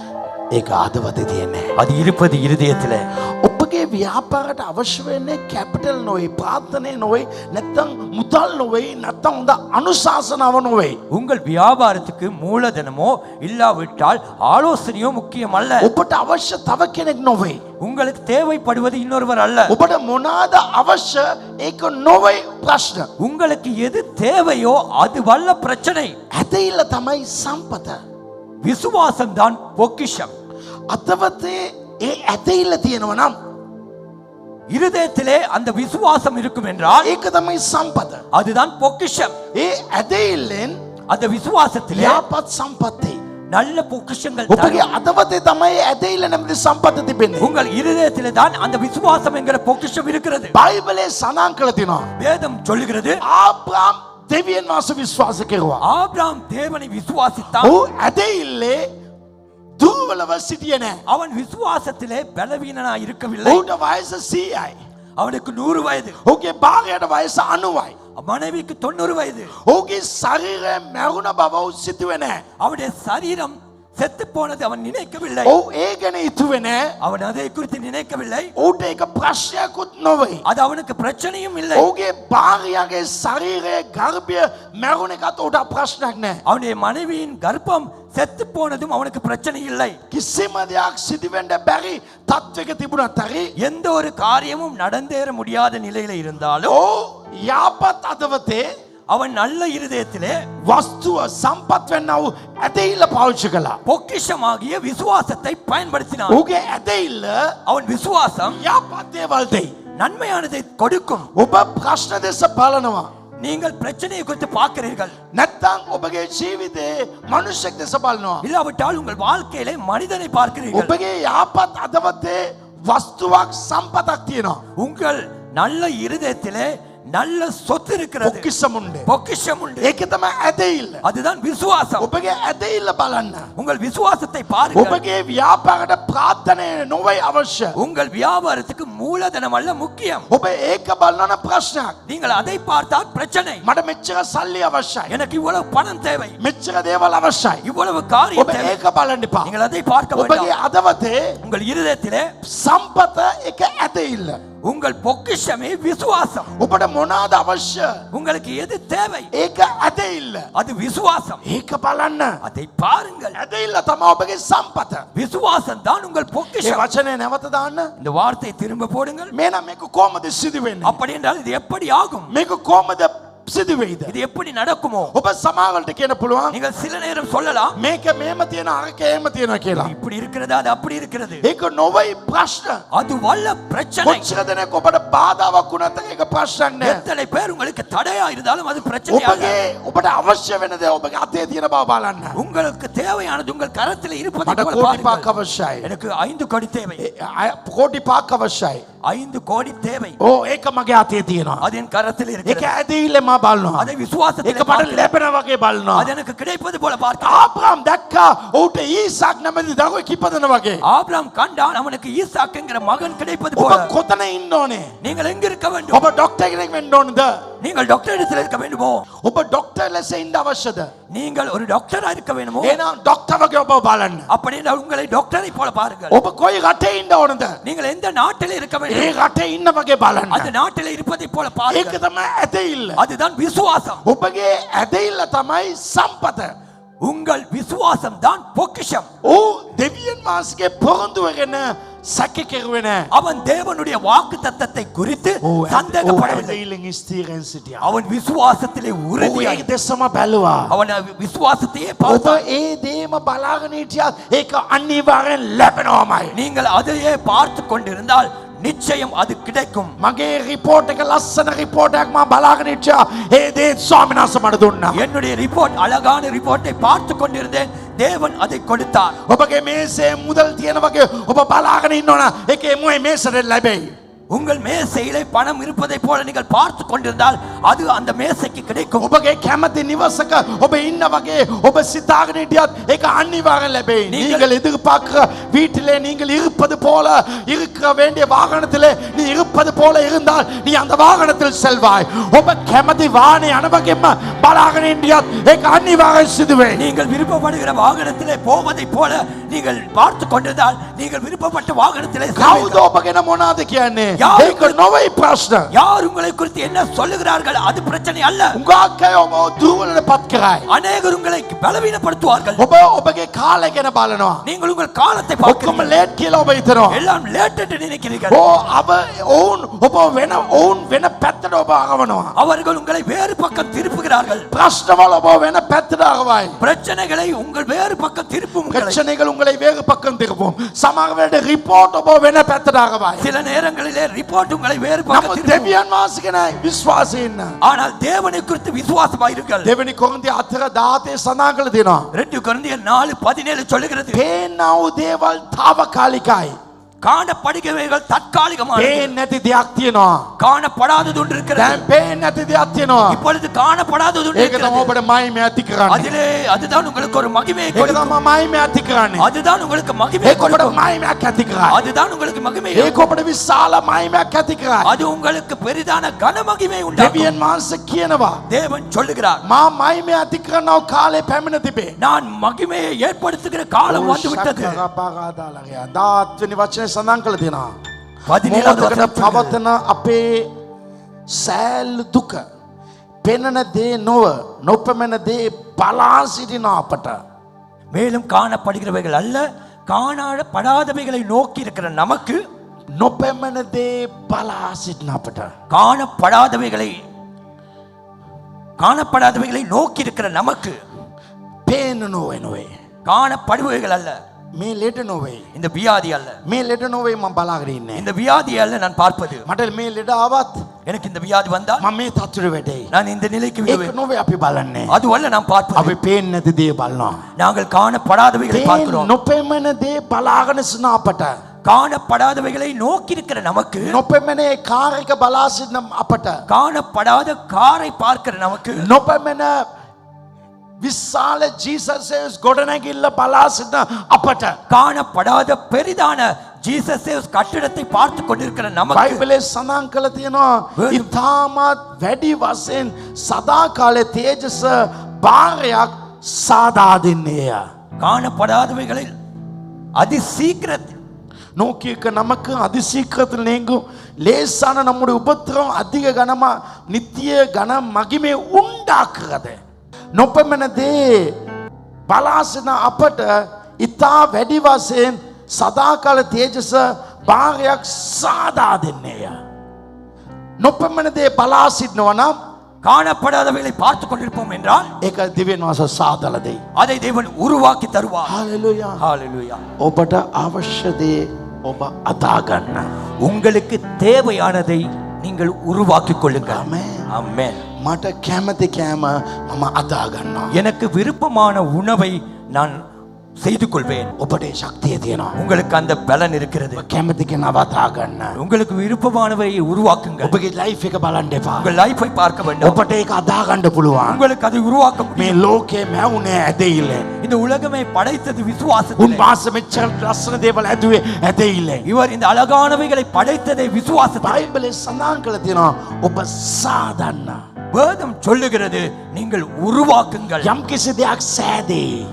ඒක අදවතේ තියෙන්නේ. அது இருப்பது இருதயத்திலே. ඔබගේ ව්‍යාපාරයට අවශ්‍ය වෙන්නේ කැපිටල් නොවේ, ප්‍රාර්ථනේ නොවේ, නැත්නම් මුදල් නොවේ, නැත්නම් හොඳ අනුශාසනාව නොවේ. உங்கள் வியாபாரத்துக்கு மூலதனமோ இல்லாவிட்டால் ஆலோசனையோ முக்கியம் அல்ல. ඔබට අවශ්‍ය තව කෙනෙක් නොවේ. உங்களுக்கு தேவைப்படுவது இன்னொருவர் அல்ல. ඔබට මොනවාද අවශ්‍ය ඒක නොවේ ප්‍රශ්න. உங்களுக்கு எது தேவையோ அது வல்ல பிரச்சனை. ඇදහිල්ල තමයි සම්පත. விசுவாசம் தான் பொக்கிஷம். අතවතේ ඒ ඇදහිල්ල තියෙනවා නම් இருதயத்திலே அந்த விசுவாசம் இருக்கும் என்றால் ඒක තමයි සම්පත. அதுதான் பொக்கிஷம். ඒ ඇදහිල්ලෙන් அந்த விசுவாசத்திலே යාපත් සම්පත්තේ. நல்ல பொக்கிஷங்கள் ඔබගේ தரும். අතවතේ තමයි ඇදහිල්ල නැමැති සම්පත තිබෙන්නේ. உங்கள் இருதயத்திலே தான் அந்த விசுவாசம் என்கிற பொக்கிஷம் இருக்கிறது. බයිබලයේ සඳහන් කරලා තියෙනවා. வேதம் சொல்லுகிறது ආබ්‍රහම් දෙවියන් වහන්සේ විශ්වාස කෙරුවා. ஆபிரகாம் தேவனை விசுவாசித்தான். ඔහු ඇදහිල්ලේ දුර්වලව සිටියේ නැහැ. அவன் விசுவாசத்திலே பலவீனனாய் இருக்கவில்லை. ඔහුට වයස 100යි. அவனுக்கு 100 வயது, ඔහුගේ භාර්යාවට වයස 90යි. மனைவிக்கு 90 வயது. ඔහුගේ ශරීරය මැරුණ බව ඔහු සිතුවේ නැහැ. அவனுடைய சரீரம் செத்து போனது அவன் நினைக்கவில்லை. ඔව් ඒ ගැන හිතුවේ නෑ. அவன் அதை குறித்து நினைக்கவில்லை. ඌට ඒක ප්‍රශ්නයක්වත් නොවේ. அது அவனுக்கு பிரச்சனையும் இல்லை. ඔහුගේ භාර්යාගේ ශරීරයේ ගර්භය මැරුණ එකත් ඌට ප්‍රශ්නයක් නෑ. அவனுடைய மனைவியின் கர்ப்பம் செத்து போனதும் அவனுக்கு பிரச்சனை இல்லை. කිසිම දෙයක් සිදුවෙන්න බැරි තත්වයක තිබුණත් හරි எந்த ஒரு காரியமும் நடந்தேற முடியாத நிலையில இருந்தாலும் ඔව් යාපත් අදවතේ அவன் நல்ல இருதயத்திலே වස්තුව සම්පත් වෙන්න වූ ඇදහිල්ල පාවිච්චි කළා. பொக்கிஷமாகிய விசுவாசத்தை பயன்படுத்தினான். ඔහුගේ ඇදහිල්ල அவன் விசுவாசம் යාපත් දේවල් දෙයි. நன்மையானதை கொடுக்கும். ඔබ ප්‍රශ්න දෙස බලනවා. நீங்கள் பிரச்சனையை குறித்து பார்க்கிறீர்கள். නැත්තම් ඔබගේ ජීවිතේ මනුෂ්‍යෙක් දෙස බලනවා. இல்லாவிட்டால் உங்கள் வாழ்க்கையிலே மனிதனை பார்க்கிறீர்கள். ඔබගේ යාපත් අදවතේ වස්තුවක් සම්පතක් තියෙනවා. உங்கள் நல்ல இருதயத்திலே நல்ல சொத்து இருக்கிறது. பொக்கிஷமுண்டு. பொக்கிஷம் உண்டு. ඒක තමයි ඇදහිල්ල. அதுதான் விசுவாசம். ඔබගේ ඇදහිල්ල බලන්න. உங்கள் விசுவாசத்தை பாருங்கள். ඔබගේ ව්‍යාපාරයට ප්‍රාර්ථනාවේ නොවේ අවශ්‍ය. உங்கள் வியாபாரத்துக்கு மூலதனம் அல்ல முக்கியம். ඔබ ඒක බලන ප්‍රශ්නයක්. நீங்கள் அதை பார்த்தால் பிரச்சனை. මට මෙච්චර සල්ලි අවශ්‍යයි. எனக்கு இவ்வளவு பணம் தேவை, මෙච්චර දේවල් අවශ්‍යයි. இவ்வளவு ඔබ காரியம் தேவை. ඒක බලන්න එපා. நீங்கள் அதை பார்க்க ඔබගේ வேண்டாம். අදවතේ உங்கள் இருதயத்திலே සම්පත එක ඇදහිල්ල. உங்கள் பொக்கிஷமே விசுவாசம். ඔබට මොනවාද අවශ්‍ය? உங்களுக்கு எது தேவை? ඒක ඇදහිල්ල. அது விசுவாசம். ඒක බලන්න. அதை பாருங்கள். ඇදහිල්ල තමයි ඔබගේ සම්පත. விசுவாசம் தான் உங்கள் ඒ பொக்கிஷம். වචනේ නැවත දාන්න. இந்த வார்த்தையை திரும்ப போடுங்கள். මේනම් මේක කොහමද සිදු වෙන්නේ? அப்படி என்றால் இது எப்படி ஆகும்? මේක කොහමද සිදු වෙයිද? இது எப்படி நடக்குமோ? ඔබ සමාවලට කියන්න පුළුවන් நீங்கள் சில நேரம் சொல்லலாம், මේක මේම තියෙන අරක එහෙම තියෙනවා කියලා. இப்படி இருக்கிறது, அது அப்படி இருக்கிறது. ඒක නොවේ ප්‍රශ්න. அது வல்ல பிரச்சனை. කොච්චර දෙනෙක් ඔබට බාධාවක් වුණත් ඒක ප්‍රශ්නයක් නෑ. எத்தனை பேர் உங்களுக்கு தடையா இருந்தாலும் அது பிரச்சனை அல்ல. ඔබගේ ඔබට අවශ්‍ය වෙන දේ ඔබගේ අතේ තියෙන බව බලන්න. உங்களுக்கு தேவையானது உங்கள் கரத்தில் இருப்பதை මට போல කෝටි பாருங்கள். 5ක් අවශ්‍යයි. எனக்கு 5 கோடி தேவை. කෝටි 5ක් අවශ්‍යයි. 5 கோடி தேவை. ඕ ඒක මගේ අතේ තියෙනවා. அது என் கரத்தில் ඒක இருக்கிறது. ඇදහිල්ල මම බලනවා. அதை விசுவாசத்தில் ඒක මට ලැබෙනා වගේ බලනවා. அது எனக்கு கிடைப்பது போல பார்க்கிறேன். ආබ්‍රහම් දැක්කා ඌට ඊසාක් නැමැති දරුවෙක් ඉපදෙන වගේ. ஆபிரகாம் கண்டான் அவனுக்கு ஈசாக் என்கிற மகன் கிடைப்பது ඔබ போல. කොතන ඉන්න ඕනේ? நீங்கள் எங்க இருக்க வேண்டும்? ඔබ ඩොක්ටර් කෙනෙක් වෙන්න ඕනද? நீங்கள் டாக்டர் இடத்தில் இருக்க வேண்டுமோ? ඔබ ඩොක්ටර් ලෙස ඉන්න අවශ්‍යද? நீங்கள் ஒரு டாக்டரா இருக்க வேண்டுமோ? එහෙනම් ඩොක්ටර් වගේ ඔබ බලන්න. அப்படி என்றால் உங்களை டாக்டரை போல பாருங்கள். ඔබ කොයි රටේ ඉන්න ඕනද? நீங்கள் எந்த நாட்டில் இருக்க ඒ வேண்டும்? රටේ ඉන්න වගේ බලන්න. அந்த நாட்டில் இருப்பதை போல ඒක பாருங்கள். තමයි ඇදහිල්ල. அதுதான் விசுவாசம். ඔබගේ ඇදහිල්ල තමයි සම්පත. உங்கள் விசுவாசம் தான் பொக்கிஷம். ඌ දෙවියන් වහන්සේගේ පොරොන්දු වෙගෙන සැක කෙරුවේ නෑ. அவன் தேவனுடைய வாக்கு தத்தத்தை குறித்து சந்தேகப்படவில்லை. ඇදහිල්ලෙන් ස්ථිරෙන් සිටියා. அவன் விசுவாசத்திலே ඌ உறுதியாய் ඒ දෙසම බැලුවා. அவன் விசுவாசத்தையே ඔබ பார்த்தான். ඒ දේම බලාගෙන හිටියත් ඒක අනිවාර්යෙන් ලැබෙනවමයි. நீங்கள் அதையே பார்த்து கொண்டிருந்தால் நிச்சயம் அது கிடைக்கும். මගේ රිපෝට් එක ලස්සන රිපෝට් එකක් මම බලාගෙන හිටියා. ඒ දේ ස්වාමීන් වහන්සේ මට දුන්නා. என்னுடைய ரிப்போர்ட், அழகான ரிப்போர்ட்டை பார்த்து கொண்டிருந்தேன். தேவன் அதை கொடுத்தார். ඔබගේ මේසේ මුදල් තියෙන වගේ ඔබ බලාගෙන ඉන්නවනම් ඒකේ මොයි මේසෙට ලැබෙයි. உங்கள் மேசையிலே பணம் இருப்பதை போல நீங்கள் பார்த்து கொண்டிருந்தால் அது அந்த மேசைக்கு கிடைக்கும். ඔබගේ කැමති නිවසක ඔබ ඉන්න වගේ ඔබ සිතාගෙන හිටියත් ඒක අනිවාර්යෙන් ලැබෙයි. நீங்கள் எதிர்பார்க்கிற வீட்டிலே நீங்கள் இருப்பது போல இருக்க வேண்டிய வாகனத்திலே நீ இருப்பது போல இருந்தால் நீ அந்த வாகனத்தில் செல்வாய். ඔබ කැමති වාහනේ යන වගේම බලාගෙන හිටියත් ඒක අනිවාර්යෙන් සිදු වෙයි. நீங்கள் விருப்பப்படுகிற வாகனத்திலே போவதை போல நீங்கள் பார்த்து கொண்டிருந்தால் நீங்கள் விருப்பப்பட்ட வாகனத்திலே කවුද செல்வீர்கள். ඔබගෙන මොනවද කියන්නේ? யார் ඒක නොවේ ප්‍රශ්න. யார் உங்களை குறித்து என்ன சொல்லுகிறார்கள் அது பிரச்சனை அல்ல. උගාක් අය ඔබ දුර්වලටපත් කරයි. அநேகர் உங்களை பலவீனப்படுத்துவார்கள். ඔබ ඔබගේ කාලය ගැන බලනවා. நீங்கள் உங்கள் காலத்தை ඔක්කොම பார்க்கிறீர்கள். ලේට් කියලා ඔබ හිතනවා. எல்லாம் லேட் என்று நினைக்கிறீர்கள். ඔවුන් වෙන පැත්තට ඔබ අරවනවා. அவர்கள் உங்களை வேறு பக்கம் திருப்புகிறார்கள். ප්‍රශ්නවල ඔබ වෙන පැත්තට අරවයි. பிரச்சனைகளை உங்கள் வேறு பக்கம் திருப்பும் உங்களை. ප්‍රශ්නයකල උங்களை வேறு பக்கம் திருப்பும். සමහර වෙලට රිපෝට් ඔබ වෙන පැත්තට අරවයි. சில நேரங்களிலே ரிப்போர்ட் உங்களை வேறு பக்கம் නමුත් திருப்பும். දෙවියන් වහන්සේ ගැන විශ්වාසය ඉන්න. ஆனால் தேவனை குறித்து விசுவாசமாயிருங்கள். දෙවෙනි කොරින්ති 4:17 සඳහන් කරලා තියෙනවා. 2 கொரிந்தியர் 4:17 சொல்லுகிறது. පේනා වූ දේවල් తాවකාලිකයි. காணப்படுகிறவைகள் தற்காலிகமானது. පේන්නේ නැති දෙයක් තියෙනවා. காணப்படாதது ஒன்று இருக்கிறது. දැන් පේන්නේ නැති දෙයක් තියෙනවා. இப்பொழுது காணப்படாதது ஒன்று ඒක තමයි இருக்கிறது. ඔබට මහිමය ඇති කරන්නේ. அதிலே அதுதான் உங்களுக்கு ஒரு மகிமையை ඒක கொடுக்கும். තමයි මහිමය ඇති කරන්නේ. அதுதான் உங்களுக்கு மகிமையை ඒක ඔබට கொடுக்கும். මහිමයක් ඇති කරයි. அதுதான் உங்களுக்கு மகிமையை ඒක கொடுக்கும். ඔබට විශාල මහිමයක් ඇති කරයි. அது உங்களுக்கு பெரிதான கன மகிமை உண்டாக்கும். දෙවියන් වහන්සේ කියනවා தேவன் சொல்லுகிறார், මා මහිමය ඇති කරනව කාලේ පැමිණ තිබේ. நான் மகிமையை ஏற்படுத்துகிற காலம் வந்து விட்டது. දාත් වෙනි වචනේ සඳහන් කළ තියෙනවා. 17வது මොහොතකට வசனம் පවතන අපේ සෑල් දුක පෙනෙන දේ නොව නොපෙනෙන දේ බලා සිටින අපට மேலும் காணப்படுகிறவைகள் அல்ல, காணப்படாதவைகளை நோக்கி இருக்கிற நமக்கு නොපෙනෙන දේ බලා සිටින අපට காணப்படாதவைகளை நோக்கி இருக்கிற நமக்கு පේන නොවේ නොවේ காணப்படுபவைகள் அல்ல, මේ ලෙඩ නොවේ இந்த வியாதி அல்ல, මේ ලෙඩ නොවේ මම බලාගෙන ඉන්නේ. இந்த வியாதி அல்ல நான் பார்ப்பது. මට මේ ලෙඩ ආවත් எனக்கு இந்த வியாதி வந்தால் මම මේ තත්ත්වෙට වැටෙයි. நான் இந்த நிலைக்கு ඒක விடுவேன். නොවේ අපි බලන්නේ. அது அல்ல நாம் பார்ப்பது. අපි පේන්නේ නැති දේ බලනවා. நாங்கள் காணப்படாதவைகளை පේන්නේ பார்க்கிறோம். නොපෙනෙන දේ බලාගෙන සිටින අපට காணப்படாதவைகளை நோக்கி இருக்கிற நமக்கு, නොපෙනෙන ඒ කාර් එක බලා සිටින අපට காணப்படாத காரை பார்க்கிற நமக்கு, නොපෙනෙන විශාල ජීසස් ගොඩනැගිල්ල බලා සිටින අපට காணப்படாத பெரிதான ஜீசஸ் கட்டிடத்தை பார்த்து கொண்டிருக்கிற நமக்கு බයිබලයේ සඳහන් කළ තියෙනවා ඉතාමත් වැඩි වශයෙන් සදාකාලේ තේජස භාරයක් සාදා දෙන්නේය. காணப்படாதவைகளில் அதி சீக்கிரத்தில் நோக்கியிருக்க நமக்கு அதிசீக்கிரத்தில் நீங்கும் லேசான நம்முடைய உபத்திரம் அதிக கனமா நித்திய கன மகிமை உண்டாக்குறது. නොපෙනෙන දේ බලා සිටින අපට ඉතා වැඩි වශයෙන් සදාකාල තේජස භාගයක් සාදා දෙන්නේය. නොපෙනෙන දේ බලා සිටිනවා නම් காணப்படாதவைகளை பார்த்து கொண்டிருப்போம் என்றால் ඒක දිව්‍යන් වහන්සේ සාදලා දෙයි. அதை தேவன் உருவாக்கி தருவார். හalleluya. ஹalleluya. ඔබට අවශ්‍ය දේ ඔබ අදා ගන්න. உங்களுக்கு தேவையானதை நீங்கள் உருவாக்கிக் கொள்ளுங்கள். ஆமென். ஆமென். මට කැමති කෑම මම අදා ගන්නවා. எனக்கு விருப்பமான உணவை நான் செய்து கொள்வேன். ඔබට ඒ ශක්තිය තියෙනවා. உங்களுக்கு அந்த பலன் இருக்கிறது. කැමති කෙනාව අදා ගන්න. உங்களுக்கு விருப்பமானவை உருவாக்குங்கள். ඔබගේ ලයිෆ් එක බලන්න එපා. உங்கள் லைஃபை பார்க்க வேண்டும். ඔබට ඒක අදා ගන්න පුළුවන්. உங்களுக்கு அதை உருவாக்க මේ முடியும். ලෝකේ මැවුනේ ඇදහිල්ලෙන්. இந்த உலகமே படைத்தது விசுவாசத்திலே. උන්වහන්සේ මෙච්චර ලස්සන දේවල් ඇදුවේ ඇදහිල්ලෙන්. இவர் இந்த அழகானவைகளை படைத்ததை விசுவாசத்திலே. බයිබලයේ සඳහන් කරලා තියෙනවා ඔබ සාදන්න. வேதம் சொல்லுகிறது நீங்கள் உருவாக்குங்கள். යම් කිසි දෙයක් සෑදේ.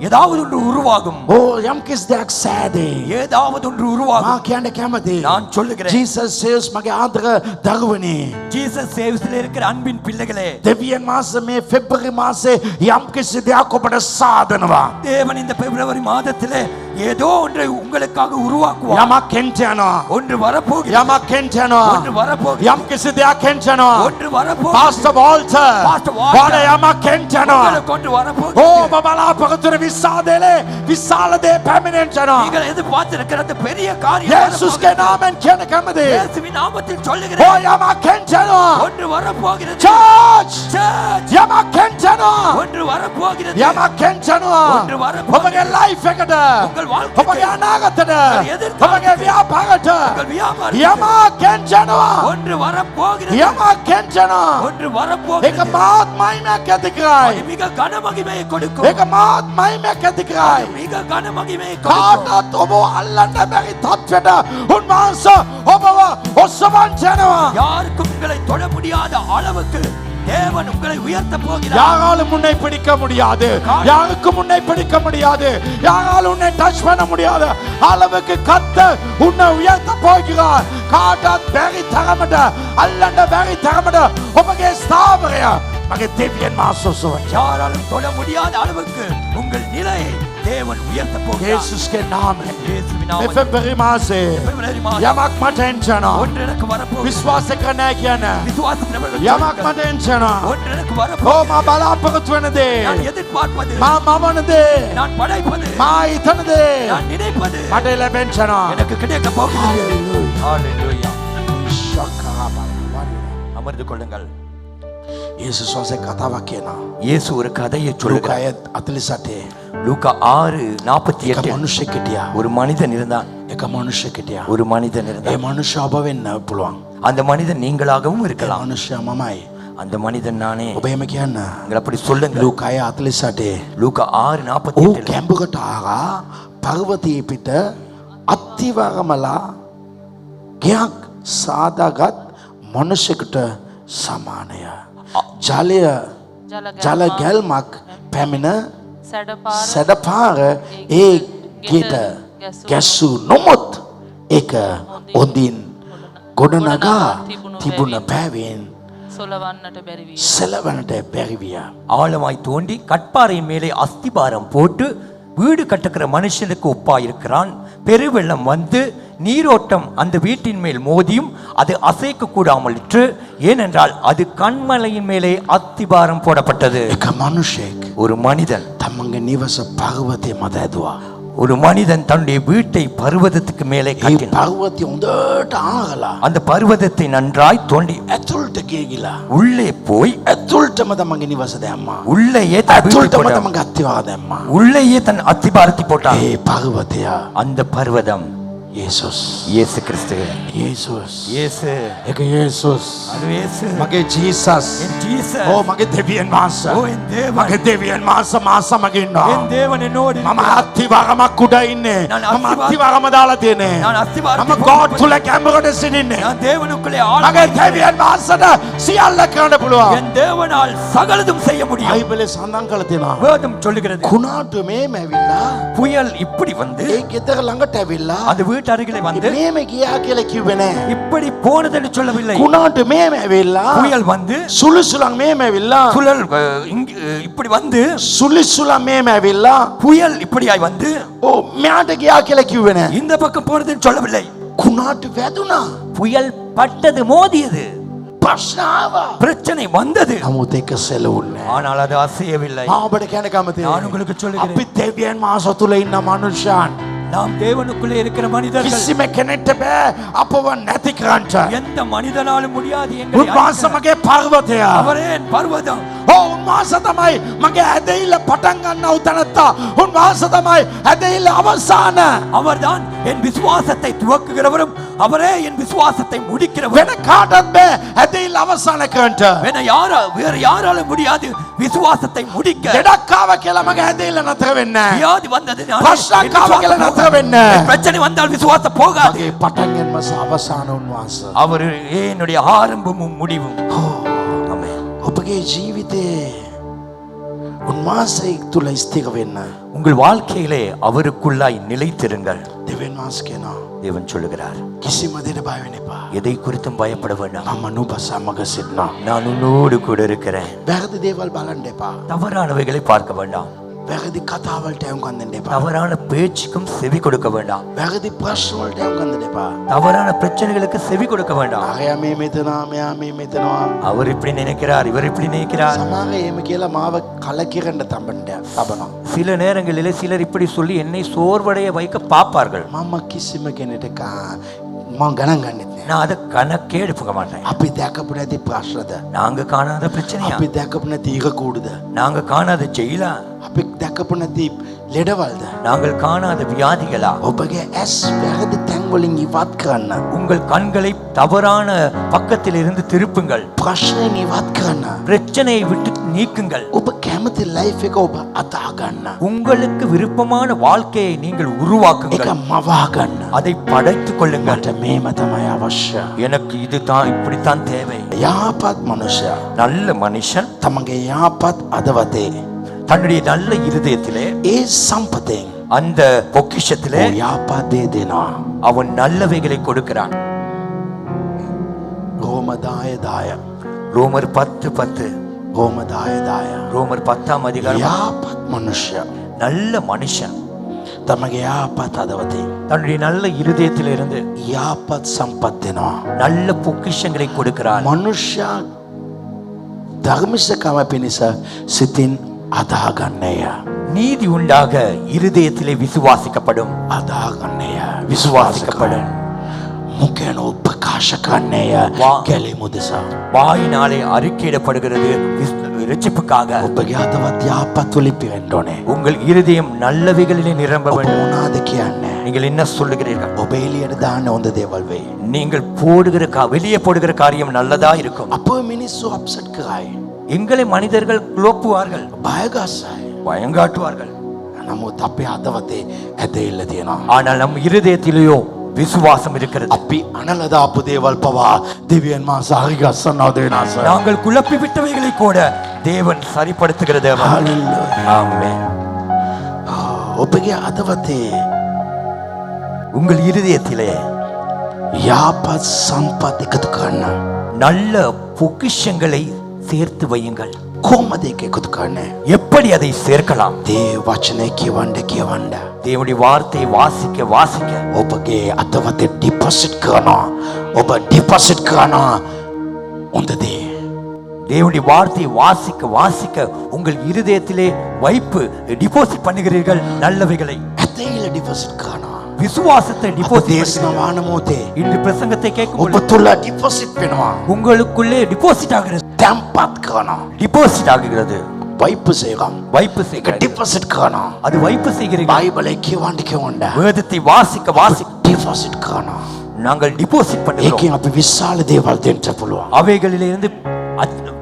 ஏதாவது ஒன்று உருவாகும். ඕ යම් කිසි දෙයක් සෑදේ. ஏதாவது ஒன்று මා உருவாகும். කියන්න කැමති. நான் சொல்லுகிறேன். ජීසස් සේවස් මගේ ආදර දරුවනේ. ஜீசஸ் சேவ்ஸ்ல இருக்கிற அன்பின் பிள்ளைகளே, දෙවියන් මාස මේ පෙබ්‍රවරි මාසේ යම් කිසි දෙයක් ඔබට සාදනවා. தேவன் இந்த பிப்ரவரி மாதத்திலே ஏதோ ஒன்றை உங்களுக்காக உருவாக்குவார். යමක් කෙන්ට යනවා. ஒன்று வரப்போகிறது. යමක් කෙන්ට යනවා. ஒன்று வரப்போகிறது. යම් කිසි දෙයක් කෙන්ට යනවා. ஒன்று வரப்போகிறது. Pastor Walter Pastor Walter. වඩ යමක් කෙන්ට යනවා. உங்களுக்கு ஒன்று வரப்போகிறது. ඕ ඔබ බලාපොරොත්තු වෙන විසාදෙලේ විශාල දේ පැමිණෙන්න යනවා. நீங்கள் எதிர்பார்த்திருக்கிற அந்த பெரிய காரியம் යේසුස්ගේ නාමයෙන් කියන කැමති. இயேசுவின் நாமத்தில் ඕ சொல்லுகிறேன். යමක් කෙන්ට යනවා. ஒன்று வரப்போகிறது. Church Church. යමක් කෙන්ට යනවා. ஒன்று வரப்போகிறது. යමක් කෙන්ට යනවා. ஒன்று வரப்போகிறது. ඔබගේ ලයිෆ් එකට உங்கள் வாழ்க்கைக்கு. ඔබගේ අනාගතයට எதிர்காலத்துக்கு. ඔබගේ ව්‍යාපාරයට உங்கள் வியாபாரம். යමක් කෙන්ට යනවා. ஒன்று வரப்போகிறது. යමක් කෙන්ට යනවා. ஒன்று ඒක வரப்போகிறது. මාත් මහිමයක් ඇති அது කරයි. மிக கன மகிமையை கொடுக்கும். ඒක මාත් මහිමයක් ඇති அது කරයි. மிக கன மகிமையை கொடுக்கும். කාටත් ඔබ අල්ලන්න බැරි තත්ත්වයට උන්වහන්සේ ඔබව ඔස්සවන්න යනවා. யாருக்கும் உங்களை தொட முடியாத அளவுக்கு தேவன் உங்களை உயர்த்த போகிறார். யாராலும் உன்னை பிடிக்க முடியாது. யாருக்கும் உன்னை பிடிக்க முடியாது. யாராலும் உன்னை டச் பண்ண முடியாது அளவுக்கு கர்த்தர் உன்னை உயர்த்த போகிறார். කාටත් බැරි තරමට අල්ලන්න බැරි තරමට ඔබගේ ස්ථාවරය මගේ දෙවියන් මාසොසවයි. யாராலும் தொட முடியாத அளவுக்கு உங்கள் நிலையை தேவன் உயர்த்த போகிறார். යේසුස්ගේ නාමයෙන් இயேசுவின் මේ நாமத்தில் පෙබ්‍රවරි මාසේ பிப்ரவரி மாதம் යමක් මට එන්චනවා. ஒன்று எனக்கு வரப்போகிறது. විශ්වාස කරන්නේ නැහැ කියන விசுவாசத்தினவர்கள் යමක් சொல்லுங்கள். මට එන්චනවා. ஒன்று எனக்கு ඕ வரப்போகிறது. මා බලාපොරොත්තු වෙන දේ நான் எதிர்பார்ப்பது, මා මවන දේ நான் படைப்பது, මා හිතන දේ நான் நினைப்பது මට ලැබෙන්චනවා. எனக்கு கிடைக்க போகிறது. ஹalleluya. ශක්‍රාබල அமர்ந்து கொள்ளுங்கள். යේසුස් වහන්සේ කතාවක් කියනවා. இயேசு ஒரு கதையை சொல்லுகிறார். ලුකාය 48 லூக்கா 6:48 එක මිනිහෙක් හිටියා. ஒரு மனிதன் இருந்தான். එක එක මනුෂ්‍යකටයා ஒரு மனிதன் ඒ இருந்தார். මනුෂ්‍ය ඔබ වෙන්න පුළුවන්. அந்த மனிதன் நீங்களாகவும் ඒ இருக்கலாம். මනුෂ්‍ය මමයි. அந்த மனிதன் நானே. ඔබ එහෙම කියන්න. நீங்கள் அப்படி சொல்லுங்க. ලූකා 48 லூக்கா ඌ 6:48 කැඹකට ආවා පර්වතයේ පිට අත්තිවරමලා ගයක් සාදාගත් මනුෂ්‍යකට සමානය. ජල ගැල්මක් පැමිණ සැඩපාර ඒ ගෙට ගැස්සු නොමුත් ඒක හොඳින් ගොඩනගා තිබුණ බැවින් සෙලවන්නට බැරි විය. ஆழமாய் தோண்டி கட்பாறையின் மேலே அஸ்திபாரம் போட்டு வீடு கட்டுகிற மனுஷனுக்கு ஒப்பாயிருக்கிறான். பெருவெள்ளம் வந்து நீரோட்டம் அந்த வீட்டின் மேல் மோதியும் அது அசைக்க கூடாமலிற்று. ஏனென்றால் அது கண்மலையின் மேலே அஸ்திபாரம் போடப்பட்டது. එක මනුෂයෙක් ஒரு மனிதன் තමන්ගේ නිවස පර්වතය මත ඇදුවා. ஒரு மனிதன் தன்னுடைய வீட்டை பர்வதத்துக்கு மேலே ඒ கட்டினான். පර්වතය හොඳට ආගලා அந்த பர்வதத்தை நன்றாய் தோண்டி ඇතුළට ගිහිලා உள்ளே போய் ඇතුළටම තමන්ගේ නිවස දැම්මා. உள்ளேயே தன் வீட்டை ඇතුළටම போட்டான். තමන්ගේ අත්තිවාර දැම්මා. உள்ளேயே தன் அத்திபாரத்தை போட்டான். ඒ පර්වතය அந்த பர்வதம் යේසුස්. இயேசு கிறிஸ்து. යේසුස්. இயேசு. ඒක යේසුස්. அது இயேசு. මගේ ජීසස්. என் ஜீசஸ். ඕ මගේ දෙවියන් වහන්සේ. ஓ என் தேவன். මගේ දෙවියන් වහන්සේ මා සමග ඉන්නවා. என் தேவன் என்னோடு මම இருக்கிறார். අත්තිවාරමක් උඩ ඉන්නේ. நான் මම අත්තිවාර- අත්තිවාරම දාලා තියෙන්නේ. நான் අත්තිවාරத்தை මම போட்டு- God තුල කැමරට සිටින්නේ. நான் தேவனுக்குள்ளே මගේ ஆழ்ந்து දෙවියන් වහන්සේට සියල්ල කරන්න පුළුවන්. என் தேவனால் சகலதும் செய்ய முடியும். බයිබලේ සඳහන් කරලා තියෙනවා. வேதம் சொல்லுகிறது කුණාටු මේම ඇවිල්ලා புயல் இப்படி வந்து ඒ ගෙදර ළඟට ඇවිල්ලා அந்த வீட்டு அருகிலே வந்து මේම ගියා කියලා කිව්වේ නෑ. இப்படி போனதுன்னு சொல்லவில்லை. කුණාටු මේම ඇවිල්ලා புயல் வந்து සුළුසුලන් මේම ඇවිල්ලා சுழல் இப்படி வந்து සුලිසුලන් මේම ඇවිල්ලා புயல் இப்படியாய் வந்து ඕ මෙයාට ගියා කියලා කිව්වේ නෑ. இந்த பக்கம் போனதுன்னு சொல்லவில்லை. කුණාටු වැදුනා. புயல் பட்டது, மோதியது, ප්‍රශ්න ආවා. பிரச்சனை வந்தது. නමුත් ඒක සෙලවුන්නේ නෑ. ஆனால் அது அசையவில்லை. මම ඔබට කියන්න කැමතියි. நான் உங்களுக்கு சொல்லுகிறேன். අපි දෙවියන් වහන්සේ තුල ඉන්න මනුෂ්‍යයන් நாம் தேவனுக்குள்ளே இருக்கிற மனிதர்கள் කිසිම කෙනෙක්ට බෑ අපව නැති කරන්න. எந்த மனிதனாலும் முடியாது. எங்களை උන්වහන්සේ அழிக்க. මගේ පර්වතය. அவரே என் பர்வதம். ඕ උන්වහන්සේ තමයි මගේ ඇදහිල්ල පටන් ගන්නව තැනත්තා. උන්වහන්සේ තමයි ඇදහිල්ල අවසාන. அவர்தான் என் விசுவாசத்தை துவக்குகிறவரும் அவரே என் விசுவாசத்தை முடிக்கிறவரும். වෙන කාටවත් බෑ ඇදහිල්ල අවසාන කරන්න. வேற யாராலும் முடியாது விசுவாசத்தை முடிக்க. ලෙඩක් ආව කියලා මගේ ඇදහිල්ල නතර වෙන්නේ නෑ. வியாதி வந்தது ප්‍රශ්නයක් ආව කියලා නතර වෙන්නේ නෑ. பிரச்சனை வந்தால் விசுவாசம் போகாது. මගේ පටන් ගැනීම සහ අවසාන උන්වහන්සේ. அவர் என்னுடைய ஆரம்பமும் முடிவும். ஆமென். ඔබගේ ජීවිතේ උන්වහන්සේ තුල ස්ථිර වෙන්න உங்கள் வாழ்க்கையிலே அவருக்குள்ளாய் நிலைத்திருங்கள். දෙවියන් වහන්සේ කියනවා தேவன் சொல்லுகிறார், කිසිම දෙයක් බය වෙන්න එපා. எதை குறித்தும் பயப்பட வேண்டாம். මම නුඹ සමග සිටිනවා. நான் உன்னோடு கூட இருக்கிறேன். වැරදි දේවල් බලන්න එපා. தவறானவைகளை பார்க்க வேண்டாம். වැරදි කතාවලට යොමු දෙන්න එපා. தவறான பேச்சுக்கும் செவி கொடுக்க வேண்டாம். වැරදි ප්‍රශ්න වලට යොමු දෙන්න එපා. தவறான பிரச்சனைகளுக்கு செவி கொடுக்க வேண்டாம். අරයා මේ මෙතනවා මෙයා මේ මෙතනවා. அவர் இப்படி நினைக்கிறார், இவர் இப்படி நினைக்கிறார். සමහර එහෙම කියලා මාව කලකිරෙන්න තබනවා. சில நேரங்களிலே சிலர் இப்படி சொல்லி என்னை சோர்வடைய வைக்க பார்ப்பார்கள். මම කිසිම කෙනෙක් මම ගණන් ගන්නෙත් නෑ. நான் அதை கணக்கே எடுக்க மாட்டேன். අපි දැකපු නැති ප්‍රශ්නද? நாங்க காணாத பிரச்சனையா? අපි දැකපු නැති ඉරකූඩද? நாங்க காணாத ஜெயிலா? අපි දැකපු නැති ලෙඩවල්ද? நாங்கள் காணாத வியாதிகளா? ඔබගේ ඇස් වැරදි තැන් වලින් ඉවත් කරන්න. உங்கள் கண்களை தவறான பக்கத்தில் இருந்து திருப்புங்கள். ප්‍රශ්නෙන් ඉවත් කරන්න. பிரச்சனையை விட்டு நீக்குங்கள். ඔබ කැමති ලයිෆ් එක ඔබ අතා ගන්න. உங்களுக்கு விருப்பமான வாழ்க்கையை நீங்கள் ඒක உருவாக்குங்கள். මවා ගන්න. அதை படைத்துக் கொள்ளுங்கள். මට මේම තමයි අවශ්‍ය. எனக்கு இதுதான், இப்படித்தான் தேவை. යහපත් මනුෂ්‍යයා நல்ல மனுஷன் තමගේ යහපත් අදවතේ தன்னுடைய நல்ல இருதயத்திலே ඒ සම්පතෙන් அந்த பொக்கிஷத்திலே ඕ යහපත් දේ දෙනවා. அவன் நல்லவைகளை கொடுக்கிறான். රෝම 10:10 ரோமர் 10:10 රෝම 10:10 ரோமர் 10ஆம் அதிகாரம். යහපත් මනුෂ්‍යයා நல்ல மனுஷன் තමගේ යහපත් අදවතේ தன்னுடைய நல்ல இருதயத்திலிருந்து යහපත් සම්පත් දෙනවා. நல்ல பொக்கிஷங்களை கொடுக்கிறான். මනුෂ්‍යයා ධර්මිෂකම පිණිස සිතින් අදාගන්නේය. நீதி உண்டாக இருதயத்திலே விசுவாசிக்கப்படும். අදාගන්නේය. விசுவாசிக்கப்படும். මුකෙන් උපකාශ කරන්නේය. වා- ගැලීම උදෙසා. வாயினாலே அறிக்கையிடப்படுகிறது இரட்சிப்புக்காக. ඔබගේ අදවත් යහපත් වලින් පිරෙන්න ඕනේ. உங்கள் இருதயம் நல்லவைகளிலே நிரம்ப ඔබ வேண்டும். මොනවාද කියන්නේ? நீ நீங்கள் என்ன சொல்லுகிறீர்கள்? ඔබ එළියට දාන්න හොඳ දේවල් වෙයි. நீங்கள் வெளியே போடுகிற காரியம் நல்லதா இருக்கும். අප මිනිස්සු අප්සෙට් කරයි. எங்களை மனிதர்கள் குழப்புவார்கள், බය ගස්සයි. பயங்காட்டுவார்கள். නමුත් අපේ හදවතේ ඇදහිල්ල තියෙනවා. ஆனால் நம் இருதயத்திலேயோ விசுவாசம் இருக்கிறது. අපි අනල දාපු දේවල් පවා දෙවියන් වහන්සේ හරි ගස්සනවා දෙනාස. நாங்கள் குழப்பி விட்டவைகளை கூட தேவன் சரிப்படுத்துகிற தேவன். හalleluya. ஆமென். ඔබගේ හදවතේ உங்கள் இருதயத்திலே යාපත් සම්පත් එකතු කරන්න. நல்ல பொக்கிஷங்களை சேர்த்து வையுங்கள். කොහොමද ඒක එකතු කරන්නේ? எப்படி அதை சேர்க்கலாம்? දේ වචනේ කියවන්න. தேவனுடைய வார்த்தையை வாசிக்க வாசிக்க ඔබගේ අතවතේ ඩිපොසිට් කරනවා. ඔබ ඩිපොසිට් කරනවා හොඳ දේ. தேவனுடைய வார்த்தையை வாசிக்க வாசிக்க உங்கள் இருதயத்திலே வைப்பு டிபாசிட் பண்ணுகிறீர்கள் நல்லவைகளை. ඇදහිල්ල ඩිපොසිට් කරනවා. விசுவாசத்தை டிபாசிட் දේශනවාන මොහොතේ இன்று பிரசங்கத்தை கேட்கும் ඔබ பொழுது තුල ඩිපොසිට් වෙනවා. உங்களுக்குள்ளே டிபாசிட் ஆகிறது. තැම්පත් කරනවා. டிபாசிட் ஆகிறது. වයිප් සේකම්. வைப்பு ඒක செய்கிறது. ඩිපොසිට් කරනවා. அது வைப்பு செய்கிறீர்கள். බයිබලේ කියවන්න. வேதத்தை வாசிக்க வாசிக்க ඩිපොසිට් කරනවා. நாங்கள் டிபாசிட் பண்ணுகிறோம். ඒකෙන් අපි විශාල දේවල් දෙන්න පුළුවන්. அவைகளிலிருந்து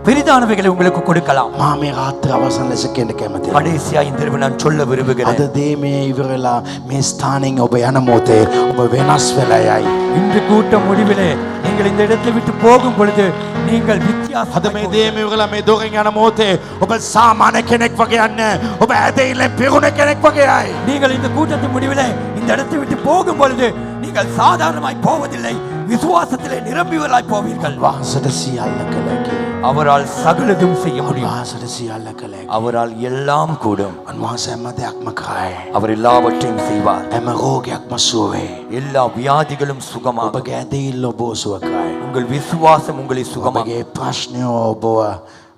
பெரிதானவைகளை உங்களுக்கு கொடுக்கலாம். මා මේ රාත්‍රී අවසන් ලෙස කියන්න කැමතියි. கடைசியா இந்த இரவு நான் சொல்ல අද விரும்புகிறேன். දේ මේ ඉවරලා මේ ස්ථානෙන් ඔබ යන මොහොතේ ඔබ වෙනස් වෙලා යයි. இன்று கூட்டம் முடிவிலே நீங்கள் இந்த இடத்தை விட்டு போகும் பொழுது நீங்கள் வித்தியாசம். අද මේ දේ මේ ඉවරලා මේ දොරෙන් යන මොහොතේ ඔබ සාමාන්‍ය කෙනෙක් වගේ යන්නේ. ඔබ ඇදහිල්ලෙන් පිරුණ කෙනෙක් වගේ යයි. நீங்கள் இந்த கூட்டத்தின் முடிவிலே இந்த இடத்தை விட்டு போகும் பொழுது நீங்கள் சாதாரணமாய் போவதில்லை, விசுவாசத்திலே நிரம்பியவர்களாய் போவீர்கள். වහන්සේට සියල්ල කළ හැකි. அவரால் சகலதும் செய்ய முடியும். වහන්සේට සියල්ල කළ හැකි. அவரால் எல்லாம் கூடும். උන්වහන්සේ හැම දෙයක්ම කරයි. அவர் எல்லாவற்றையும் செய்வார். හැම රෝගයක්ම සුව වේ. எல்லா வியாதிகளும் சுகமாகும். ඔබගේ ඇදහිල්ල ඔබ සුව කරයි. உங்கள் விசுவாசம் உங்களை சுகமாக்கும். ඔබගේ ප්‍රශ්නය ඔබව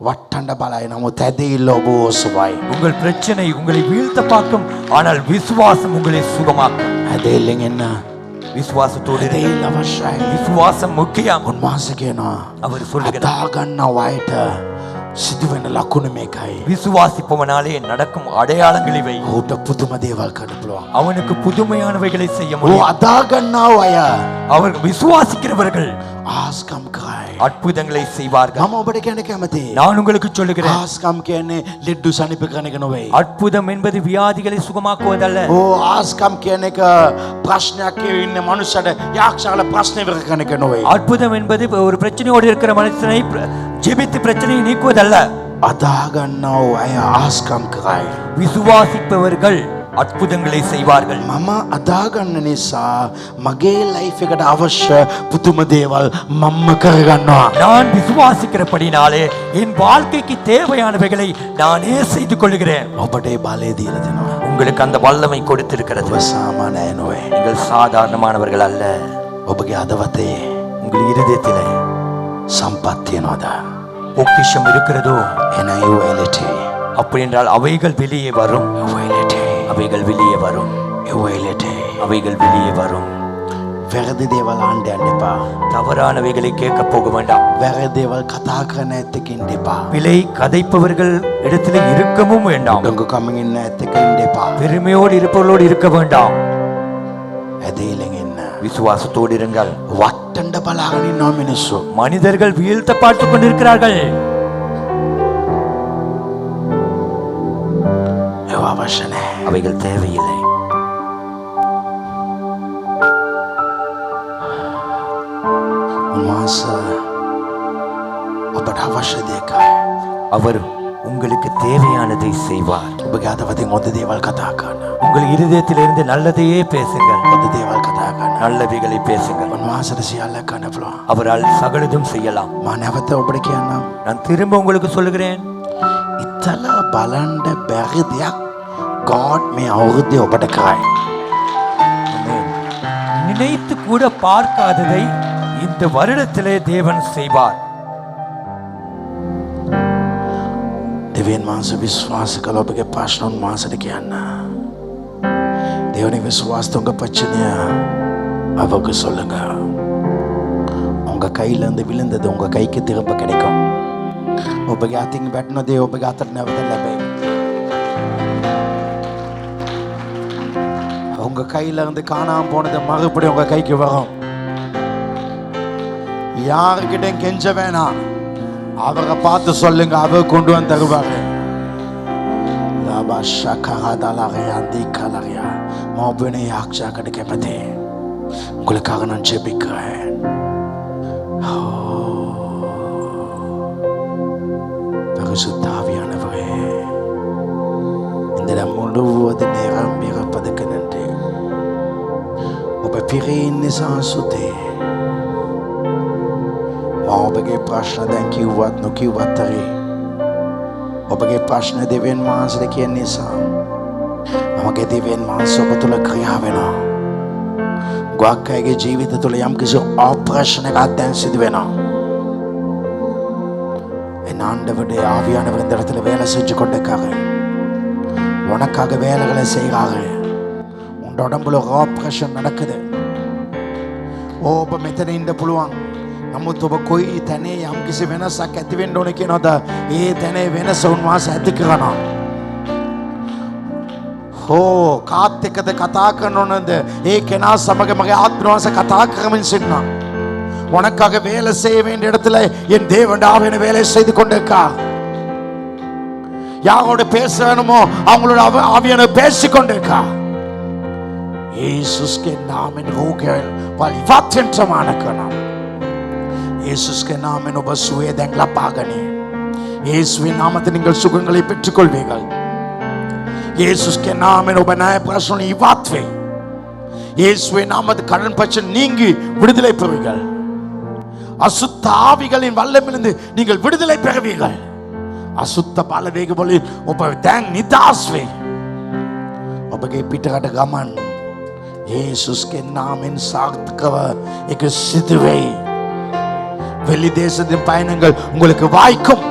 වට්ටන්න බලයි. නමුත් ඇදහිල්ල ඔබ සුවයි. உங்கள் பிரச்சனை உங்களை வீழ்த்த பார்க்கும், ஆனால் விசுவாசம் உங்களை சுகமாக்கும். ඇදහිල්ලෙන් එන්න. விசுவாசத்தோடு இருங்கள். ඇදහිල්ල අවශ්‍යයි. விசுவாசம் முக்கியம். උන්වහන්සේ කියනවා அவர் சொல்லுகிறார், අදාගන්න වයට සිදුවෙන ලකුණ මේකයි. விசுவாசிப்பவனாலே நடக்கும் அடையாளங்கள் இவை. ඔහුට පුදුම දේවල් කරන්න පුළුවන්. அவனுக்கு புதுமையானவைகளை செய்ய ඔහු முடியும். අදාගන්නා අය அவர் விசுவாசிக்கிறவர்கள் ආස්කම් කරයි. அற்புதங்களை செய்வார்கள். මම ඔබට කියන්න කැමතියි. நான் உங்களுக்கு சொல்லுகிறேன், ආස්කම් කියන්නේ ලෙඩ්ඩු සනීප කරන එක නෙවෙයි. அற்புதம் என்பது வியாதிகளை சுகமாக்குவதல்ல. ආස්කම් කියන එක ප්‍රශ්නයක් ඉන්න මනුස්සයට යක්ෂයාල ප්‍රශ්න ඉවර කරන එක නෙවෙයි. அற்புதம் என்பது ஒரு பிரச்சனையோடு இருக்கிற மனுஷனை ஜெபித்து பிரச்சனையை நீக்குவதல்ல. අදාගන්නා අය ආස්කම් කරයි. விசுவாசிப்பவர்கள் அற்புதங்களை செய்வார்கள். මම අදාගන්න නිසා මගේ ලයිෆ් එකට අවශ්‍ය පුදුම දේවල් මම්ම කරගන්නවා. நான் விசுவாசிக்கிறபடினாலே என் வாழ்க்கைக்கு தேவையானவைகளை நானே செய்து கொள்கிறேன். ඔබට ඒ බලය දීලා දෙනවා. உங்களுக்கு அந்த வல்லமை கொடுத்திருக்கிறது. ඔබ සාමාන්‍ය අය නෙවෙයි. நீங்கள் சாதாரணமானவர்கள் அல்ல. ඔබගේ හදවතේ உங்கள் இருதயத்திலே සම්පත් තියනවාද? பொக்கிஷம் இருக்கிறதோ එන ඒ වෙලෙටි. அப்படி என்றால் அவைகள் வெளியே வரும். ඒ වෙලෙටි. அவைகள் வெளியே வரும். ඒ වෙලෙටි. அவைகள் வெளியே வரும். වැරදි දේවල් අහන්න යන්න එපා. தவறானவைகளை கேட்க போக வேண்டாம். වැරදි දේවල් කතා කරන ඇත්තක ඉන්න එපා. பிழை கதைப்பவர்கள் இடத்துல இருக்கவும் வேண்டாம். ඩොංගු කමින් ඉන්න ඇත්තක ඉන්න එපා. பெருமையோடு இருப்பவர்களோடு இருக்க வேண்டாம். ඇදහිල්ලෙන් ඉන්න. விசுவாசத்தோடு இருங்கள். වට්ටන්න බලාගෙන ඉන්නවා මිනිස්සු. மனிதர்கள் வீழ்த்த பார்த்து கொண்டிருக்கிறார்கள். ඒව අවශ්‍ය නැහැ. அவைகள் தேவையில்லை. උන්වහන්සේ ඔබට අවශ්‍ය දේ කරයි. அவர் உங்களுக்கு தேவையானதை செய்வார். ඔබගේ හදවතින් හොඳ දේවල් කතා කරන්න. உங்கள் இருதயத்திலிருந்து நல்லதையே பேசுங்கள். හොඳ දේවල් කතා කරන්න. நல்லவைகளை பேசுங்கள். උන්වහන්සේට සියල්ල කරන්න පුළුවන්. அவரால் சகலதும் செய்யலாம். මම නැවත ඔබට කියන්නම්. நான் திரும்ப உங்களுக்கு சொல்லுகிறேன், ඉතල බලන්න බැරි දෙයක් God මේ අවුරුද්දේ ඔබට කරයි. நினைத்து கூட பார்க்காததை இந்த வருடத்திலே தேவன் செய்வார். දෙවියන් වහන්සේ විශ්වාස කළ ඔබගේ ප්‍රශ්න උන්වහන්සේට කියන්න. தேவனை விசுவாசத்தை உங்க பிரச்சனைய அவருக்கு சொல்லுங்க. உங்க கையில இருந்து விழுந்தது உங்க கைக்கு திரும்ப கிடைக்கும். ඔබගේ අතින් වැටෙන දේ ඔබගේ අතට නැවත ලැබෙයි. உங்க கையில இருந்து காணாம போனது மறுபடியும் உங்க கைக்கு வரும். யாருக்கிட்ட கெஞ்ச வேணாம், அவரை பார்த்து சொல்லுங்க, அவர் கொண்டு வந்து தருவாரு. உங்களுக்காக நான் ஜெபிக்கிறேன். பரிசுத்த ஆவியானவரே, இந்த இடம் முழுவதும் நிரம்பி இருப்பதற்கு நன்றி. ඔබ පිරෙන්නේ සාසුතේ. ඔබගේ ප්‍රශ්න දැන් කිව්වත් නොකිව්වත් හරි ඔබගේ ප්‍රශ්න දෙවියන් වහන්සේට කියන නිසා මමගේ දෙවියන් වහන්සේ ඔබ තුළ ක්‍රියා වෙනවා. ගොඩක් අයගේ ජීවිත තුළ යම්කිසි ආපරේෂන් එකක් දැන් සිදු වෙනවා. என் ஆண்டவருடைய ஆவியானவர் இந்த இடத்துல வேலை செஞ்சு கொண்டிருக்காரு. உனக்காக வேலைகளை செய்கிறாரு. உன் உடம்புல ஆப்ரேஷன் நடக்குது. ඔබ මෙතන ඉන්න පුළුවන්. නමුත් ඔබ කොයි තැනේ යම්කිසි වෙනසක් ඇති වෙන්න ඕනේ කියනවාද? ඒ තැනේ වෙනස උන්වහන්සේ ඇති කරනවා. කාත් එක්කද කතා කරනවද? ඒ කෙනා සමග මගේ ආත්මවාස කතා කරමින් සිටිනවා. உனக்காக வேலை செய்ய வேண்டிய இடத்துல என் தேவன் ஆவியான வேலை செய்து கொண்டிருக்கார். யாரோட பேச வேணுமோ அவங்களோட ஆவியான பேசிக் கொண்டிருக்கார். यीशुस के नाम में रोगिகள் வழிபாற்றமானக்கணும். यीशुस के नाम में ඔබ සුවය දැන් ලබාගනි. இயேசுவின் நாமத்தில் நீங்கள் சுகங்களை பெற்றுக்கொள்வீர்கள். यीशुस के नाम में ඔබ නාය ප්‍රශ්න ඉවත් වේ. இயேசுவின் நாமத்தில் கடன் பிரச்சனை நீங்கி விடுதலை பெறுவீர்கள். அசுத்த ஆவிகளின் வல்லமிலிருந்து நீங்கள் விடுதலை பெறுவீர்கள். අසුත්ත බලවේග වලින් ඔබ දැන් නිදහස් වේ. ඔබගේ පිටකට ගමන් යේසුස්ගේ නාමයෙන් சார்த்தකව ඒක සිදු වේ. வெளி தேசத்தின் பயணங்கள் உங்களுக்கு வாய்க்கும்.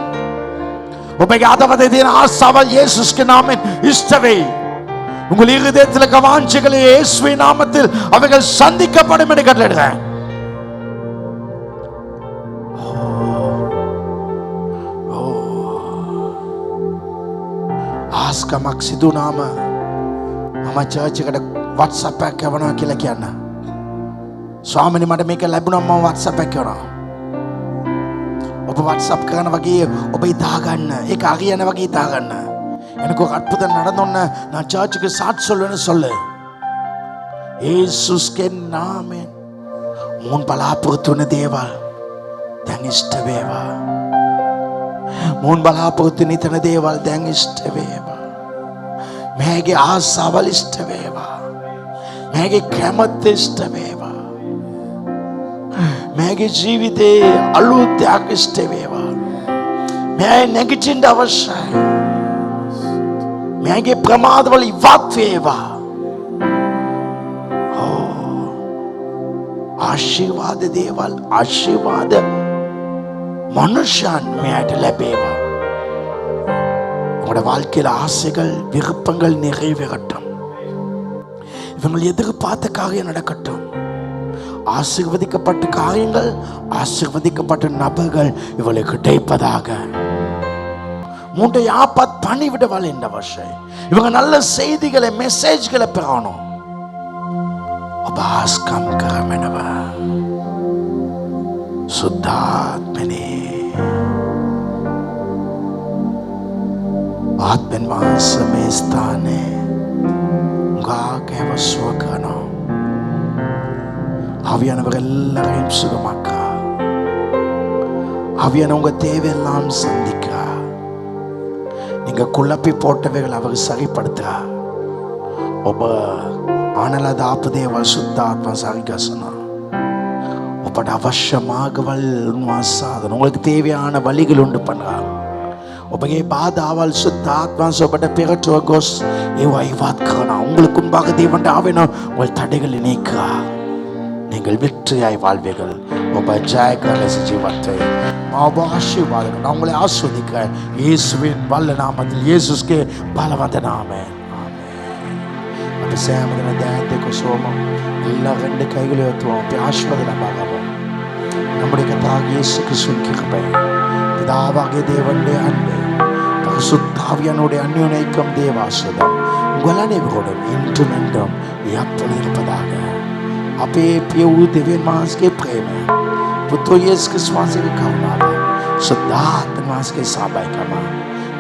ඔබගේ අදවද තියෙන ආසාවල් යේසුස්ගේ නාමයෙන් ඉෂ්ට වේ. உங்கள் இருதயத்தில் வாஞ்சைகளை இயேசுவின் நாமத்தில் அவைகள் சந்திக்கப்படும் என்று கட்டளையிடுகிறேன். ආස්කමක් සිදු නාම මම චර්ච් එකට WhatsApp එකක් කරනවා කියලා කියන්න. ස්වාමීනි මට මේක ලැබුණා මම WhatsApp එකක් කරනවා. ඔබ WhatsApp කරන වගේ ඔබ හිතා ගන්න. ඒක හරියන වගේ හිතා ගන්න. எனக்கு ஒரு அற்புதம் நடந்தோன்னு நான் சர்ச்சுக்கு சாட்சி சொல்லுன்னு சொல்லு. இயேசுஸ்ගේ නාමයෙන් මුන් බලාපොරොත්තු වෙන දේවල් දැන් ඉෂ්ට වේවා. මුන් බලාපොරොත්තු වෙන දේවල් දැන් ඉෂ්ට වේවා. මෑගේ ආසාවල් ඉෂ්ට වේවා. මෑගේ කැමැත්ත ඉෂ්ට වේවා. මෑගේ ජීවිතේ අලුතක් ඉෂ්ට වේවා. මෑ නැගිටින්න අවශ්‍යයි. මෑගේ ප්‍රමාදවල ඉවත් වේවා. ආශිර්වාද දේවල් ආශිර්වාද மனுஷன் மேට ලැබේවා. உங்களோட வாழ்க்கையில் ஆசைகள் விருப்பங்கள் நிறைவேறட்டும். இவங்கள் எதிர்பார்த்த காரியம் நடக்கட்டும். ஆசீர்வதிக்கப்பட்ட காரியங்கள் ஆசீர்வதிக்கப்பட்ட நபர்கள் இவளுக்கு கிடைப்பதாக. மூன்றை யாப்பாத் பணிவிடவாள் என்ற வருஷம் இவங்க நல்ல செய்திகளை மெசேஜ்களை பெறணும். ஆஸ்கம் கரமெனவ சுத்தாத்மனே ආත්මෙන් වහන්සේ මේ ස්ථානේ உங்களுக்காக சுகணும். ஆவியானவர் எல்லாரையும் சுகமாக்கா. ஆவியான உங்க தேவையெல்லாம் சந்திக்கா. நீங்க குழப்பி போட்டவைகள் அவர் சரிப்படுத்துறா. ඔබ ආනලද ආපදේවල් සුද්ධාත්ම සරිගසනා. ඔබට අවශ්‍ය මාර්ගවල් උන්වහන්සේ உங்களுக்கு தேவையான வழிகள் உண்டு பண்றார். ඔබගේ බාධාවල් සුද්ධාත්මස ඔබට පෙරටුව ගොස් ඒවා ඉවත් කරනවා. உங்களுக்கு முன்பாக தேவன் ஆவின உங்கள் தடைகளை நீக்குகிறார். நீங்கள் வெற்றியாய் வாழ்வீர்கள். ඔබ ජයග්‍රහණ ජීවිතේ ඔබ ආශිර්වාදයෙන් உங்களை ஆசீர்வதிக்கிறேன். இயேசுவின் வல்ல நாமத்தில் இயேசுஸ்கே பலவந்த நாமம். ஆமென். சேமதன தேவனுக்கு சோமம் எல்லா ரெண்டு கைகளை ஏற்றுவோம். ஆசீர்வாதம் ஆகவும் நம்முடைய கர்த்தராகிய இயேசு கிறிஸ்துவின் கிருபை பிதாவாகிய தேவனுடைய அன்பு பரிசுத்த ஆவியானவருடைய அந்யோன்யம் தேவாசீர்வாதம் உங்கள் அனைவரோடும் இன்றும் என்றும் எப்பொழுது இருப்பதாக. අපේ පිය වූ දෙවියන් වහන්සේගේ ප්‍රේමය, පුත්‍ර යේසුස් ක්‍රිස්තුස් වහන්සේගේ කරුණාව, සදාත්ම වහන්සේගේ සහභාගීකම,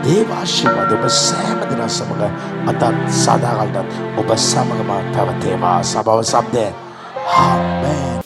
දේව ආශිර්වාද ඔබ සෑම දින සමග අදත් සදාකාලටත් ඔබ සමගම පැවතේවා. සබව සබ්දේ ආමේන්.